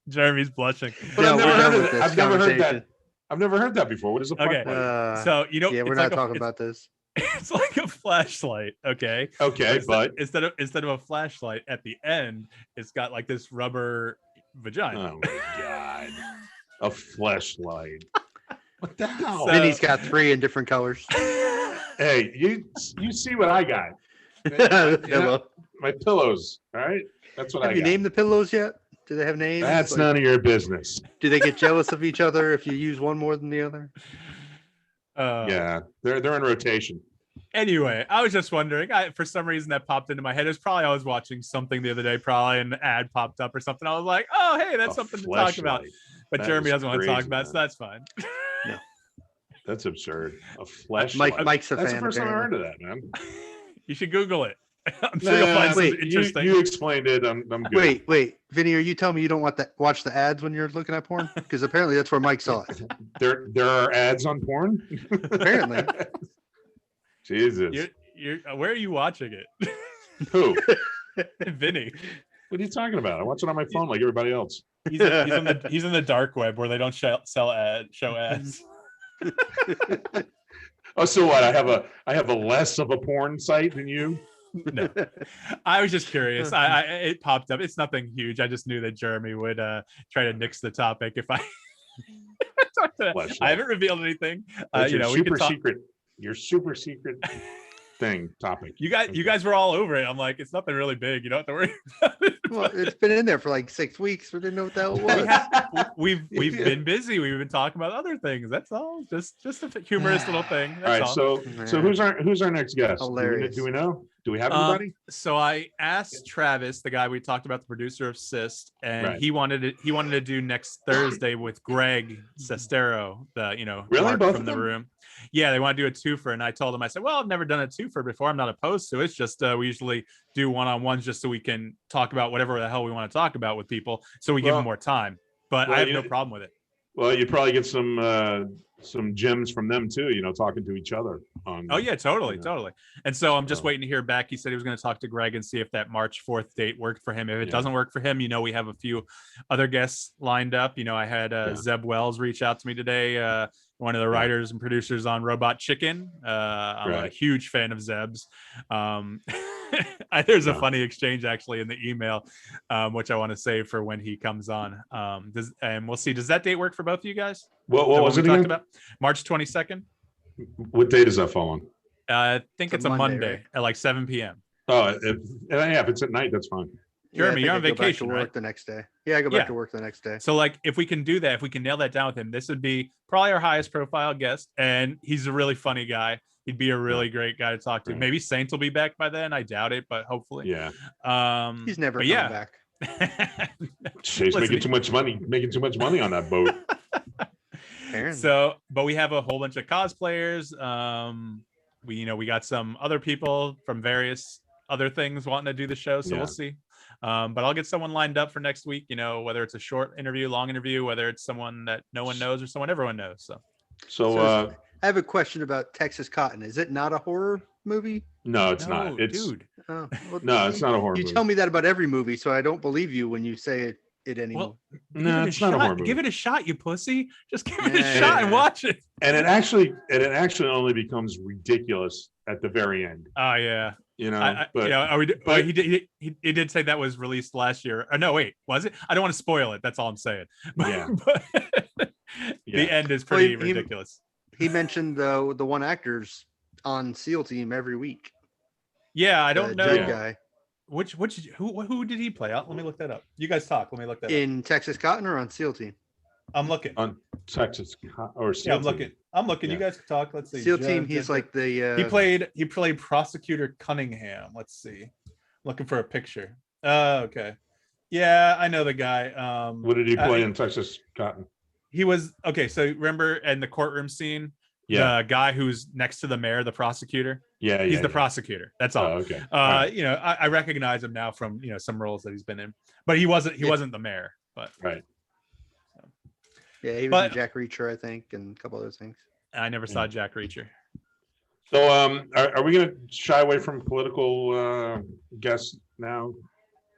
Jeremy's blushing. But No, I've we're never done heard with it. this I've never heard that. conversation. I've never heard that before. What is a Okay. flashlight? So you know, yeah, we're it's not like talking about this. it's like a flashlight, okay? Okay, but instead of a flashlight at the end, it's got like this rubber vagina. oh my god, a flashlight. What the hell? So- Vinny's got 3 in different colors. Hey, you see what I got? Pillow. My pillows. All right, that's what I Have you got. named the pillows yet? Do they have names? That's Like, none of your business. Do they get jealous of each other if you use one more than the other? Yeah, they're in rotation. Anyway, I was just wondering. For some reason, that popped into my head. It was probably I was watching something the other day. Probably an ad popped up or something. I was like, "Oh, hey, that's A something to talk about." fleshlight. But That Jeremy is doesn't want to talk crazy, about it, so man. that's fine. That's absurd. A flashlight. Mike's a That's fan. the first time I heard apparently. of that, man. You should Google it. I'm sure you'll Nah, find something wait, interesting. You explained it. I'm good. Wait, Vinny, are you telling me you don't watch the ads when you're looking at porn? Because apparently that's where Mike saw it. There are ads on porn. Apparently. Jesus. Where are you watching it? Who? Vinny. What are you talking about? I watch it on my phone like everybody else. He's in the dark web where they don't show ads. Oh, so what? I have a less of a porn site than you. No, I was just curious. It popped up. It's nothing huge. I just knew that Jeremy would try to nix the topic if I. I haven't revealed anything. That's You your know, we super can talk. secret. Your super secret thing topic. You guys were all over it. I'm like, it's nothing really big. You don't have to worry about it. Well, it's been in there for like 6 weeks. We didn't know what the hell it was. We've been busy. We've been talking about other things. That's all. Just a humorous little thing. All That's right. all. So who's our next guest? Hilarious. Do we know? Do we have anybody? So I asked Travis, the guy we talked about, the producer of CYST, and Right. he wanted to do next Thursday with Greg Sestero, Really? Mark Both from of the them? room. Yeah, they want to do a twofer, and I told him, I said, well, I've never done a twofer before. I'm not opposed to it. It's just we usually do one-on-ones just so we can talk about whatever the hell we want to talk about with people, so we give Well- them more time. But well, I have you no know- problem with it. Well, you probably get some gems from them too. Talking to each other. Oh yeah, totally. And so I'm just So- waiting to hear back. He said he was going to talk to Greg and see if that March 4th date worked for him. If it Yeah. doesn't work for him, we have a few other guests lined up. I had Zeb Wells reach out to me today, one of the writers and producers on Robot Chicken. I'm a Right. huge fan of Zeb's. There's a Yeah. funny exchange actually in the email, which I want to save for when he comes on. And we'll see. Does that date work for both of you guys? What The one was we it talked again? about? March 22nd. What day does that fall on? I think It's it's a a Monday, Monday right? at like 7 p.m. Oh, if it's at night, that's fine. Jeremy, I you're on think I go back to vacation, work right? the next day. Yeah, I go back Yeah. to work the next day. So, like, if we can do that, if we can nail that down with him, this would be probably our highest profile guest. And he's a really funny guy. He'd be a really great guy to talk to. Right. Maybe Saint will be back by then. I doubt it, but hopefully. Yeah. He's never but coming yeah. back. She's Listen, making too much money on that boat. Apparently. So, but we have a whole bunch of cosplayers. We got some other people from various other things wanting to do the show. So Yeah. we'll see. But I'll get someone lined up for next week, whether it's a short interview, long interview, whether it's someone that no one knows or someone everyone knows. So So I have a question about Texas Cotton. Is it not a horror movie? no, it's No, not. It's dude. Oh, well, no, it's not a horror You movie. tell me that about every movie, so I don't believe you when you say it anymore. Well, No, it's not a horror movie. Give it a shot, you pussy. Just give it a Yeah. shot and watch it. And it actually only becomes ridiculous at the very end. Oh yeah. But Are we? but- He did say that was released last year. No, wait, was it? I don't want to spoil it. That's all I'm saying. But, Yeah. but Yeah. the end is Well, pretty he- ridiculous. He mentioned the one actor's on SEAL team every week. Yeah, I the don't know. Jug Yeah. guy. who did he play out? Let me look that up. You guys talk. Let me look that up. In Texas Cotton or on SEAL Team? I'm looking. On Texas or Yeah, I'm looking. Yeah. You guys can talk. Let's see. SEAL Team. He's like the. He played Prosecutor Cunningham. Let's see. Looking for a picture. Okay. Yeah, I know the guy. What did he play in Texas Cotton? He was okay. So remember in the courtroom scene, the guy who's next to the mayor, the prosecutor. Yeah, he's the prosecutor. That's all. Oh, okay. You know, I recognize him now from some roles that he's been in, but he wasn't the mayor. But right. Yeah, he was in Jack Reacher, I think, and a couple other things. I never saw Jack Reacher. So, are we gonna shy away from political guests now?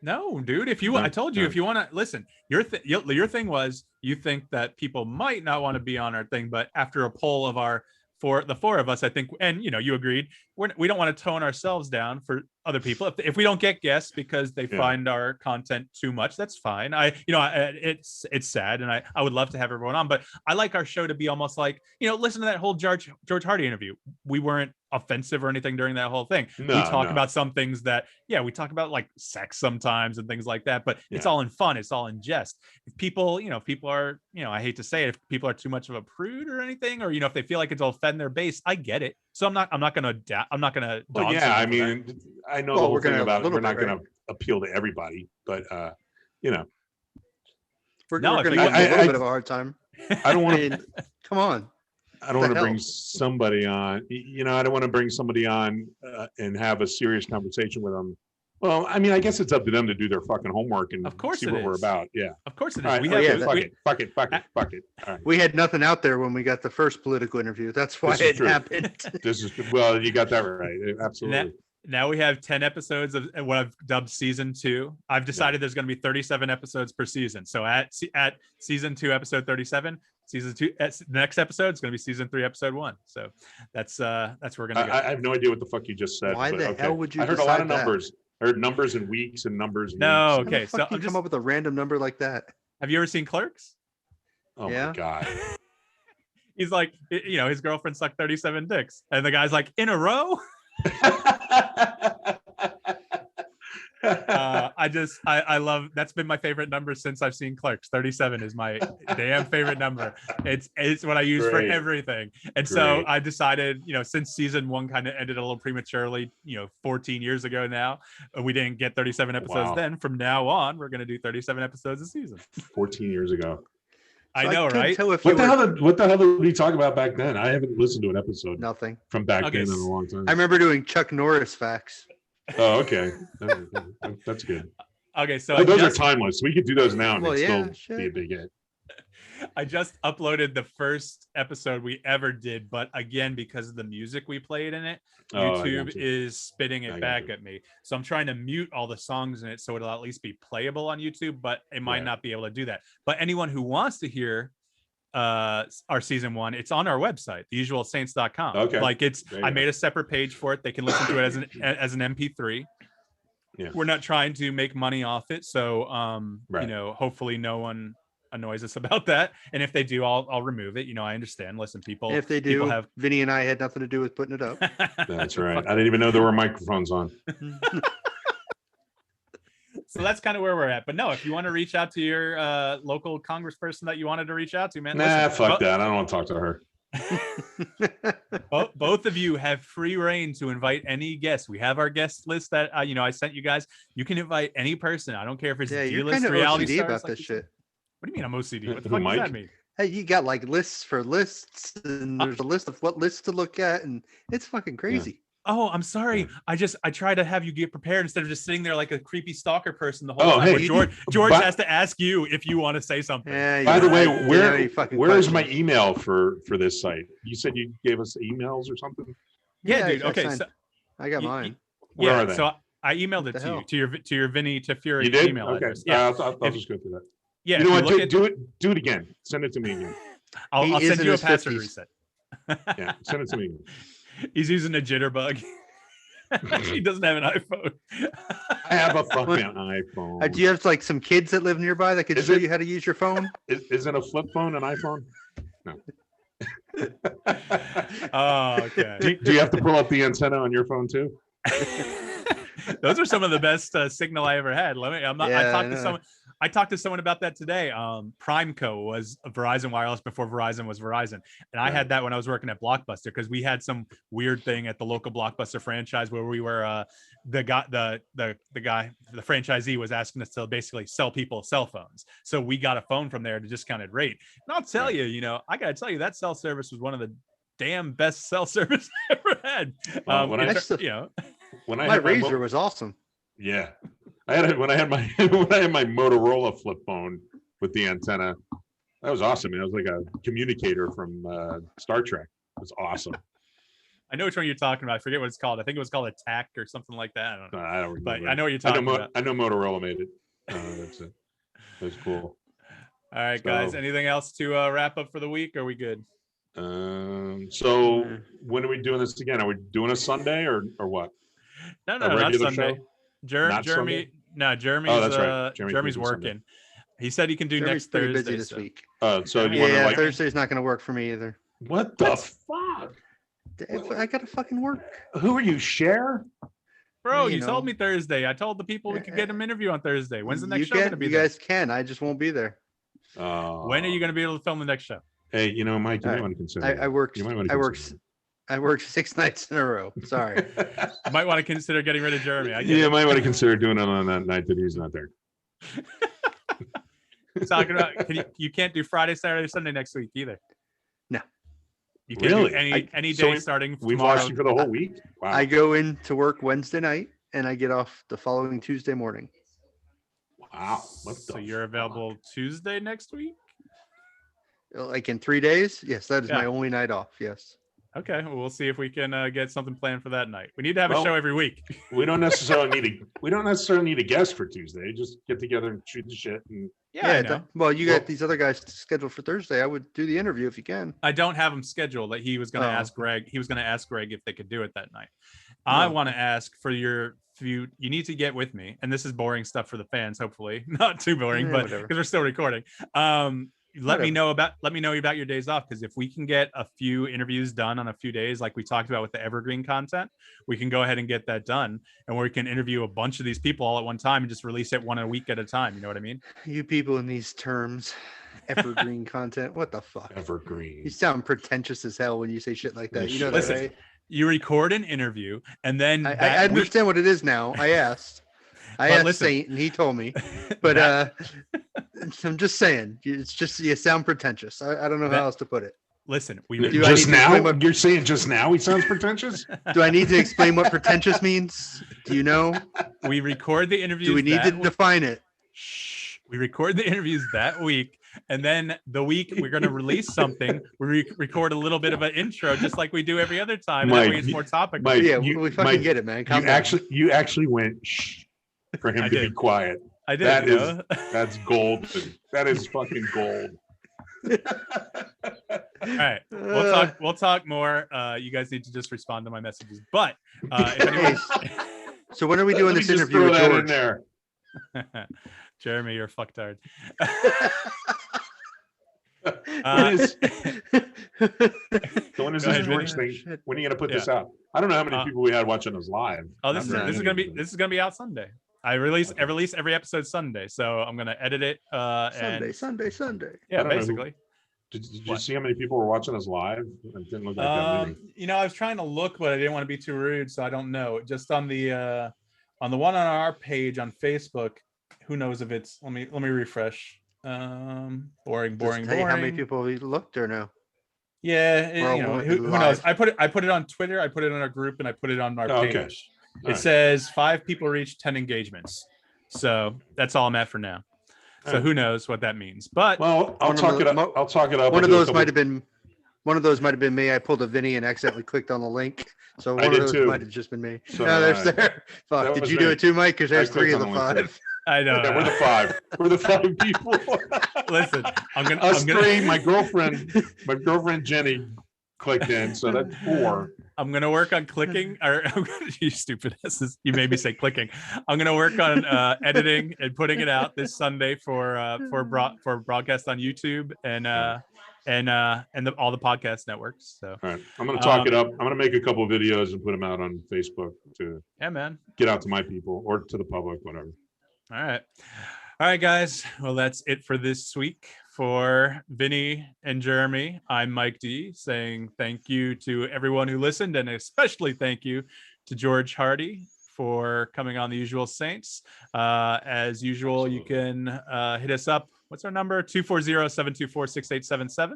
No, dude. If you want, I told you, if you want to listen, your thing was you think that people might not want to be on our thing, but after a poll of the four of us, I think, and you agreed, we don't want to tone ourselves down for other people. If we don't get guests because they find our content too much, that's fine. It's sad, and I would love to have everyone on, but I like our show to be almost like, listen to that whole George Hardy interview. We weren't offensive or anything during that whole thing. We talk about some things that, we talk about like sex sometimes and things like that, but it's all in fun. It's all in jest. If people, people are, I hate to say it, if people are too much of a prude or anything, or, if they feel like it'll offend their base, I get it. So I'm not going to. Well, yeah, I mean, I know the whole thing about it. We're not going to appeal to everybody, but we're going to give a little bit of a hard time. I don't want to. Come on. I don't want to bring somebody on. I don't want to bring somebody on and have a serious conversation with them. Well, I mean, I guess it's up to them to do their fucking homework and see what we're about. Yeah, of course it is. Right. Fuck it. All right. We had nothing out there when we got the first political interview. That's why it happened. Well, you got that right. Absolutely. Now we have 10 episodes of what I've dubbed season 2. I've decided there's going to be 37 episodes per season. So at season 2, episode 37, season 2, the next episode is going to be season 3, episode 1. So that's where we're going to go. I have no idea what the fuck you just said. Why the hell would you? I heard a lot of numbers. I heard numbers and weeks and numbers. And no, weeks. Okay. So you come up with a random number like that. Have you ever seen Clerks? Oh my God. He's like, his girlfriend sucked 37 dicks, and the guy's like, in a row. I love, that's been my favorite number since I've seen Clerks. 37 is my damn favorite number. It's what I use for everything. And so I decided, since season 1 kind of ended a little prematurely, 14 years ago now, we didn't get 37 episodes then. From now on, we're going to do 37 episodes a season. 14 years ago. I know, right? What the hell did we talk about back then? I haven't listened to an episode. Nothing from back then in a long time. I remember doing Chuck Norris facts. Oh, okay. That's good. Okay, so those are timeless. We could do those now and still be a big hit. I just uploaded the first episode we ever did, but again, because of the music we played in it, YouTube is spitting it back at me. So I'm trying to mute all the songs in it so it'll at least be playable on YouTube, but it might not be able to do that. But anyone who wants to hear our season 1, it's on our website, theusualsaints.com. Okay. Like I made a separate page for it. They can listen to it as an MP3. Yeah. We're not trying to make money off it, so hopefully no one annoys us about that, and if they do, I'll remove it. I understand. Listen, people, if they do, Vinnie and I had nothing to do with putting it up. That's right. I didn't even know there were microphones on. So that's kind of where we're at. But no, if you want to reach out to your local congressperson that you wanted to reach out to, man, fuck that. I don't want to talk to her. Both of you have free reign to invite any guests. We have our guest list that I sent you guys. You can invite any person. I don't care if it's D-list reality OCD stars. About this shit. What do you mean I'm OCD? What the fuck does that mean? Hey, you got like lists for lists, and there's a list of what lists to look at, and it's fucking crazy. Oh, I'm sorry. I try to have you get prepared instead of just sitting there like a creepy stalker person the whole time. Hey, George has to ask you if you want to say something. By the way, where is my email for this site? You said you gave us emails or something? Yeah, dude. Okay, so I got mine. Where are they? So I emailed it to your Vinnie to Fury email address. Yeah, I'll just go through that. Yeah, you know what? Do it again. Send it to me again. I'll send you a password reset. Yeah, send it to me again. He's using a jitterbug. He doesn't have an iPhone. I have a fucking iPhone. Do you have like some kids that live nearby that could show you how to use your phone? Isn't a flip phone an iPhone? No. Oh, okay. Do you have to pull up the antenna on your phone too? Those are some of the best signal I ever had. I talked to someone about that today. Primeco was Verizon Wireless before Verizon was Verizon. And I had that when I was working at Blockbuster, because we had some weird thing at the local Blockbuster franchise where we were the franchisee was asking us to basically sell people cell phones. So we got a phone from there at a discounted rate. And I'll tell you, I gotta tell you, that cell service was one of the damn best cell service I ever had. My Razor was awesome. Yeah. When I had my Motorola flip phone with the antenna, that was awesome. It was like a communicator from Star Trek. It was awesome. I know which one you're talking about. I forget what it's called. I think it was called Attack or something like that. I don't know. I don't remember. But I know what you're talking about. I know Motorola made it. That's it. That's cool. All right, guys. Anything else to wrap up for the week? Or are we good? So when are we doing this again? Are we doing a Sunday or what? No, not Sunday. Not Jeremy. Sunday? No, Jeremy's. Oh, that's right. Jeremy's working. Sunday. He said he can do Jeremy's next pretty Thursday. busy this week. So do you want to Thursday's not going to work for me either. What the fuck? I got to fucking work. Who are you, Cher? Bro, you told me Thursday. I told the people we could get an interview on Thursday. When's the next show going to be? You guys can. I just won't be there. When are you going to be able to film the next show? Hey, Mike, you might want to consider. I worked 6 nights in a row. Sorry. You might want to consider getting rid of Jeremy. You might want to consider doing it on that night that he's not there. Talking about, you can't do Friday, Saturday, Sunday next week either. No. You can't do any day starting tomorrow. We've watched you for the whole week. Wow. I go into work Wednesday night and I get off the following Tuesday morning. Wow. So you're available Tuesday next week? Like in 3 days? Yes, that is my only night off. Yes. Okay, well, we'll see if we can get something planned for that night. We need to have a show every week. We don't necessarily need a guest for Tuesday. Just get together and shoot the shit. And well, you got these other guys scheduled for Thursday. I would do the interview if you can. I don't have them scheduled. Like he was going to ask Greg. He was going to ask Greg if they could do it that night. I want to ask for you need to get with me, and this is boring stuff for the fans. Hopefully, not too boring, but because we're still recording. Let me know about your days off, because if we can get a few interviews done on a few days, like we talked about with the evergreen content, we can go ahead and get that done, and we can interview a bunch of these people all at one time and just release it one a week at a time. You know what I mean? You people in these terms, evergreen content. What the fuck? Evergreen. You sound pretentious as hell when you say shit like that. You know that, right? You record an interview, and then I understand what it is now. I asked Saint, and he told me, but I'm just saying, it's just you sound pretentious. I don't know how else to put it. Listen, you're saying just now he sounds pretentious? Do I need to explain what pretentious means? Do you know? We record the interviews. Do we need to define it? We record the interviews that week, and then the week we're going to release something. We record a little bit of an intro, just like we do every other time. Mike, that way it's more topical. Mike, we fucking get it, man. You actually went shh for him to be quiet. I did. That's gold. That is fucking gold. All right, we'll talk more. You guys need to just respond to my messages. But if anyone... So when are we doing this interview with George? In there. Jeremy, you're fucktard. When is this George thing? When are you gonna put this out? I don't know how many people we had watching us live. Oh, this is gonna be out Sunday. I release every episode Sunday, so I'm gonna edit it. Sunday. Yeah, basically. Did you see how many people were watching us live? It didn't look like that many. I was trying to look, but I didn't want to be too rude, so I don't know. Just on the one on our page on Facebook, who knows if it's? Let me refresh. Boring. How many people looked or no? Yeah, who knows? I put it on Twitter. I put it on our group, and I put it on our page. Okay. It says 5 people reached 10 engagements. So that's all I'm at for now. So who knows what that means? But I'll talk it up. One of those might have been me. I pulled a Vinnie and accidentally clicked on the link. So one of those might have just been me. So there. Fuck. Did you do it too, Mike? Because there's 3 of the 5. I know. We're the 5. We're the 5 people. Listen, I'm gonna. Three. My girlfriend Jenny clicked in, so that's 4. I'm gonna work on clicking. Or you stupid asses! You made me say clicking. I'm gonna work on editing and putting it out this Sunday for broadcast on YouTube, and all the podcast networks. So All right, I'm gonna talk it up. I'm gonna make a couple of videos and put them out on Facebook to yeah, man. get out to my people or to the public, whatever. All right, guys. Well, that's it for this week. For Vinny and Jeremy, I'm Mike D, saying thank you to everyone who listened, and especially thank you to George Hardy for coming on The Usual Saints. As usual, you can hit us up. What's our number? 240-724-6877.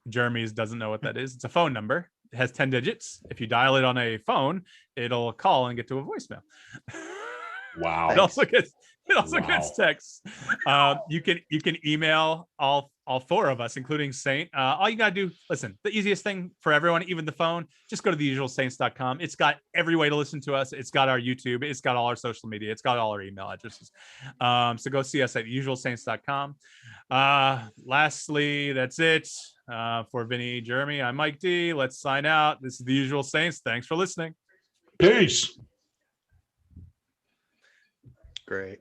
Jeremy's doesn't know what that is. It's a phone number. It has 10 digits. If you dial it on a phone, it'll call and get to a voicemail. Wow. It also gets texts. You can email all four of us, including Saint. All you gotta do, listen, the easiest thing for everyone, even the phone, just go to theusualsaints.com. It's got every way to listen to us. It's got our YouTube, it's got all our social media, it's got all our email addresses. So go see us at theusualsaints.com. Lastly, that's it. For Vinny, Jeremy, I'm Mike D. Let's sign out. This is The Usual Saints. Thanks for listening. Peace. Great.